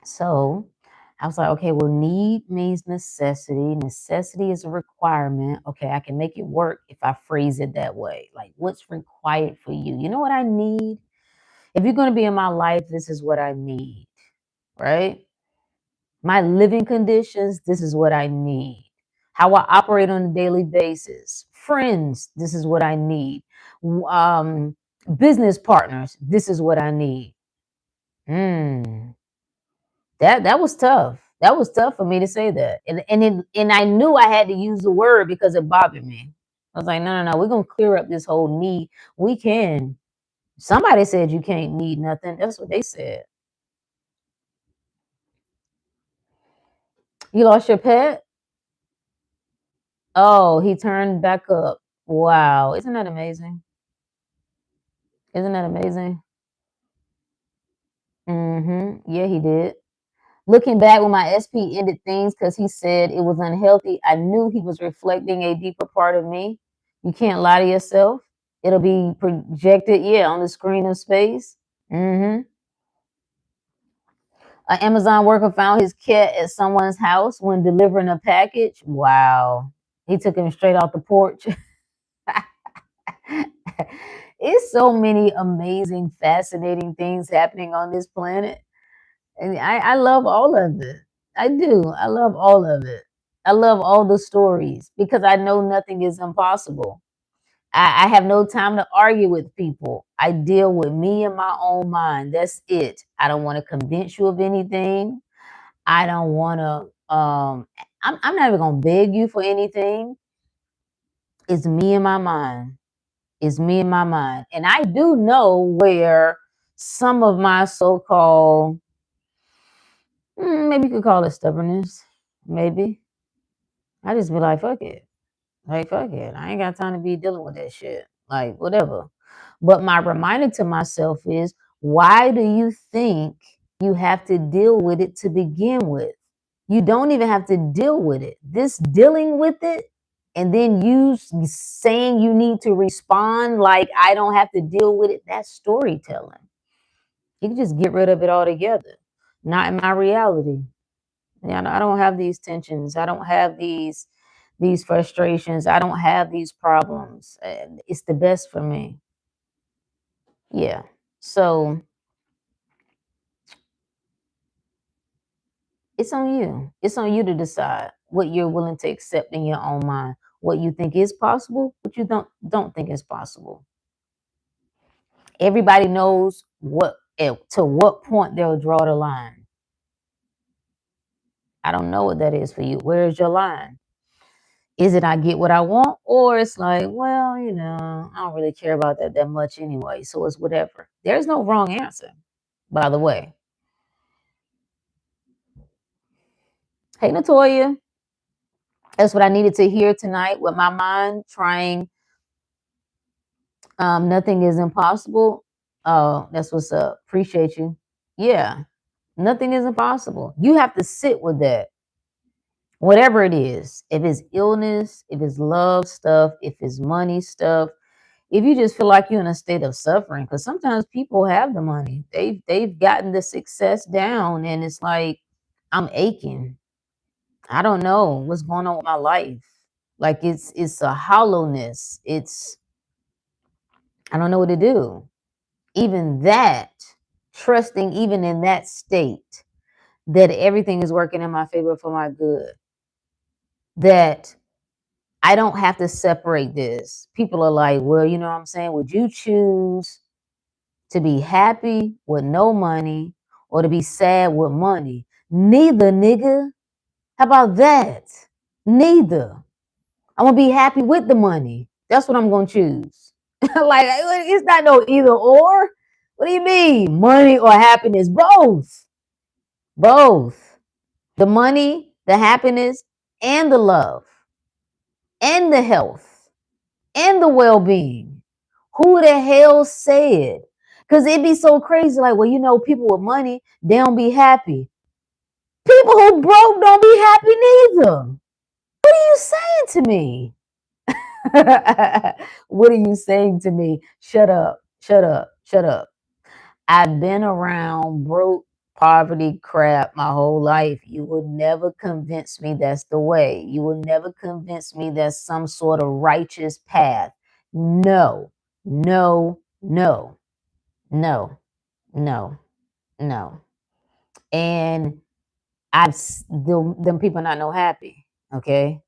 So I was like, okay, well, need means necessity. Necessity is a requirement. Okay, I can make it work if I phrase it that way. Like, what's required for you? You know what I need? If you're going to be in my life, this is what I need, right? My living conditions, this is what I need. How I operate on a daily basis. Friends, this is what I need. Business partners, this is what I need. That was tough. That was tough for me to say that, and I knew I had to use the word because it bothered me. I was like, no, we're gonna clear up this whole need. We can. Somebody said you can't need nothing. That's what they said. You lost your pet? Oh, he turned back up. Wow, isn't that amazing? Isn't that amazing? Yeah, he did. Looking back when my SP ended things because he said it was unhealthy, I knew he was reflecting a deeper part of me. You can't lie to yourself. It'll be projected, yeah, on the screen of space. Mm-hmm. An Amazon worker found his cat at someone's house when delivering a package. Wow. He took him straight off the porch. It's so many amazing, fascinating things happening on this planet. And I love all of it. I do. I love all of it. I love all the stories because I know nothing is impossible. I have no time to argue with people. I deal with me and my own mind. That's it. I don't want to convince you of anything. I don't want to. I'm not even gonna beg you for anything. It's me and my mind. It's me and my mind, and I do know where some of my so-called maybe you could call it stubbornness. Maybe I just be like, fuck it. Like, fuck it. I ain't got time to be dealing with that shit. Like, whatever. But my reminder to myself is why do you think you have to deal with it to begin with? You don't even have to deal with it. This dealing with it and then you saying you need to respond like I don't have to deal with it, that's storytelling. You can just get rid of it altogether. Not in my reality. Yeah, I don't have these tensions. I don't have these frustrations. I don't have these problems. It's the best for me. Yeah. So it's on you. It's on you to decide what you're willing to accept in your own mind. What you think is possible, what you don't think is possible. Everybody knows to what point they'll draw the line. I don't know what that is for you. Where is your line? Is it I get what I want? Or it's like, well, I don't really care about that much anyway. So it's whatever. There's no wrong answer, by the way. Hey, Natoya. That's what I needed to hear tonight with my mind trying. Nothing is impossible. Oh, that's what's up. Appreciate you. Yeah. Nothing is impossible. You have to sit with that. Whatever it is. If it's illness, if it's love stuff, if it's money stuff, if you just feel like you're in a state of suffering, because sometimes people have the money, they've gotten the success down, and it's like I'm aching. I don't know what's going on with my life. Like it's a hollowness. I don't know what to do. Even that, trusting even in that state that everything is working in my favor for my good. That I don't have to separate this. People are like, well, you know what I'm saying? Would you choose to be happy with no money or to be sad with money? Neither, nigga. How about that? Neither. I'm gonna be happy with the money. That's what I'm going to choose. Like, it's not no either or. What do you mean? Money or happiness? Both. Both. The money, the happiness, and the love, and the health, and the well being. Who the hell said? Because it'd be so crazy. Like, well, people with money, they don't be happy. People who broke don't be happy neither. What are you saying to me? What are you saying to me? Shut up, shut up, shut up. I've been around broke poverty crap my whole life. You will never convince me that's the way. You will never convince me that's some sort of righteous path. No, no, no, no, no, no. And them people not no happy. Okay.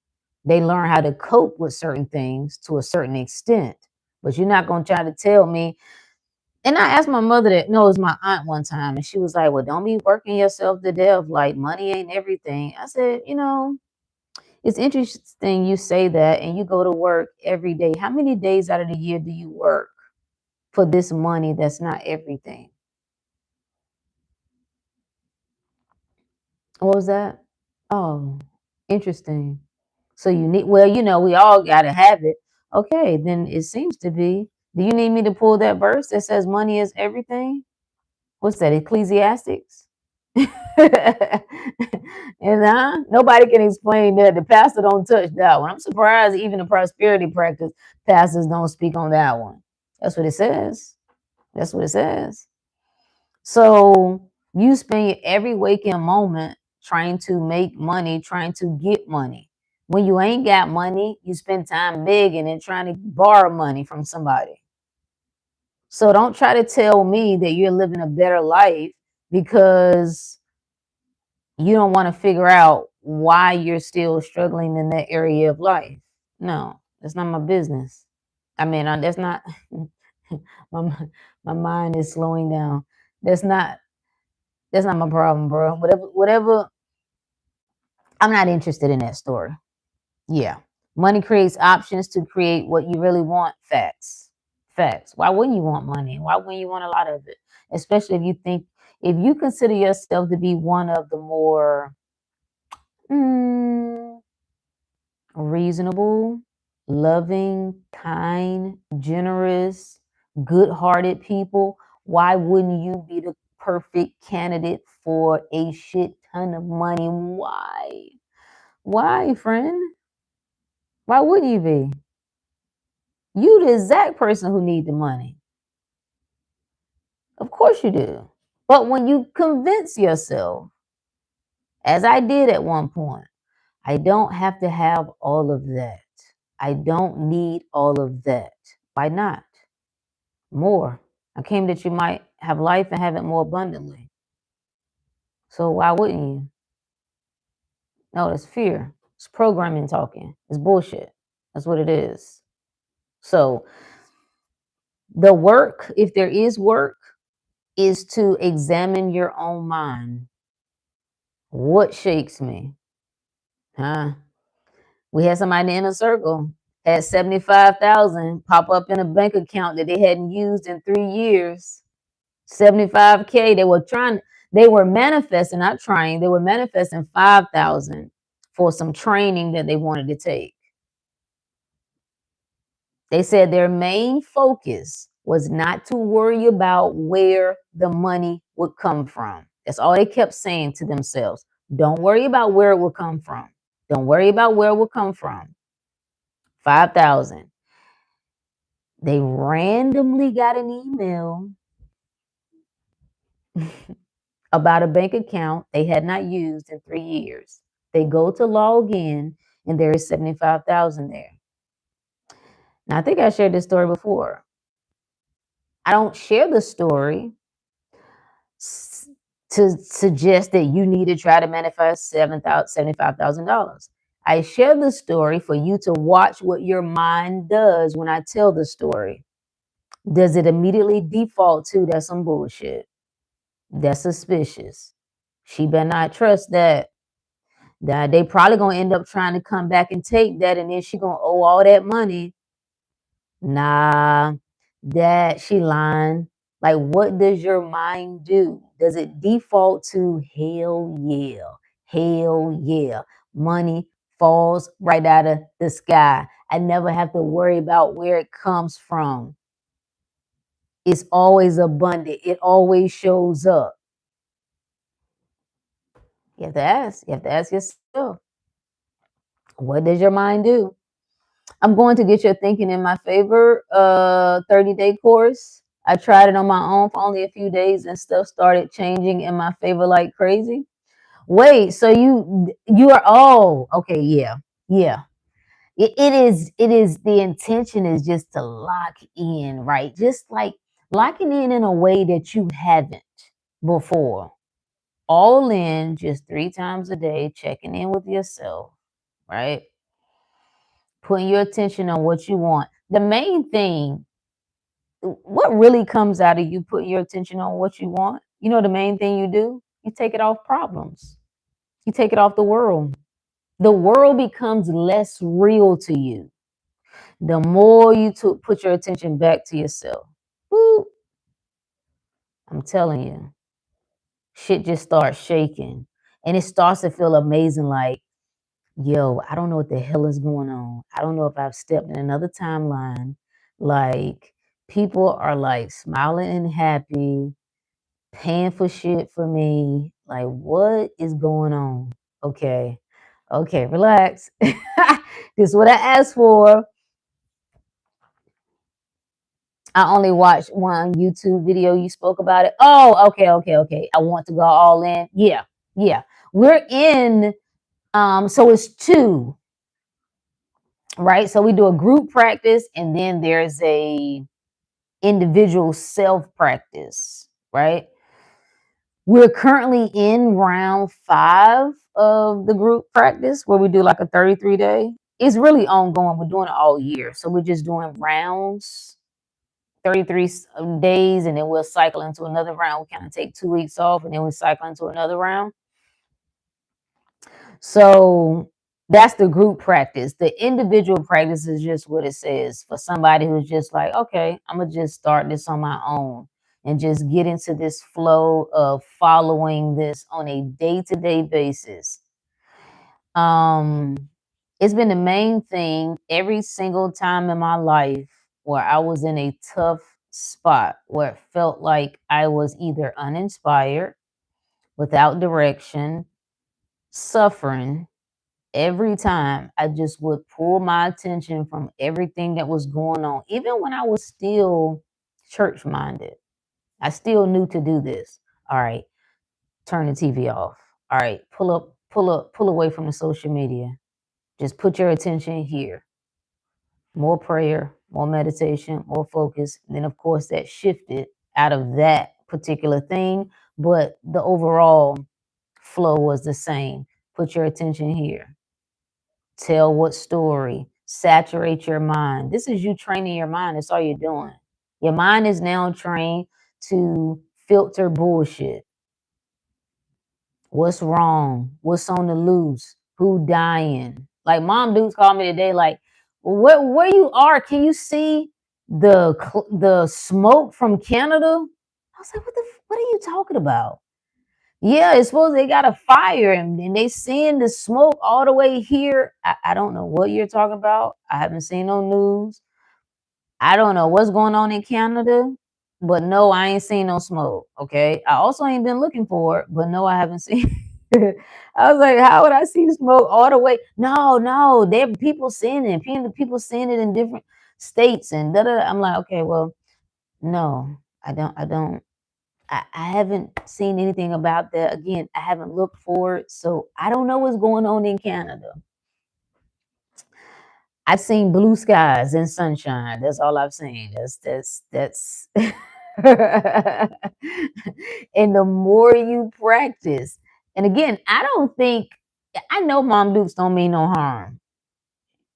They learn how to cope with certain things to a certain extent. But you're not gonna try to tell me. And I asked my mother that, no, it was my aunt one time, and she was like, well, don't be working yourself to death. Like, money ain't everything. I said, it's interesting you say that, and you go to work every day. How many days out of the year do you work for this money that's not everything? What was that? Oh, interesting. So we all got to have it. Okay, then it seems to be. Do you need me to pull that verse that says money is everything? What's that, Ecclesiastics? And nobody can explain that. The pastor don't touch that one. I'm surprised even the prosperity practice pastors don't speak on that one. That's what it says. That's what it says. So you spend every waking moment trying to make money, trying to get money. When you ain't got money, you spend time begging and trying to borrow money from somebody. So don't try to tell me that you're living a better life because you don't want to figure out why you're still struggling in that area of life. No, that's not my business. I mean, that's not my my mind is slowing down. That's not my problem, bro. Whatever. I'm not interested in that story. Yeah. Money creates options to create what you really want. Facts. Facts. Why wouldn't you want money? Why wouldn't you want a lot of it? Especially if you consider yourself to be one of the more reasonable, loving, kind, generous, good hearted people, why wouldn't you be the perfect candidate for a shit ton of money? Why? Why, friend? Why wouldn't you be? You the exact person who need the money. Of course you do. But when you convince yourself, as I did at one point, I don't have to have all of that. I don't need all of that. Why not? More. I came that you might have life and have it more abundantly. So why wouldn't you? No, it's fear. It's programming talking. It's bullshit. That's what it is. So the work, if there is work, is to examine your own mind. What shakes me? Huh? We had somebody in the inner circle had 75,000 pop up in a bank account that they hadn't used in 3 years. 75K. They were manifesting, not trying, they were manifesting 5,000 for some training that they wanted to take. They said their main focus was not to worry about where the money would come from. That's all they kept saying to themselves. Don't worry about where it will come from. Don't worry about where it will come from. 5,000. They randomly got an email about a bank account they had not used in 3 years. They go to log in and there is 75,000 there. Now, I think I shared this story before. I don't share the story to suggest that you need to try to manifest $75,000. I share the story for you to watch what your mind does when I tell the story. Does it immediately default to that's some bullshit? That's suspicious. She better not trust that. That they probably gonna end up trying to come back and take that, and then she gonna owe all that money. Nah, that she lying. Like, what does your mind do? Does it default to hell yeah? Hell yeah. Money falls right out of the sky. I never have to worry about where it comes from. It's always abundant. It always shows up. You have to ask. You have to ask yourself, what does your mind do? I'm going to get your thinking in my favor 30-day course. I tried it on my own for only a few days and stuff started changing in my favor like crazy. Wait, so you are okay, yeah. Yeah. It is the intention is just to lock in, right? Just like locking in a way that you haven't before. All in just 3 times a day, checking in with yourself, right? Putting your attention on what you want. The main thing, what really comes out of you putting your attention on what you want, the main thing you do, you take it off problems. You take it off the world. The world becomes less real to you. The more you put your attention back to yourself. Woo, I'm telling you, shit just starts shaking. And it starts to feel amazing like, yo, I don't know what the hell is going on. I don't know if I've stepped in another timeline. Like, people are like smiling and happy, paying for shit for me. Like, what is going on? Okay. Okay, relax. This is what I asked for. I only watched one YouTube video. You spoke about it. Oh, okay, okay, okay. I want to go all in. Yeah, yeah. We're in, so it's two, right? So we do a group practice and then there's a individual self practice, right? We're currently in round 5 of the group practice where we do like a 33-day. It's really ongoing. We're doing it all year. So we're just doing rounds, 33 days, and then we'll cycle into another round. We kind of take 2 weeks off and then we cycle into another round. So that's the group practice. The individual practice is just what it says for somebody who's just like, okay, I'm going to just start this on my own and just get into this flow of following this on a day-to-day basis. It's been the main thing every single time in my life where I was in a tough spot where it felt like I was either uninspired, without direction, suffering. Every time I just would pull my attention from everything that was going on, even when I was still church minded. I still knew to do this. All right, turn the TV off. All right, pull away from the social media. Just put your attention here. More prayer, more meditation, more focus. And then, of course, that shifted out of that particular thing, but the overall flow was the same. Put your attention here. Tell what story. Saturate your mind. This is you training your mind. That's all you're doing. Your mind is now trained to filter bullshit. What's wrong? What's on the loose? Who dying? Like Mom Dukes called me today. Like, where you are? Can you see the smoke from Canada? I was like, what are you talking about? Yeah, it's supposed they got a fire and they seeing the smoke all the way here. I don't know what you're talking about. I haven't seen no news. I don't know what's going on in Canada, but no, I ain't seen no smoke. Okay. I also ain't been looking for it, but no, I haven't seen I was like, how would I see smoke all the way? No, there people seeing it. People seeing it in different states and da da. I'm like, okay, well, no, I haven't seen anything about that. Again, I haven't looked for it, so I don't know what's going on in Canada. I've seen blue skies and sunshine. That's all I've seen. That's and the more you practice, and again, I know Mom Dukes don't mean no harm.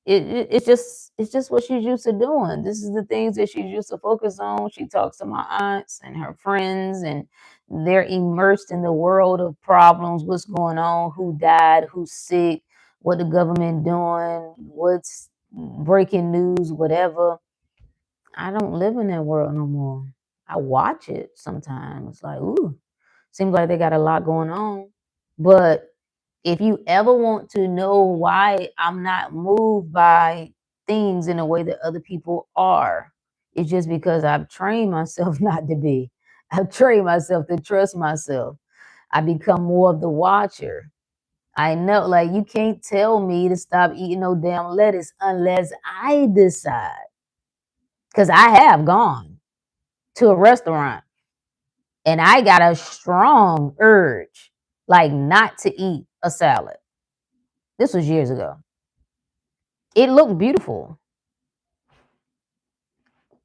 It's just what she's used to doing. This is the things that she's used to focus on. She talks to my aunts and her friends, and they're immersed in the world of problems. What's going on? Who died? Who's sick? What the government doing? What's breaking news? Whatever. I don't live in that world no more. I watch it sometimes. It's like, ooh, seems like they got a lot going on. But if you ever want to know why I'm not moved by things in a way that other people are, it's just because I've trained myself not to be. I've trained myself to trust myself. I become more of the watcher. I know, like, you can't tell me to stop eating no damn lettuce unless I decide. Because I have gone to a restaurant and I got a strong urge, like, not to eat a salad. This was years ago. It looked beautiful.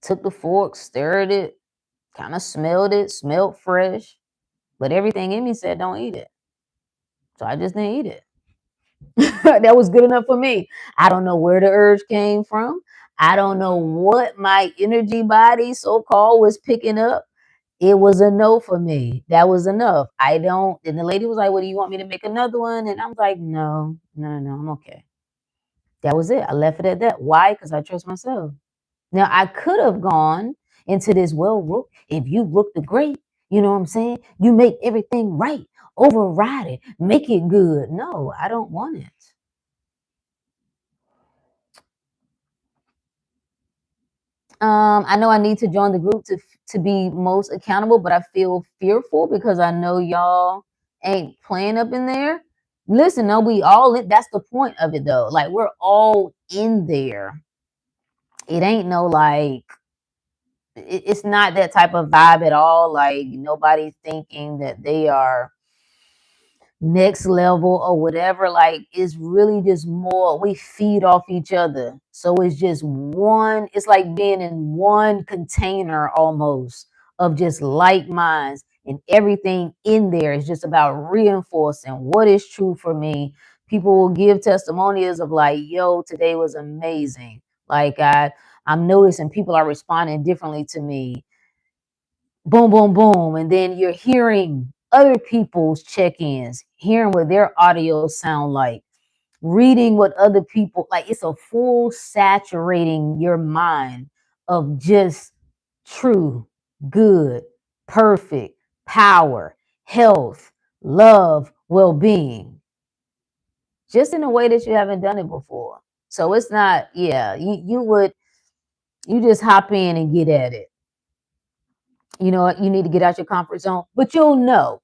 Took the fork, stirred it, kind of smelled it, smelled fresh, but everything in me said don't eat it. So I just didn't eat it. That was good enough for me. I don't know where the urge came from. I don't know what my energy body so called was picking up. It was a no for me. That was enough. I don't. And the lady was like, "Well, do you want me to make another one?" And I was like, "No, no, no, I'm okay." That was it. I left it at that. Why? Because I trust myself. Now I could have gone into this, well, Rook, if you Rook the Great, you know what I'm saying? You make everything right. Override it. Make it good. No, I don't want it. I know I need to join the group to be most accountable, but I feel fearful because I know y'all ain't playing up in there. Listen, no, we all in, that's the point of it though. Like we're all in there. It ain't no like it's not that type of vibe at all. Like nobody's thinking that they are next level or whatever. Like it's really just more we feed off each other, so it's just one, it's like being in one container almost of just like minds, and everything in there is just about reinforcing what is true for me. People will give testimonials of like, yo, today was amazing. Like I'm noticing people are responding differently to me, boom, boom, boom. And then you're hearing other people's check-ins, hearing what their audio sound like, reading what other people like. It's a full saturating your mind of just true, good, perfect, power, health, love, well-being, just in a way that you haven't done it before. So it's not, yeah, you just hop in and get at it. You know what, you need to get out your comfort zone, but you'll know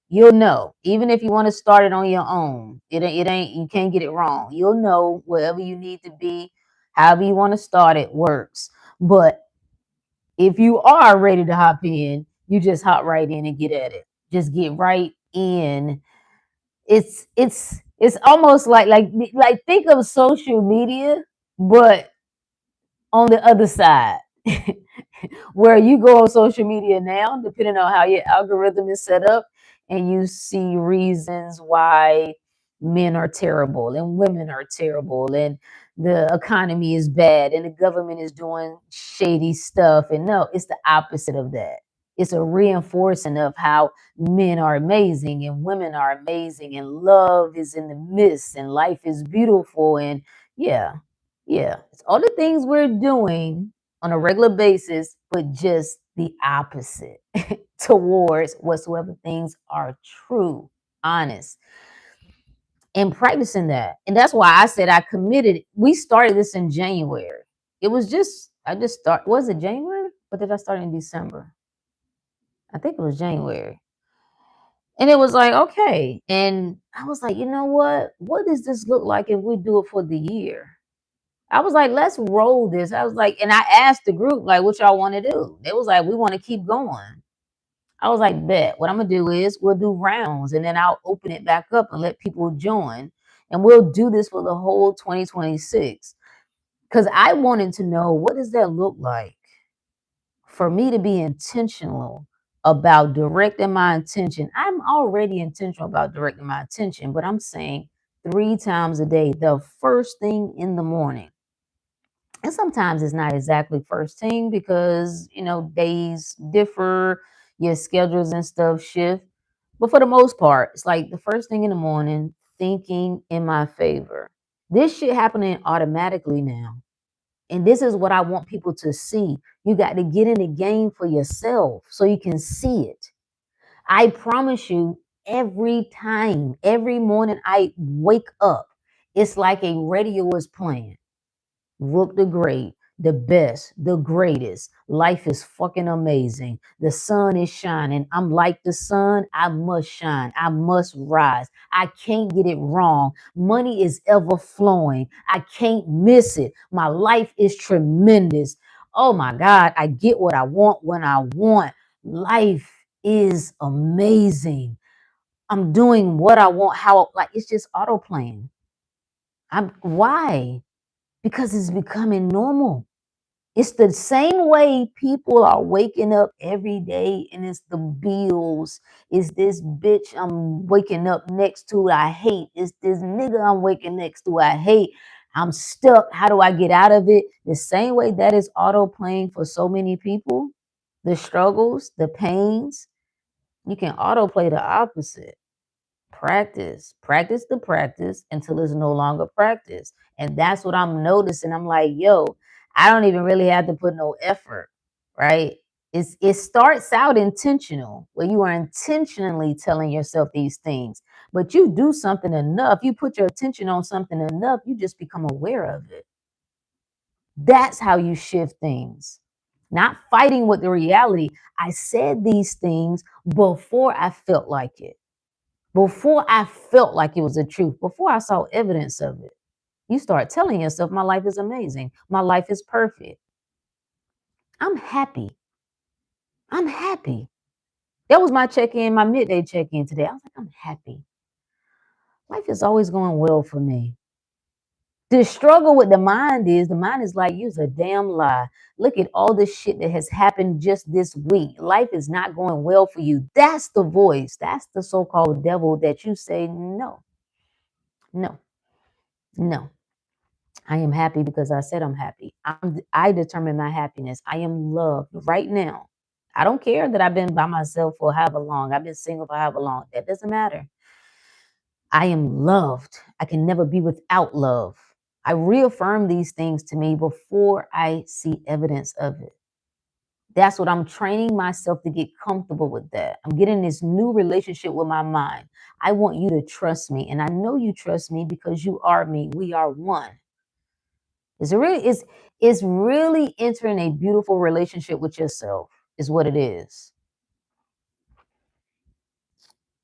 even if you want to start it on your own, it ain't you can't get it wrong. You'll know wherever you need to be, however you want to start it works. But if you are ready to hop in, you just hop right in and get at it. Just get right in. It's almost like think of social media, but on the other side. Where you go on social media now, depending on how your algorithm is set up, and you see reasons why men are terrible and women are terrible and the economy is bad and the government is doing shady stuff. And no, it's the opposite of that. It's a reinforcing of how men are amazing and women are amazing and love is in the midst and life is beautiful. And yeah, yeah, it's all the things we're doing on a regular basis, but just the opposite towards whatsoever things are true, honest, and practicing that. And that's why I said I committed. We started this in January. It was just, I just start. Was it January? Or did I start in December? I think it was January. And it was like, okay. And I was like, you know what? What does this look like if we do it for the year? I was like, let's roll this. I was like, and I asked the group, like, what y'all want to do? They was like, we want to keep going. I was like, bet. What I'm gonna do is we'll do rounds and then I'll open it back up and let people join. And we'll do this for the whole 2026. Because I wanted to know, what does that look like for me to be intentional about directing my attention? I'm already intentional about directing my attention, but I'm saying 3 times a day, the first thing in the morning. And sometimes it's not exactly first thing because days differ, your schedules and stuff shift, but for the most part it's like the first thing in the morning, thinking in my favor. This shit happening automatically now. And this is what I want people to see. You got to get in the game for yourself so you can see it. I promise you, every time, every morning I wake up, it's like a radio is playing. Look the great, the best, the greatest. Life is fucking amazing. The sun is shining. I'm like the sun. I must shine. I must rise. I can't get it wrong. Money is ever flowing. I can't miss it. My life is tremendous. Oh my God, I get what I want when I want. Life is amazing. I'm doing what I want, how, like, it's just auto playing. Why? Because it's becoming normal. It's the same way people are waking up every day, and it's the bills. It's this bitch I'm waking up next to I hate. It's this nigga I'm waking next to I hate. I'm stuck. How do I get out of it? The same way that is auto playing for so many people. The struggles, the pains, you can auto play the opposite. Practice the practice until it's no longer practice. And that's what I'm noticing. I'm like, yo, I don't even really have to put no effort, right? It starts out intentional, where you are intentionally telling yourself these things, but you do something enough, you put your attention on something enough, you just become aware of it. That's how you shift things. Not fighting with the reality. I said these things before I felt like it. Before I felt like it was the truth, before I saw evidence of it. You start telling yourself, my life is amazing. My life is perfect. I'm happy. I'm happy. That was my check-in, my midday check-in today. I was like, I'm happy. Life is always going well for me. The struggle with the mind is like, you's a damn lie. Look at all the shit that has happened just this week. Life is not going well for you. That's the voice. That's the so-called devil that you say, no, no, no. I am happy because I said I'm happy. I determine my happiness. I am loved right now. I don't care that I've been by myself for however long. I've been single for however long. That doesn't matter. I am loved. I can never be without love. I reaffirm these things to me before I see evidence of it. That's what I'm training myself to get comfortable with that. I'm getting this new relationship with my mind. I want you to trust me. And I know you trust me because you are me. We are one. It's really entering a beautiful relationship with yourself is what it is.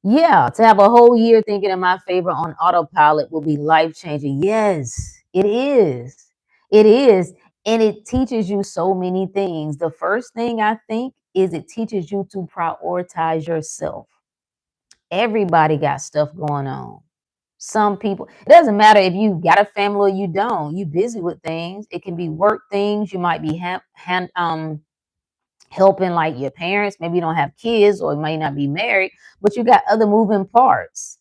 Yeah, to have a whole year thinking in my favor on autopilot will be life changing. Yes, it is. It is. And it teaches you so many things. The first thing I think is it teaches you to prioritize yourself. Everybody got stuff going on. Some people, it doesn't matter if you got a family or you don't. You busy with things. It can be work things. You might be helping like your parents. Maybe you don't have kids or you might not be married, but you got other moving parts.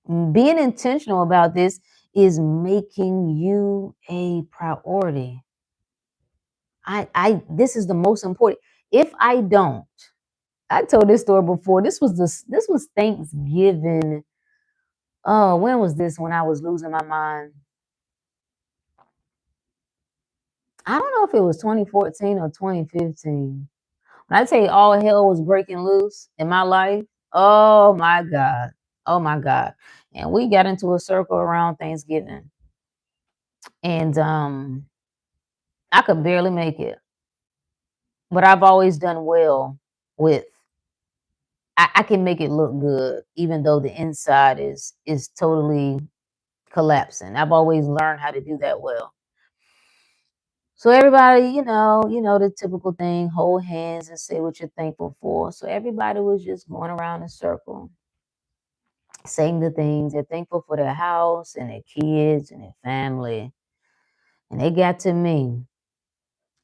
Being intentional about this is making you a priority. I this is the most important. If I don't, I told this story before. This was Thanksgiving. Oh, when was this? When I was losing my mind. I don't know if it was 2014 or 2015. When I tell you all hell was breaking loose in my life, oh my God. Oh my God. And we got into a circle around Thanksgiving. And I could barely make it. But I've always done well with I can make it look good, even though the inside is totally collapsing. I've always learned how to do that well. So everybody, the typical thing, hold hands and say what you're thankful for. So everybody was just going around in a circle, saying the things they're thankful for their house and their kids and their family. And they got to me.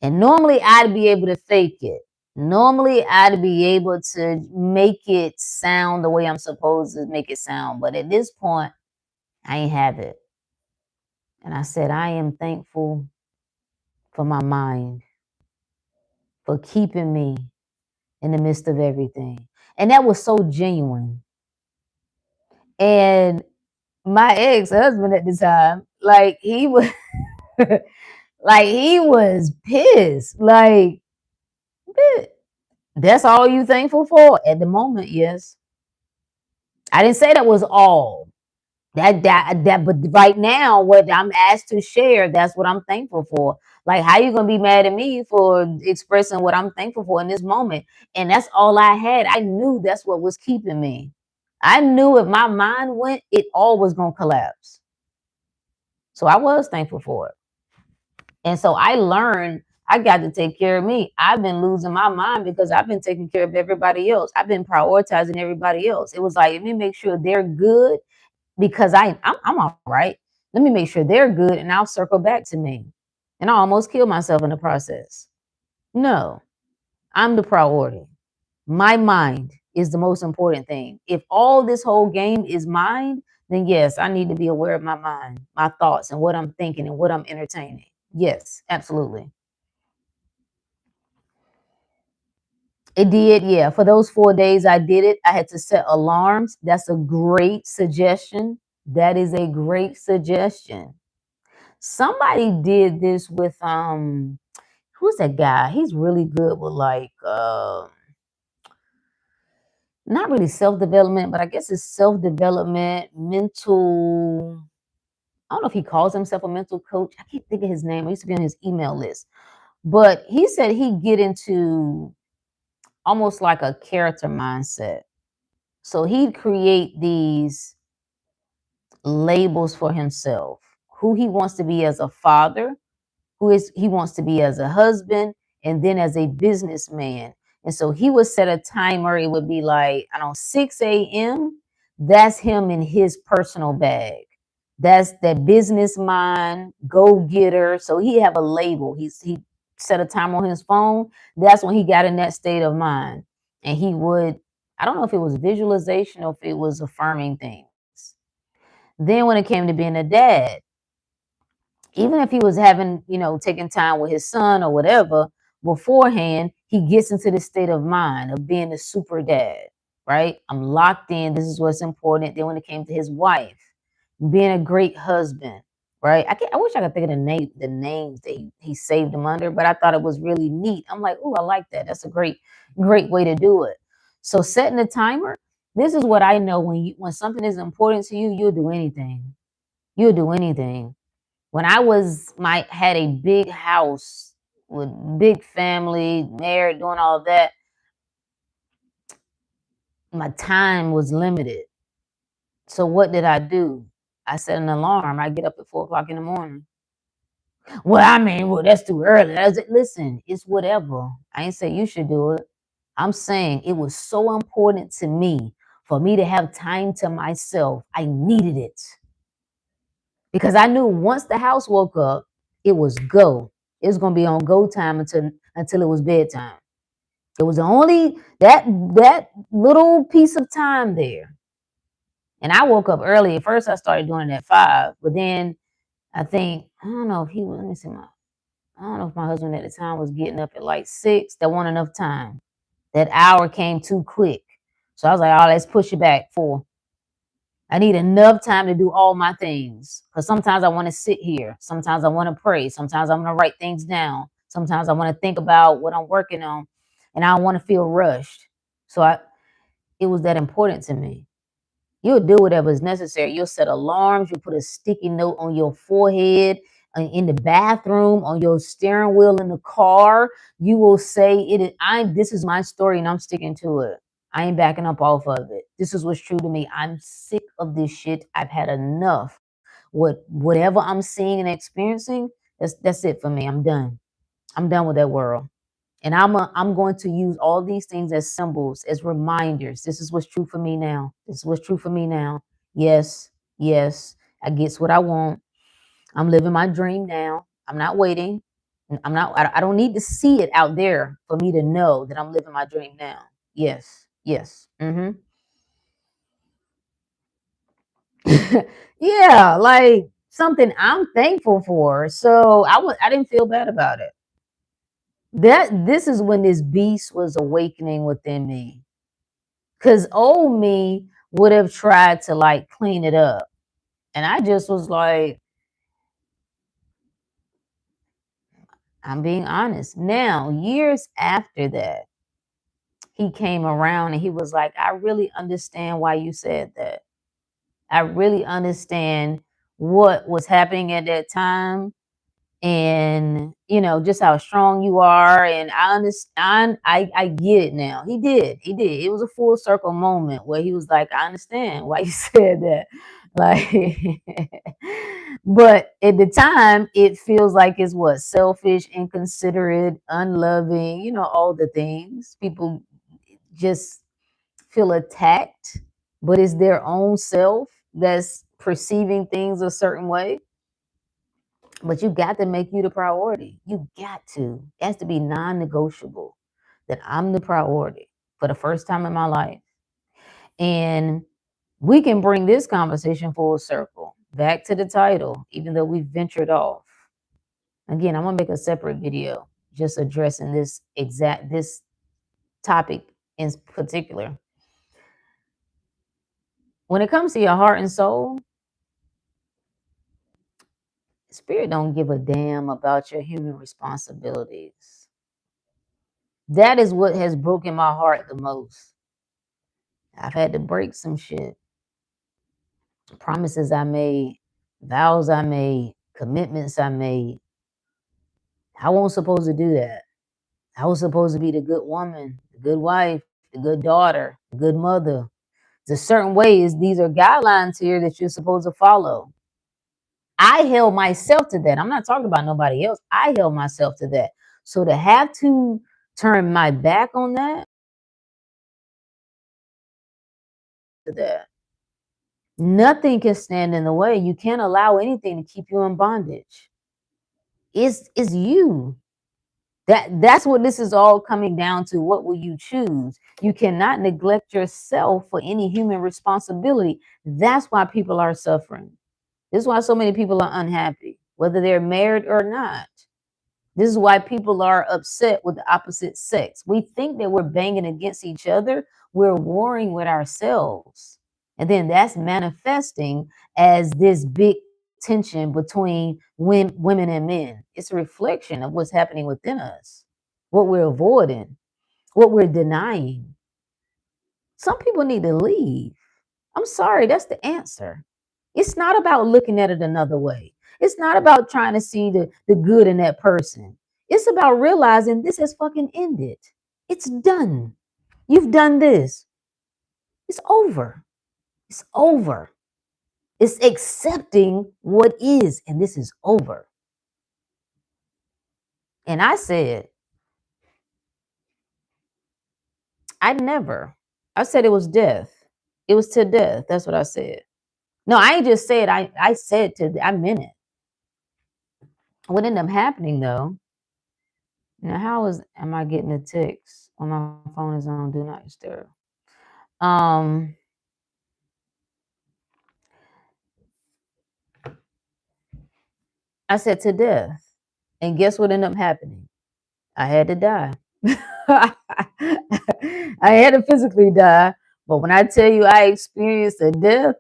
And normally I'd be able to fake it. Normally I'd be able to make it sound the way I'm supposed to make it sound. But at this point, I ain't have it. And I said, I am thankful for my mind, for keeping me in the midst of everything. And that was so genuine. And my ex-husband at the time, like he was Like he was pissed. Like, that's all you thankful for at the moment? Yes. I didn't say that was all. But right now, what I'm asked to share, that's what I'm thankful for. Like, how you gonna be mad at me for expressing what I'm thankful for in this moment? And that's all I had. I knew that's what was keeping me. I knew if my mind went, it all was gonna collapse. So I was thankful for it. And so I learned I got to take care of me. I've been losing my mind because I've been taking care of everybody else. I've been prioritizing everybody else. It was like, let me make sure they're good because I'm all right. Let me make sure they're good and I'll circle back to me. And I almost killed myself in the process. No, I'm the priority. My mind is the most important thing. If all this whole game is mind, then yes, I need to be aware of my mind, my thoughts, and what I'm thinking and what I'm entertaining. Yes, absolutely. It did, yeah. For those 4 days I did it, I had to set alarms. That's a great suggestion. That is a great suggestion. Somebody did this with who's that guy? He's really good with like not really self-development, but I guess it's self-development, mental. I don't know if he calls himself a mental coach. I can't think of his name. I used to be on his email list. But he said he'd get into almost like a character mindset. So he'd create these labels for himself, who he wants to be as a father, who is he wants to be as a husband, and then as a businessman. And so he would set a timer. It would be like, I don't know, 6 a.m. That's him in his personal bag. That's that business mind, go getter. So he have a label. He set a timer on his phone. That's when he got in that state of mind. And he would, I don't know if it was visualization or if it was affirming things. Then when it came to being a dad, even if he was having, taking time with his son or whatever, beforehand, he gets into the state of mind of being a super dad, right? I'm locked in. This is what's important. Then when it came to his wife, being a great husband, right? I wish I could think of the names that he saved them under, but I thought it was really neat. I'm like, oh, I like that. That's a great way to do it. So setting a timer, this is what I know when something is important to you, you'll do anything. You'll do anything. When I had a big house with big family, married, doing all of that, my time was limited. So what did I do? I set an alarm. I get up at 4 o'clock in the morning. Well, that's too early. Listen, it's whatever. I ain't say you should do it. I'm saying it was so important to me for me to have time to myself. I needed it. Because I knew once the house woke up, it was go. It was gonna be on go time until it was bedtime. It was only that little piece of time there. And I woke up early. At first I started doing it at 5, but then I don't know if he was let me see my I don't know if my husband at the time was getting up at like 6. That wasn't enough time. That hour came too quick. So I was like, oh, let's push it back 4. I need enough time to do all my things. Because sometimes I want to sit here. Sometimes I want to pray. Sometimes I'm going to write things down. Sometimes I want to think about what I'm working on. And I don't want to feel rushed. It was that important to me. You'll do whatever is necessary. You'll set alarms. You'll put a sticky note on your forehead, in the bathroom, on your steering wheel in the car. You will say, this is my story and I'm sticking to it. I ain't backing up off of it. This is what's true to me. I'm sick of this shit. I've had enough. Whatever I'm seeing and experiencing, that's it for me. I'm done. I'm done with that world. And I'm going to use all these things as symbols, as reminders. This is what's true for me now. This is what's true for me now. Yes, yes, I get what I want. I'm living my dream now. I'm not waiting. I don't need to see it out there for me to know that I'm living my dream now. Yes, yes. Yeah, like something I'm thankful for. So I didn't feel bad about it. This is when this beast was awakening within me. Cause old me would have tried to like clean it up. And I just was like, I'm being honest. Now, years after that, he came around and he was like, I really understand why you said that. I really understand what was happening at that time, and just how strong you are, and I understand. I get it now. He did it was a full circle moment where he was like, I understand why you said that, like. But at the time it feels like it's what, selfish, inconsiderate, unloving, all the things. People just feel attacked, but it's their own self that's perceiving things a certain way. But you got to make you the priority. You got to. It has to be non-negotiable that I'm the priority for the first time in my life. And we can bring this conversation full circle back to the title, even though we ventured off. Again, I'm gonna make a separate video just addressing this topic in particular. When it comes to your heart and soul, Spirit don't give a damn about your human responsibilities. That is what has broken my heart the most. I've had to break some shit. Promises I made, vows I made, commitments I made. I wasn't supposed to do that. I was supposed to be the good woman, the good wife, the good daughter, the good mother. There's certain ways, these are guidelines here that you're supposed to follow. I held myself to that. I'm not talking about nobody else. I held myself to that. So to have to turn my back on that, nothing can stand in the way. You can't allow anything to keep you in bondage. It's you. That's what this is all coming down to. What will you choose? You cannot neglect yourself for any human responsibility. That's why people are suffering. This is why so many people are unhappy, whether they're married or not. This is why people are upset with the opposite sex. We think that we're banging against each other. We're warring with ourselves. And then that's manifesting as this big tension between women and men. It's a reflection of what's happening within us, what we're avoiding, what we're denying. Some people need to leave. I'm sorry, that's the answer. It's not about looking at it another way. It's not about trying to see the good in that person. It's about realizing this has fucking ended. It's done. You've done this. It's over. It's over. It's accepting what is, and this is over. And I said, I said it was death. It was to death. That's what I said. No, I ain't just said, I said I meant it. What ended up happening though, now am I getting a text when my phone is on do not disturb? Um, I said to death. And guess what ended up happening? I had to die. I had to physically die. But when I tell you I experienced a death,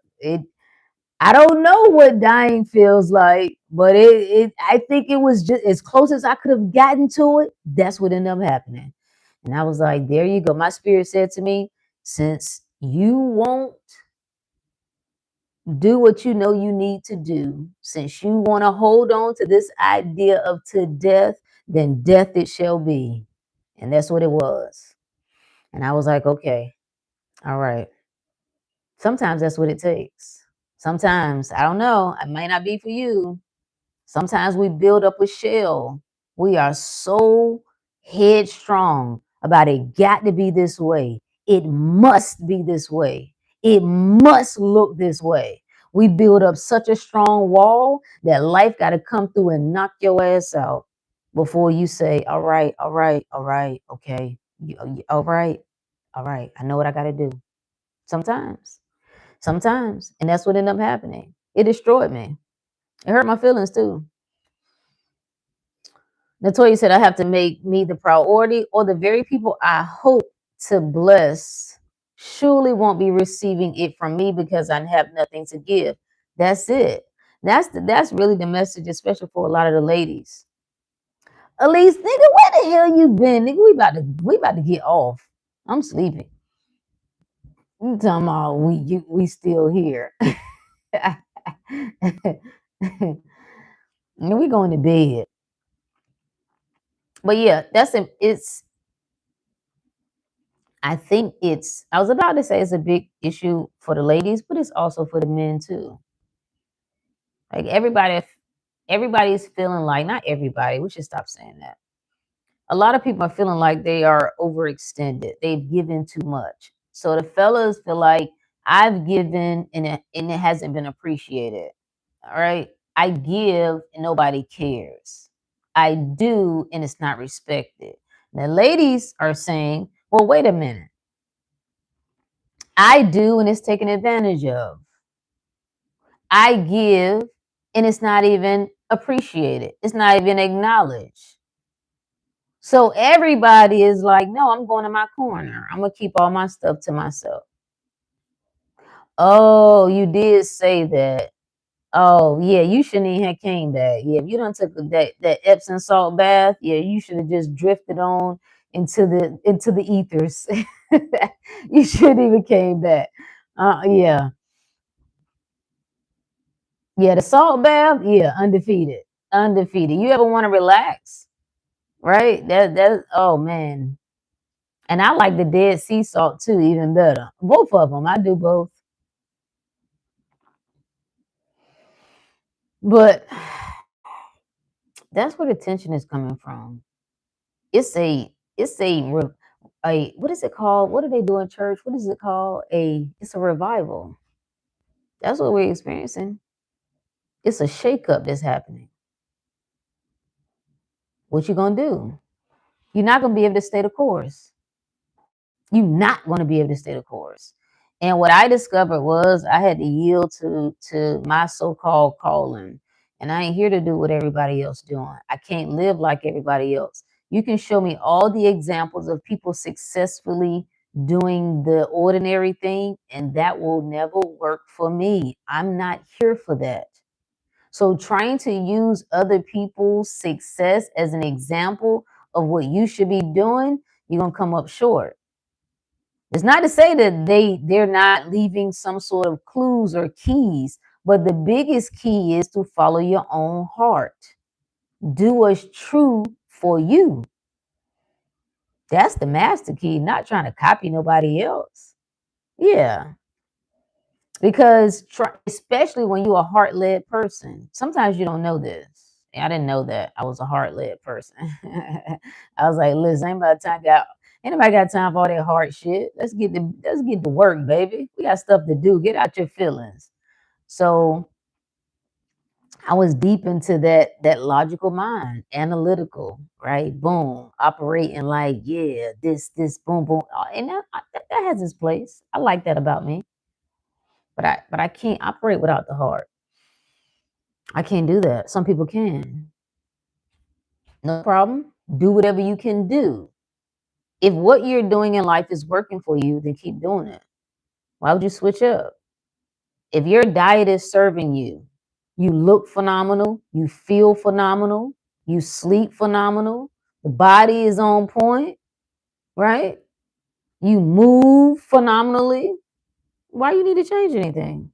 I don't know what dying feels like, but I think it was just as close as I could have gotten to it. That's what ended up happening. And I was like, there you go. My spirit said to me, since you won't do what you know you need to do, since you want to hold on to this idea of to death, then death it shall be. And that's what it was. And I was like, okay, all right. Sometimes that's what it takes. Sometimes, I don't know, it might not be for you. Sometimes we build up a shell. We are so headstrong about it got to be this way. It must be this way. It must look this way. We build up such a strong wall that life got to come through and knock your ass out before you say, all right, all right, all right, okay. All right, all right. I know what I got to do. Sometimes. And that's what ended up happening. It destroyed me. It hurt my feelings too. Natoya said, I have to make me the priority, or the very people I hope to bless surely won't be receiving it from me because I have nothing to give. That's it. That's really the message, especially for a lot of the ladies. At least, nigga, where the hell you been? Nigga, we about to get off. I'm sleeping. You talking about we still here. We going to bed. But yeah, it's I think I was about to say it's a big issue for the ladies, but it's also for the men too. Like everybody's feeling like, not everybody, we should stop saying that. A lot of people are feeling like they are overextended. They've given too much. So the fellas feel like I've given and it hasn't been appreciated. All right. I give and nobody cares. I do and it's not respected. The ladies are saying, well, wait a minute. I do and it's taken advantage of. I give and it's not even appreciated. It's not even acknowledged. So everybody is like, no, I'm going to my corner. I'm gonna keep all my stuff to myself. Oh, you did say that. Oh, yeah, you shouldn't even have came back. Yeah, if you don't took that Epsom salt bath, yeah, you should have just drifted on into the ethers. You shouldn't even came back. Yeah. Yeah, the salt bath, yeah, undefeated. Undefeated. You ever want to relax? Right? That oh man. And I like the Dead Sea salt too, even better. Both of them. I do both. But that's where the tension is coming from. It's a what is it called? What do they do in church? What is it called? It's a revival. That's what we're experiencing. It's a shakeup that's happening. What you gonna do? You're not gonna be able to stay the course. You're not going to be able to stay the course. And what I discovered was I had to yield to my so-called calling. And I ain't here to do what everybody else doing. I can't live like everybody else. You can show me all the examples of people successfully doing the ordinary thing, and that will never work for me. I'm not here for that. So trying to use other people's success as an example of what you should be doing, you're going to come up short. It's not to say that they're not leaving some sort of clues or keys, but the biggest key is to follow your own heart. Do what's true for you. That's the master key, not trying to copy nobody else. Yeah. Because especially when you're a heart-led person, sometimes you don't know this. I didn't know that I was a heart-led person. I was like, listen, ain't nobody got time for all that hard shit. Let's get to work, baby. We got stuff to do. Get out your feelings. So I was deep into that logical mind, analytical, right? Boom, operating like, yeah, this, boom, boom. And that has its place. I like that about me. But I can't operate without the heart. I can't do that. Some people can. No problem. Do whatever you can do. If what you're doing in life is working for you, then keep doing it. Why would you switch up? If your diet is serving you, you look phenomenal, you feel phenomenal, you sleep phenomenal, the body is on point, right? You move phenomenally. Why you need to change anything?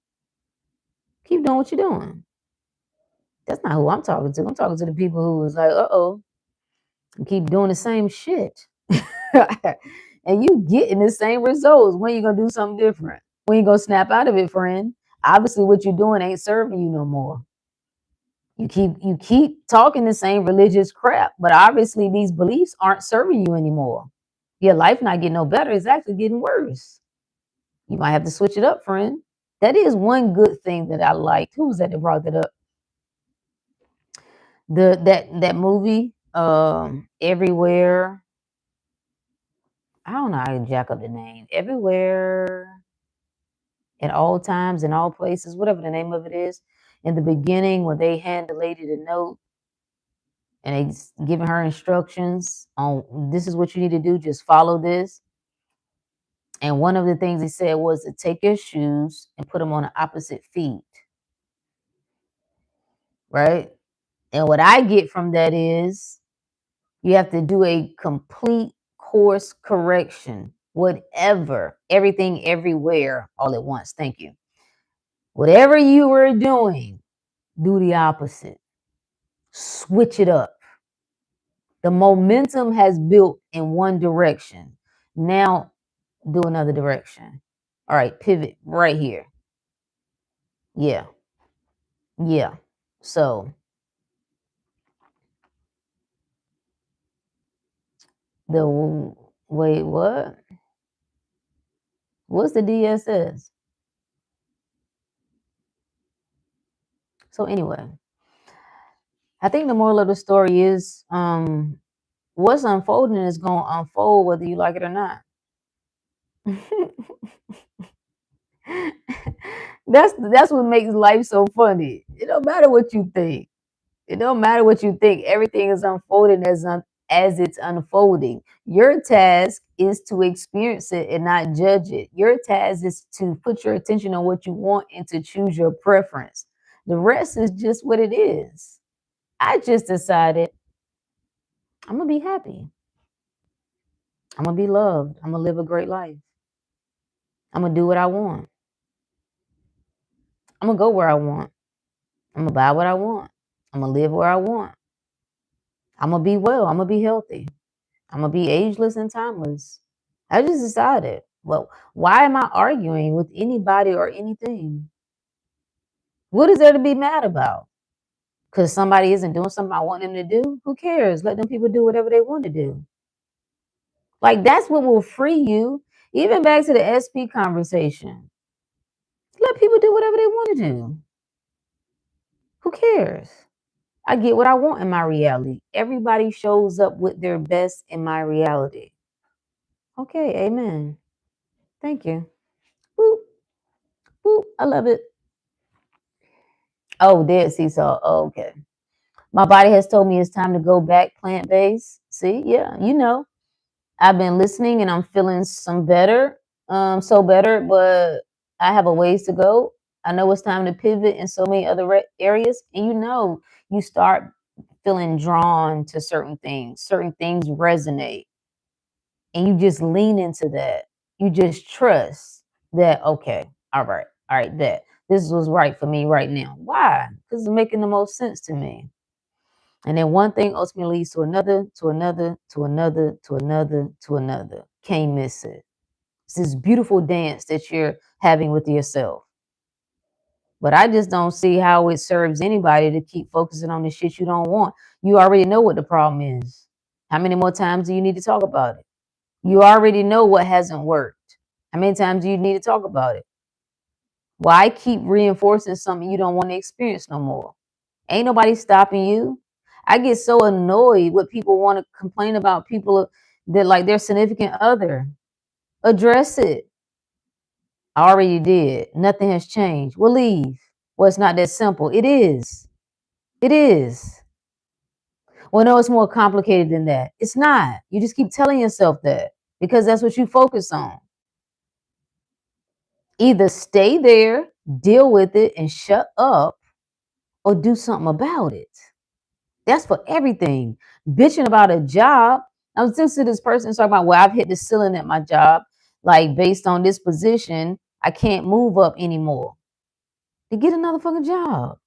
Keep doing what you're doing. That's not who I'm talking to. I'm talking to the people who was like, uh-oh, keep doing the same shit. And you getting the same results. When you gonna do something different? When you gonna snap out of it, friend? Obviously, what you're doing ain't serving you no more. You keep talking the same religious crap, but obviously these beliefs aren't serving you anymore. Your life not getting no better, it's actually getting worse. You might have to switch it up, friend. That is one good thing that I liked. Who was that brought that up? That movie, Everywhere. I don't know how to jack up the name. Everywhere, at all times, in all places, whatever the name of it is. In the beginning, when they hand the lady the note and they giving her instructions on this is what you need to do, just follow this. And one of the things he said was to take your shoes and put them on the opposite feet, right? And what I get from that is You have to do a complete course correction, whatever, everything, everywhere, all at once. Thank you. Whatever you were doing, do the opposite. Switch it up. The momentum has built in one direction. Now do another direction. All right, pivot right here. Yeah. Yeah. So the wait, what? What's the DSS? So anyway, I think the moral of the story is what's unfolding is going to unfold whether you like it or not. That's what makes life so funny. It don't matter what you think. It don't matter what you think. Everything is unfolding as it's unfolding. Your task is to experience it and not judge it. Your task is to put your attention on what you want and to choose your preference. The rest is just what it is. I just decided I'm gonna be happy. I'm gonna be loved. I'm gonna live a great life. I'm gonna do what I want. I'm gonna go where I want. I'm gonna buy what I want. I'm gonna live where I want. I'm gonna be well. I'm gonna be healthy. I'm gonna be ageless and timeless. I just decided. Well, why am I arguing with anybody or anything? What is there to be mad about? Because somebody isn't doing something I want them to do? Who cares? Let them people do whatever they want to do. Like that's what will free you. Even back to the SP conversation. Let people do whatever they want to do. Who cares? I get what I want in my reality. Everybody shows up with their best in my reality. Okay, amen. Thank you. Boop, boop. I love it. Oh, dead sea salt. Oh, okay. My body has told me it's time to go back plant-based. See, yeah, I've been listening and I'm feeling some better. So better, but I have a ways to go. I know it's time to pivot in so many other areas. And you start feeling drawn to certain things. Certain things resonate. And you just lean into that. You just trust that, okay, all right, that this was right for me right now. Why? Because it's making the most sense to me. And then one thing ultimately leads to another, to another, to another, to another, to another. Can't miss it. It's this beautiful dance that you're having with yourself. But I just don't see how it serves anybody to keep focusing on the shit you don't want. You already know what the problem is. How many more times do you need to talk about it? You already know what hasn't worked. How many times do you need to talk about it? Why keep reinforcing something you don't want to experience no more? Ain't nobody stopping you. I get so annoyed with people want to complain about people that like their significant other. Address it. I already did. Nothing has changed. Well, leave. Well, it's not that simple. It is. It is. Well, no, it's more complicated than that. It's not. You just keep telling yourself that because that's what you focus on. Either stay there, deal with it, and shut up, or do something about it. That's for everything. Bitching about a job. I was listening to this person talking about, well, I've hit the ceiling at my job. Like, based on this position, I can't move up anymore. To get another fucking job.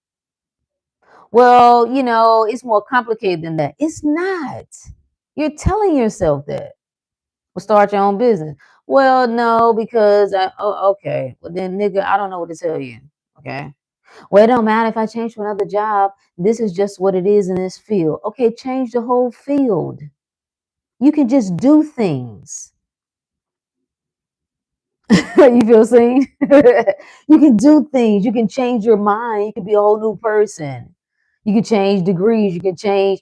Well, it's more complicated than that. It's not. You're telling yourself that. Well, start your own business. Well, no, because okay. Well, then, nigga, I don't know what to tell you. Okay. Well, it don't matter if I change to another job. This is just what it is in this field. Okay, change the whole field. You can just do things. You feel seen? You can do things. You can change your mind. You can be a whole new person. You can change degrees. You can change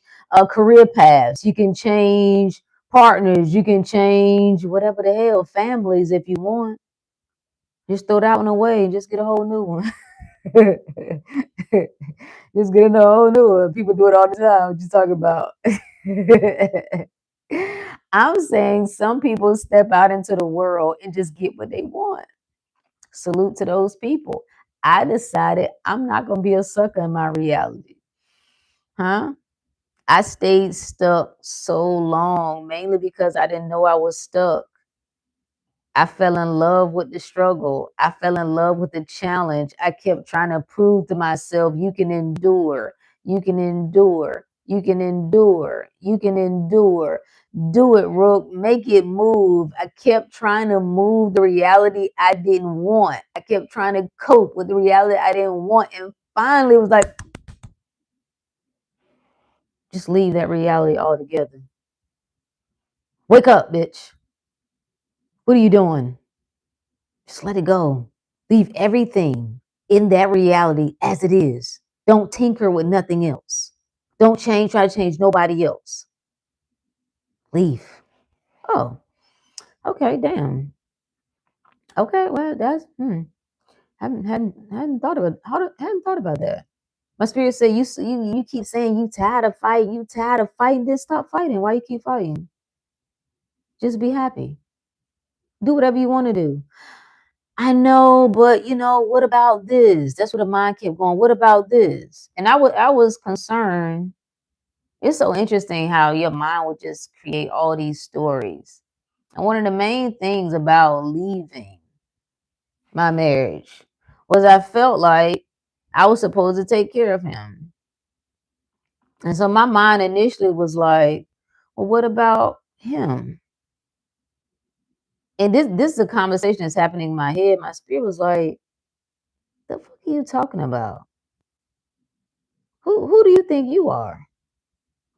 career paths. You can change partners. You can change whatever the hell, families if you want. Just throw that one away and just get a whole new one. Just get a whole new one. People do it all the time. What you talking about? I'm saying some people step out into the world and just get what they want. Salute to those people. I decided I'm not going to be a sucker in my reality. Huh? I stayed stuck so long, mainly because I didn't know I was stuck. I fell in love with the struggle. I fell in love with the challenge. I kept trying to prove to myself, you can endure, you can endure, you can endure, you can endure. Do it, Rook. Make it move. I kept trying to move the reality I didn't want. I kept trying to cope with the reality I didn't want. And finally, it was like, just leave that reality altogether. Wake up, bitch. What are you doing? Just let it go. Leave everything in that reality as it is. Don't tinker with nothing else. Don't try to change nobody else. Leave. Oh, okay, damn. Okay, well, that's hadn't thought about hadn't thought about that. My spirit said you keep saying you tired of fighting, you tired of fighting. Then stop fighting. Why you keep fighting? Just be happy. Do whatever you want to do. I know, but what about this? That's what the mind kept going. What about this? And I was concerned. It's so interesting how your mind would just create all these stories. And one of the main things about leaving my marriage was I felt like I was supposed to take care of him. And so my mind initially was like, well, what about him? And this is a conversation that's happening in my head. My spirit was like, the fuck are you talking about? Who do you think you are?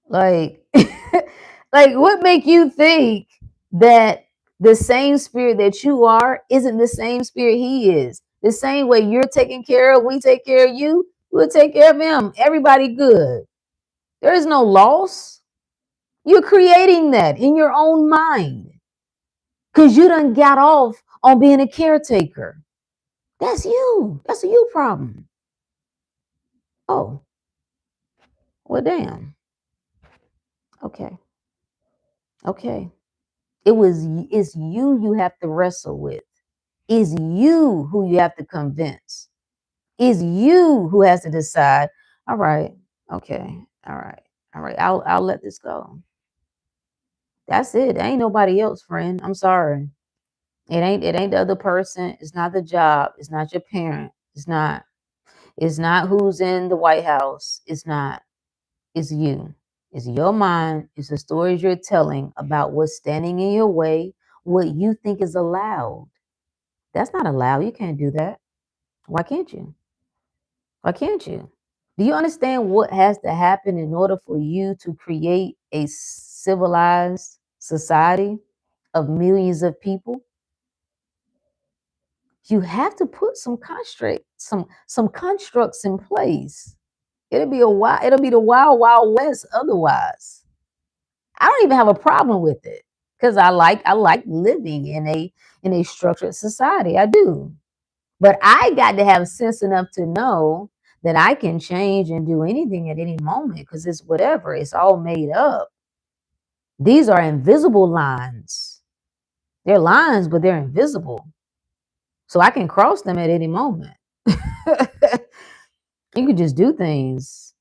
Like, like what make you think that the same spirit that you are isn't the same spirit he is? The same way you're taking care of, we take care of you, we'll take care of him. Everybody good. There is no loss. You're creating that in your own mind because you done got off on being a caretaker. That's you. That's a you problem. Oh, well, damn. Okay. Okay. It's you have to wrestle with. Is you who you have to convince. Is you who has to decide, all right, okay, all right, I'll let this go. That's it. Ain't nobody else, friend. I'm sorry. It ain't the other person. It's not the job. It's not your parent. It's not who's in the White House. It's not. It's you. It's your mind. It's the stories you're telling about what's standing in your way, what you think is allowed. That's not allowed. You can't do that. Why can't you? Why can't you? Do you understand what has to happen in order for you to create a civilized society of millions of people? You have to put some constructs in place. It'll be the wild, wild west otherwise. I don't even have a problem with it because I like living in a structured society. I do. But I got to have sense enough to know that I can change and do anything at any moment because it's whatever. It's all made up. These are invisible lines. They're lines, but they're invisible. So I can cross them at any moment. You can just do things.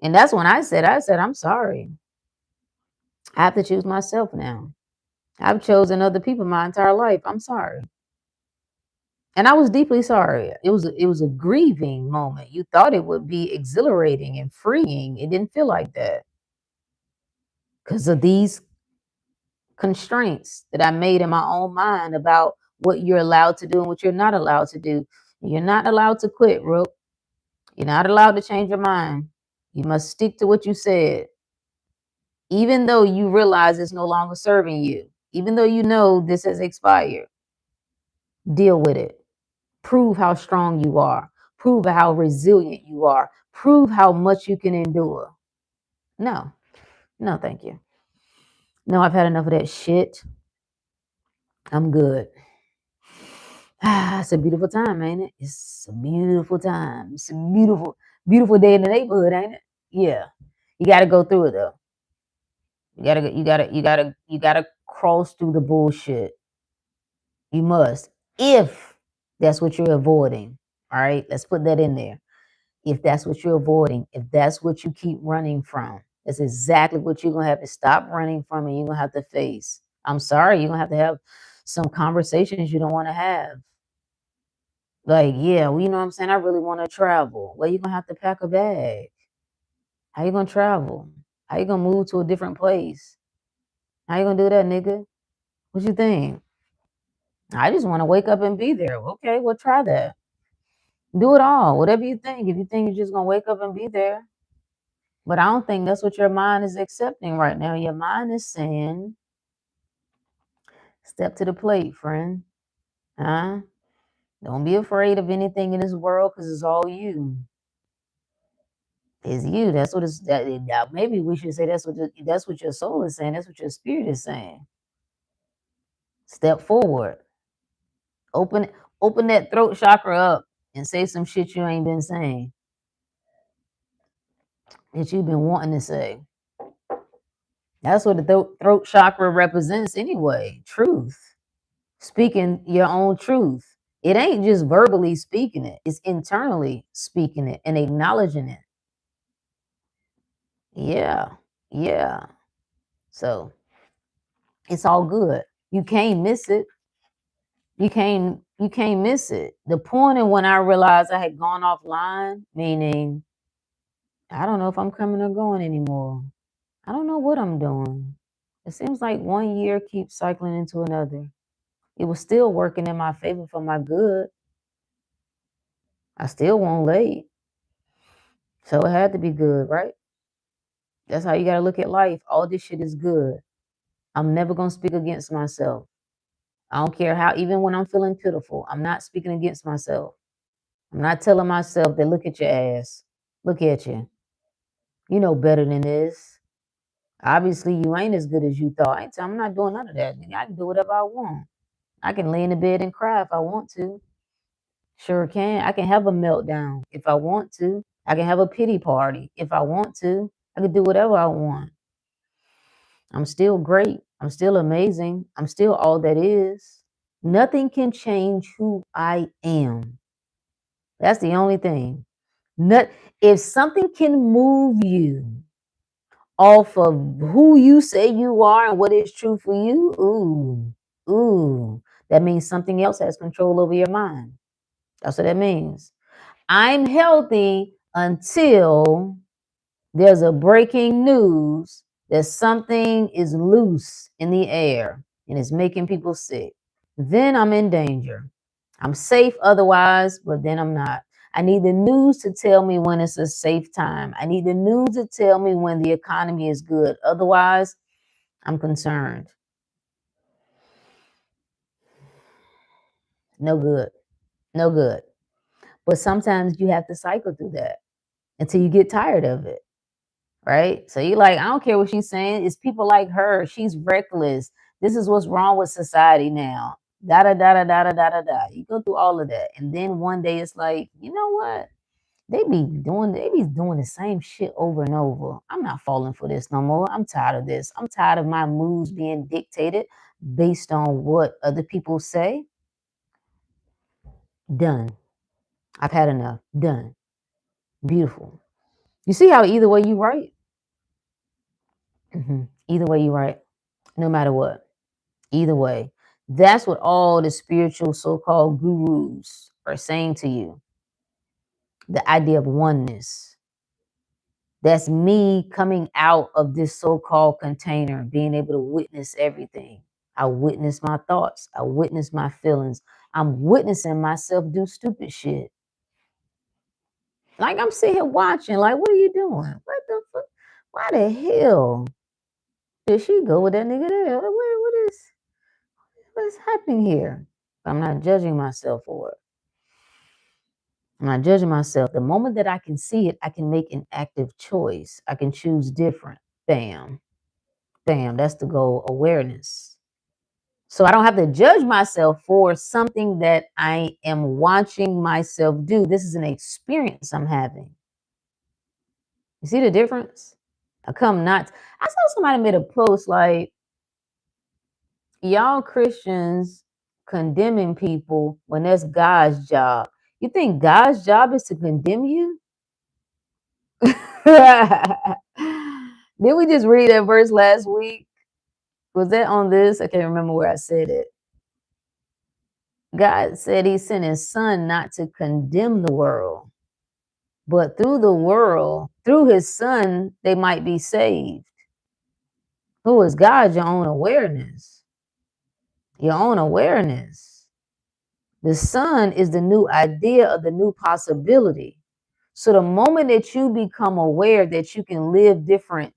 And that's when I said, I'm sorry. I have to choose myself now. I've chosen other people my entire life. I'm sorry. And I was deeply sorry. It was a grieving moment. You thought it would be exhilarating and freeing. It didn't feel like that because of these constraints that I made in my own mind about what you're allowed to do and what you're not allowed to do. You're not allowed to quit, Rook. You're not allowed to change your mind. You must stick to what you said, even though you realize it's no longer serving you, even though you know this has expired. Deal with it. Prove how strong you are. Prove how resilient you are. Prove how much you can endure. No, no, thank you. No, I've had enough of that shit. I'm good. It's a beautiful time, ain't it? It's a beautiful time. It's a beautiful, beautiful day in the neighborhood, ain't it? Yeah. You gotta go through it though. You gotta cross through the bullshit. You must. If that's what you're avoiding. All right. Let's put that in there. If that's what you're avoiding, if that's what you keep running from, That's exactly what you're gonna have to stop running from, and you're gonna have to face. I'm sorry, you're gonna have some conversations you don't want to have. Like, yeah, well, you know what I'm saying? I really want to travel. Well, you're gonna have to pack a bag. How you gonna travel? How you gonna move to a different place? How you gonna do that, nigga? What you think? I just want to wake up and be there. Okay, well, try that. Do it all, whatever you think. If you think you're just gonna wake up and be there, but I don't think that's what your mind is accepting right now. Your mind is saying, "Step to the plate, friend. Huh? Don't be afraid of anything in this world, because it's all you. It's you. That's what it's. Maybe we should say that's what your soul is saying. That's what your spirit is saying. Step forward. Open open that throat chakra up and say some shit you ain't been saying, that you've been wanting to say. That's what the throat chakra represents anyway. Truth. Speaking your own truth. It ain't just verbally speaking it. It's internally speaking it and acknowledging it. Yeah. Yeah. So it's all good. You can't miss it. You can't miss it. The point of when I realized I had gone offline, meaning I don't know if I'm coming or going anymore. I don't know what I'm doing. It seems like one year keeps cycling into another. It was still working in my favor for my good. I still won't late. So it had to be good, right? That's how you gotta look at life. All this shit is good. I'm never gonna speak against myself. I don't care how, even when I'm feeling pitiful, I'm not speaking against myself. I'm not telling myself that look at your ass. Look at you. You know better than this. Obviously, you ain't as good as you thought. I'm not doing none of that. I can do whatever I want. I can lay in the bed and cry if I want to. Sure can. I can have a meltdown if I want to. I can have a pity party if I want to. I can do whatever I want. I'm still great. I'm still amazing. I'm still all that is. Nothing can change who I am. That's the only thing. Not, if something can move you off of who you say you are and what is true for you, that means something else has control over your mind. That's what that means. I'm healthy until there's a breaking news that something is loose in the air and it's making people sick. Then I'm in danger. I'm safe otherwise, but then I'm not. I need the news to tell me when it's a safe time. I need the news to tell me when the economy is good. Otherwise, I'm concerned. No good. No good. But sometimes you have to cycle through that until you get tired of it. Right? So you're like, I don't care what she's saying. It's people like her. She's reckless. This is what's wrong with society now. Da da da da da da da da da. You go through all of that. And then one day it's like, you know what? They be doing the same shit over and over. I'm not falling for this no more. I'm tired of this. I'm tired of my moves being dictated based on what other people say. Done. I've had enough. Done. Beautiful. You see how either way you right? Either way you right. No matter what. Either way. That's what all the spiritual so-called gurus are saying to you. The idea of oneness. That's me coming out of this so-called container, being able to witness everything. I witness my thoughts. I witness my feelings. I'm witnessing myself do stupid shit. Like I'm sitting here watching, like, what are you doing? What the fuck? Why the hell did she go with that nigga there? What is happening here? I'm not judging myself for it. I'm not judging myself. The moment that I can see it, I can make an active choice. I can choose different. Bam. Bam. That's the goal. Awareness. So I don't have to judge myself for something that I am watching myself do. This is an experience I'm having. You see the difference? I saw somebody made a post like, y'all Christians condemning people when that's God's job. You think God's job is to condemn you? Did we just read that verse last week? Was that on this? I can't remember where I said it. God said he sent his son not to condemn the world, but through the world, through his son, they might be saved. Who is God? Your own awareness. Your own awareness. The son is the new idea of the new possibility. So the moment that you become aware that you can live different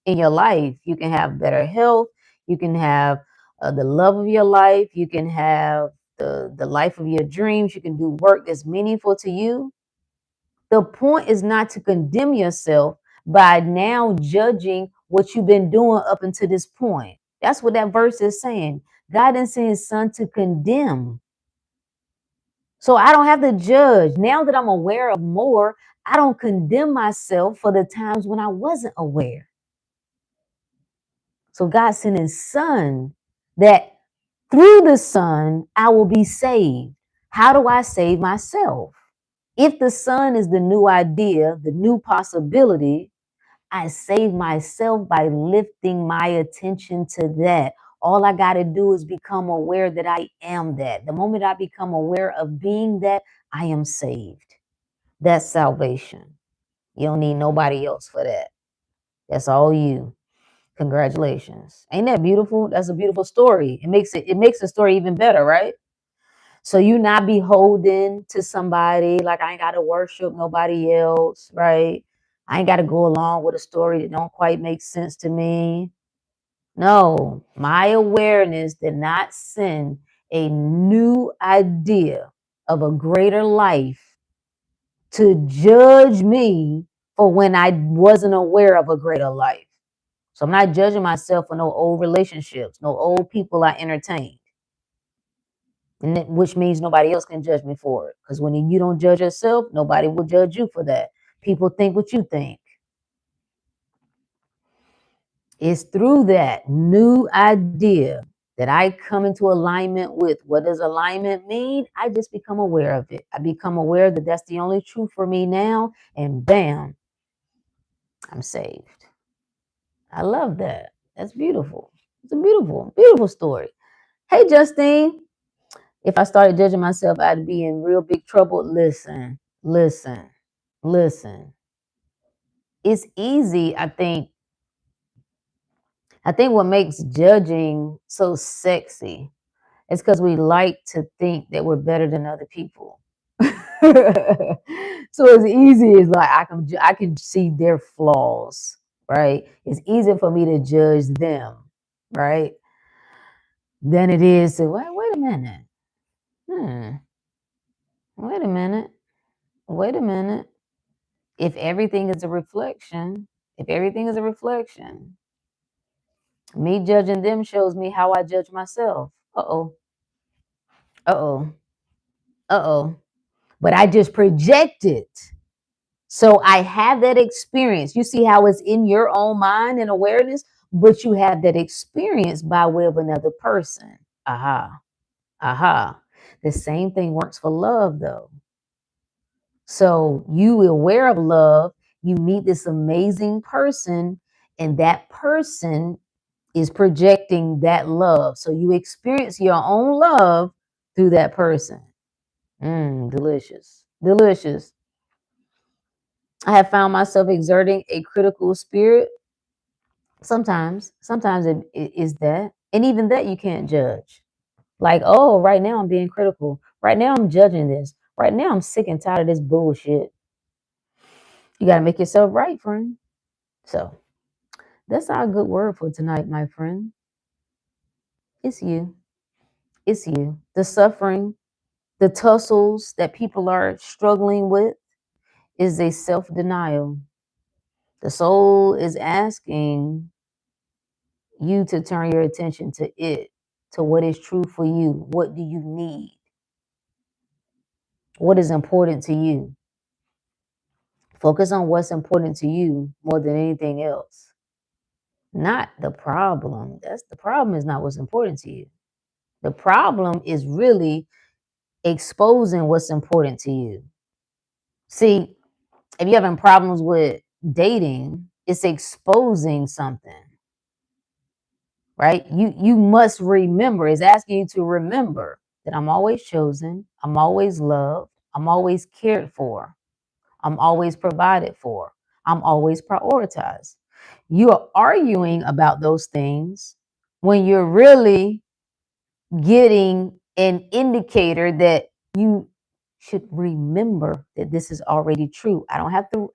in your life, you can have better health, you can have the love of your life, you can have the life of your dreams, you can do work that's meaningful to you. The point is not to condemn yourself by now judging what you've been doing up until this point. That's what that verse is saying. God didn't send his son to condemn. So I don't have to judge. Now that I'm aware of more, I don't condemn myself for the times when I wasn't aware. So God sent his son that through the son, I will be saved. How do I save myself? If the son is the new idea, the new possibility, I save myself by lifting my attention to that. All I got to do is become aware that I am that. The moment I become aware of being that, I am saved. That's salvation. You don't need nobody else for that. That's all you. Congratulations. Ain't that beautiful? That's a beautiful story. It makes the story even better, right? So you not beholden to somebody, like I ain't gotta worship nobody else, right? I ain't gotta go along with a story that don't quite make sense to me. No, my awareness did not send a new idea of a greater life to judge me for when I wasn't aware of a greater life. So I'm not judging myself for no old relationships, no old people I entertained. And which means nobody else can judge me for it. Because when you don't judge yourself, nobody will judge you for that. People think what you think. It's through that new idea that I come into alignment with. What does alignment mean? I just become aware of it. I become aware that that's the only truth for me now. And bam, I'm saved. I love that. That's beautiful. It's a beautiful, beautiful story. Hey, Justine. If I started judging myself, I'd be in real big trouble. Listen, listen, listen. It's easy, I think. I think what makes judging so sexy is because we like to think that we're better than other people. So it's easy. It's like I can see their flaws, right? It's easier for me to judge them, right? Than it is to wait a minute. Hmm. Wait a minute. Wait a minute. If everything is a reflection, if everything is a reflection, me judging them shows me how I judge myself. Uh-oh. Uh-oh. Uh-oh. But I just projected. So I have that experience. You see how it's in your own mind and awareness, but you have that experience by way of another person. Aha. Aha. The same thing works for love, though. So you aware of love, you meet this amazing person, and that person is projecting that love. So you experience your own love through that person. Delicious. Delicious. I have found myself exerting a critical spirit. Sometimes it is that. And even that you can't judge. Like, oh, right now I'm being critical. Right now I'm judging this. Right now I'm sick and tired of this bullshit. You got to make yourself right, friend. So that's our good word for tonight, my friend. It's you. It's you. The suffering, the tussles that people are struggling with is a self denial. The soul is asking you to turn your attention to it, to what is true for you. What do you need? What is important to you? Focus on what's important to you more than anything else. Not the problem. That's the problem, is not what's important to you. The problem is really exposing what's important to you. See, if you're having problems with dating, It's exposing something, right? You must remember. It's asking you to remember that I'm always chosen. I'm always loved. I'm always cared for. I'm always provided for. I'm always prioritized. You're arguing about those things when you're really getting an indicator that you should remember that this is already true. I don't have to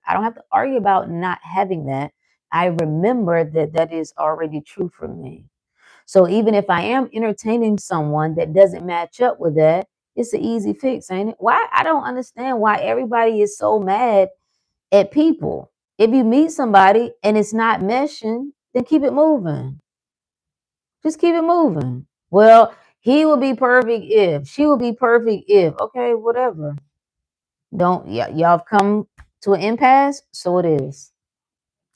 argue about not having that. I remember that that is already true for me. So even if I am entertaining someone that doesn't match up with that, it's an easy fix, ain't it? Why? I don't understand why everybody is so mad at people. If you meet somebody and it's not meshing, then keep it moving. Just keep it moving. Well, he will be perfect if, she will be perfect if. Okay, whatever. Don't y'all have come to an impasse? So it is.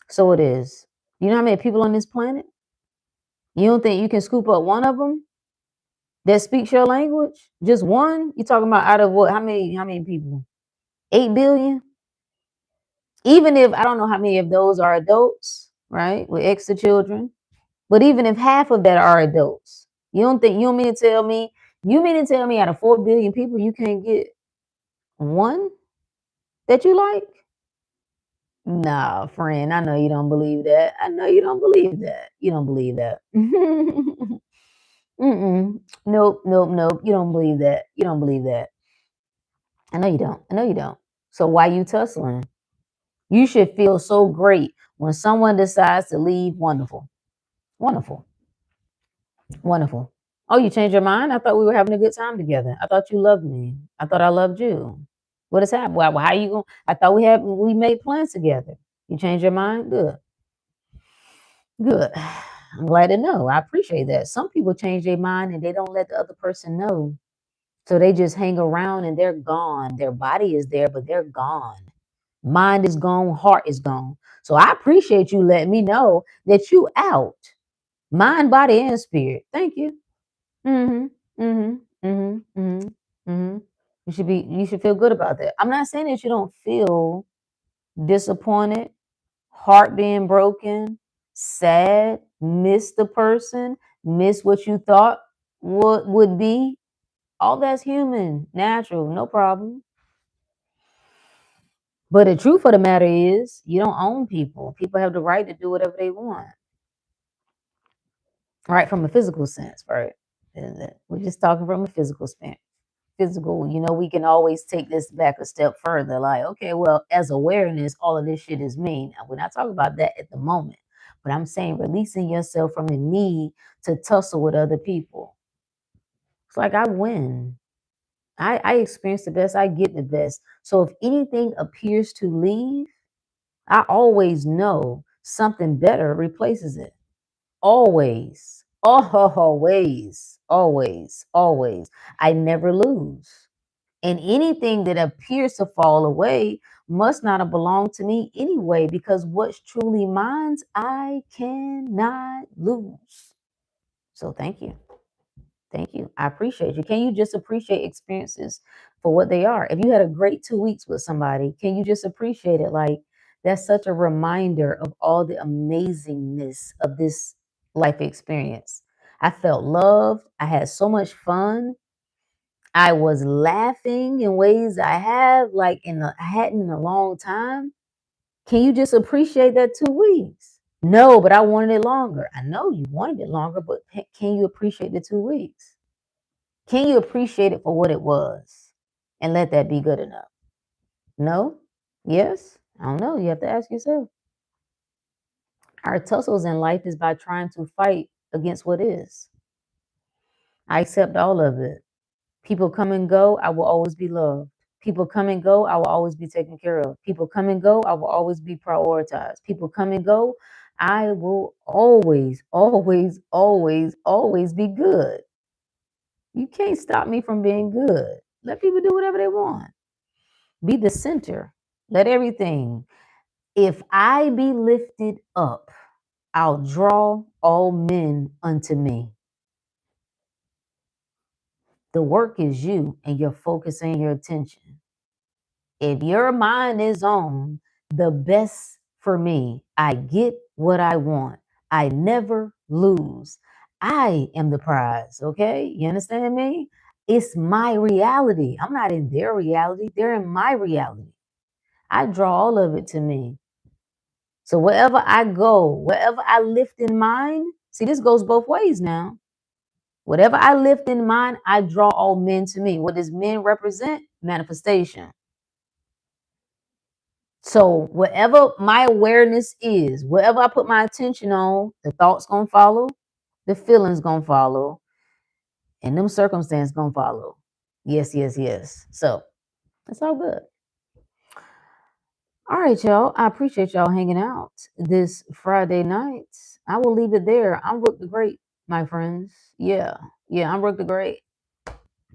So it is. You know how many people on this planet? You don't think you can scoop up one of them that speaks your language? Just one? You talking about out of what? How many people? 8 billion? Even if I don't know how many of those are adults, right? With extra children. But even if half of that are adults, you don't mean to tell me, you mean to tell me out of 4 billion people you can't get one that you like? Nah, friend, I know you don't believe that. I know you don't believe that. You don't believe that. Mm-mm. Nope, nope, nope. You don't believe that. You don't believe that. I know you don't. I know you don't. So why you tussling? You should feel so great when someone decides to leave. Wonderful. Wonderful. Wonderful. Oh, you changed your mind? I thought we were having a good time together. I thought you loved me. I thought I loved you. What has happened? Well, how you going? I thought we made plans together. You changed your mind? Good. Good. I'm glad to know. I appreciate that. Some people change their mind and they don't let the other person know. So they just hang around and they're gone. Their body is there, but they're gone. Mind is gone, heart is gone. So I appreciate you letting me know that you out. Mind, body, and spirit. Thank you. Mhm. Mhm. Mhm. Mhm. Mhm. You should feel good about that. I'm not saying that you don't feel disappointed, heart being broken, sad, miss the person, miss what you thought would be. All that's human, natural, no problem. But the truth of the matter is, you don't own people. People have the right to do whatever they want, right? From a physical sense, right? We're just talking from a physical sense. Physical, we can always take this back a step further. Like, okay, well, as awareness, all of this shit is me. Now, we're not talking about that at the moment, but I'm saying releasing yourself from the need to tussle with other people. It's like I win. I experience the best, I get the best. So if anything appears to leave, I always know something better replaces it. Always, always, always, always. I never lose. And anything that appears to fall away must not have belonged to me anyway, because what's truly mine, I cannot lose. So thank you. Thank you. I appreciate you. Can you just appreciate experiences for what they are? If you had a great 2 weeks with somebody, can you just appreciate it? Like, that's such a reminder of all the amazingness of this life experience. I felt loved. I had so much fun. I was laughing in ways I have I hadn't in a long time. Can you just appreciate that 2 weeks? No, but I wanted it longer. I know you wanted it longer, but can you appreciate the 2 weeks? Can you appreciate it for what it was and let that be good enough? No? Yes? I don't know. You have to ask yourself. Our tussles in life is by trying to fight against what is. I accept all of it. People come and go, I will always be loved. People come and go, I will always be taken care of. People come and go, I will always be prioritized. People come and go, I will always, always, always, always be good. You can't stop me from being good. Let people do whatever they want. Be the center. Let everything. If I be lifted up, I'll draw all men unto me. The work is you and your focus and your attention. If your mind is on the best for me. I get what I want. I never lose. I am the prize. Okay. You understand me? It's my reality. I'm not in their reality. They're in my reality. I draw all of it to me. So wherever I go, wherever I lift in mind, see, this goes both ways now. Whatever I lift in mind, I draw all men to me. What does men represent? Manifestation. So wherever my awareness is, wherever I put my attention on, the thoughts gonna follow, the feelings gonna follow, and them circumstances gonna follow. Yes, yes, yes. So it's all good. All right, y'all. I appreciate y'all hanging out this Friday night. I will leave it there. I'm Rook the Great, my friends. Yeah, yeah, I'm Rook the Great.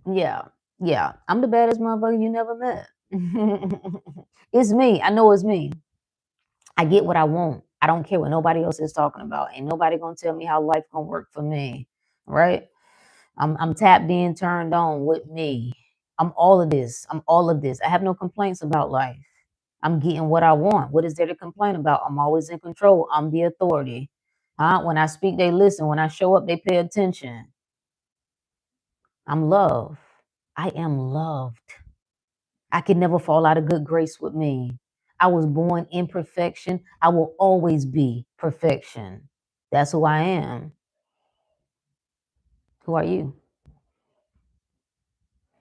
Yeah, yeah. I'm the baddest motherfucker you never met. It's me. I know it's me. I get what I want. I don't care what nobody else is talking about. Ain't nobody gonna tell me how life gonna work for me. Right? I'm tapped in, turned on with me. I'm all of this. I'm all of this. I have no complaints about life. I'm getting what I want. What is there to complain about? I'm always in control. I'm the authority. When I speak, they listen. When I show up, they pay attention. I'm love. I am loved. I can never fall out of good grace with me. I was born in perfection. I will always be perfection. That's who I am. Who are you?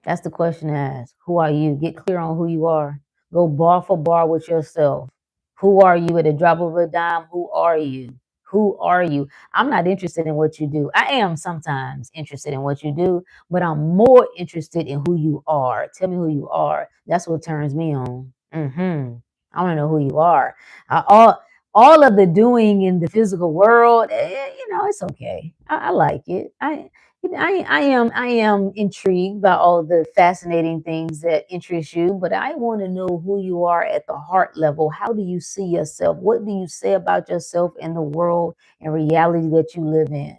That's the question to ask. Who are you? Get clear on who you are. Go bar for bar with yourself. Who are you at a drop of a dime? Who are you? Who are you? I'm not interested in what you do. I am sometimes interested in what you do, but I'm more interested in who you are. Tell me who you are. That's what turns me on. I want to know who you are. All of the doing in the physical world, it's okay. I like it. I am intrigued by all the fascinating things that interest you, but I want to know who you are at the heart level. How do you see yourself? What do you say about yourself and the world and reality that you live in?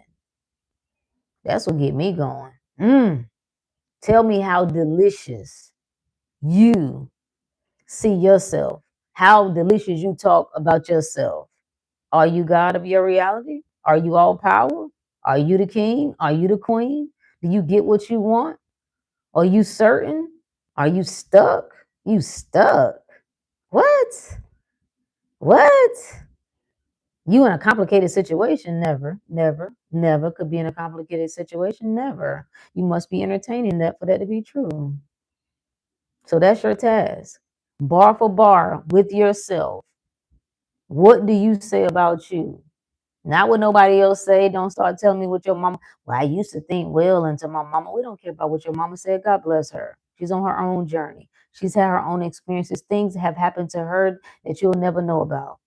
That's what get me going. Tell me how delicious you see yourself. How delicious you talk about yourself. Are you God of your reality? Are you all power? Are you the king? Are you the queen? Do you get what you want? Are you certain? Are you stuck? You stuck. What? What? You in a complicated situation? Never, never, never could be in a complicated situation. Never. You must be entertaining that for that to be true. So that's your task. Bar for bar with yourself. What do you say about you? Not what nobody else say. Don't start telling me what your mama. Well, I used to think well until my mama. We don't care about what your mama said. God bless her. She's on her own journey. She's had her own experiences. Things have happened to her that you'll never know about.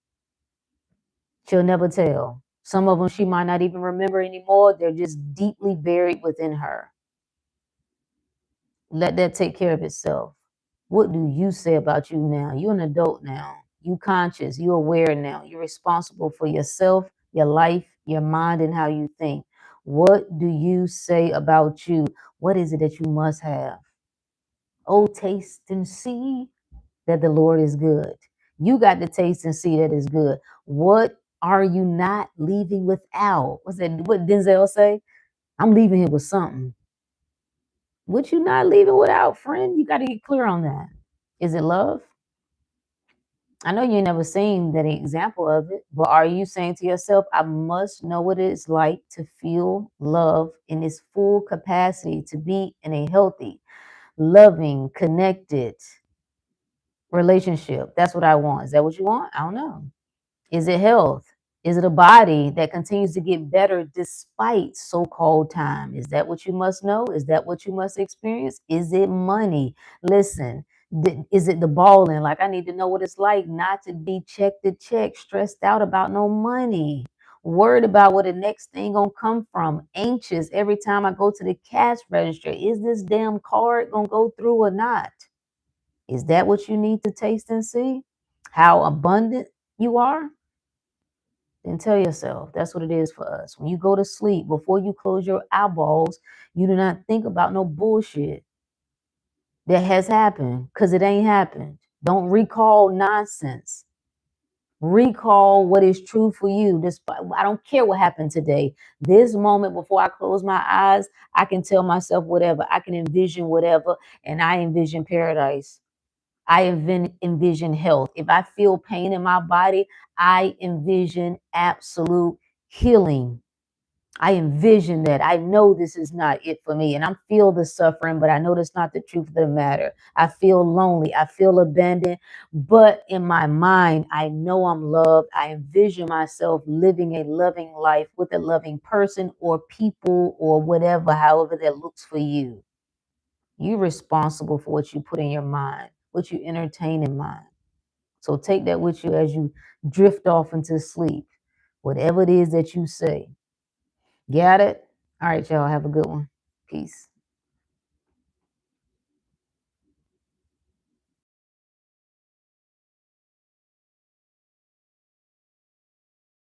She'll never tell. Some of them she might not even remember anymore. They're just deeply buried within her. Let that take care of itself. What do you say about you now? You're an adult now. You conscious. You aware now. You're responsible for yourself, your life, your mind, and how you think. What do you say about you? What is it that you must have? Oh, taste and see that the Lord is good. You got to taste and see that it's good. What are you not leaving without? What's that? What Denzel say? I'm leaving here with something. What you not leaving without, friend? You got to get clear on that. Is it love? I know you never seen that example of it, but are you saying to yourself, I must know what it's like to feel love in its full capacity, to be in a healthy, loving, connected relationship? That's what I want. Is that what you want? I don't know. Is it health? Is it a body that continues to get better despite so-called time? Is that what you must know? Is that what you must experience? Is it money? Listen, is it the balling? Like, I need to know what it's like not to be check to check, stressed out about no money, worried about where the next thing gonna come from, anxious every time I go to the cash register. Is this damn card gonna go through or not? Is that what you need to taste and see? How abundant you are? Then tell yourself that's what it is for us. When you go to sleep, before you close your eyeballs, you do not think about no bullshit that has happened because it ain't happened. Don't recall nonsense. Recall what is true for you. I don't care what happened today. This moment before I close my eyes, I can tell myself whatever. I can envision whatever, and I envision paradise. I envision health. If I feel pain in my body, I envision absolute healing. I envision that. I know this is not it for me. And I feel the suffering, but I know that's not the truth of the matter. I feel lonely. I feel abandoned. But in my mind, I know I'm loved. I envision myself living a loving life with a loving person or people or whatever, however that looks for you. You're responsible for what you put in your mind, what you entertain in mind. So take that with you as you drift off into sleep. Whatever it is that you say. Got it? All right, y'all. Have a good one. Peace.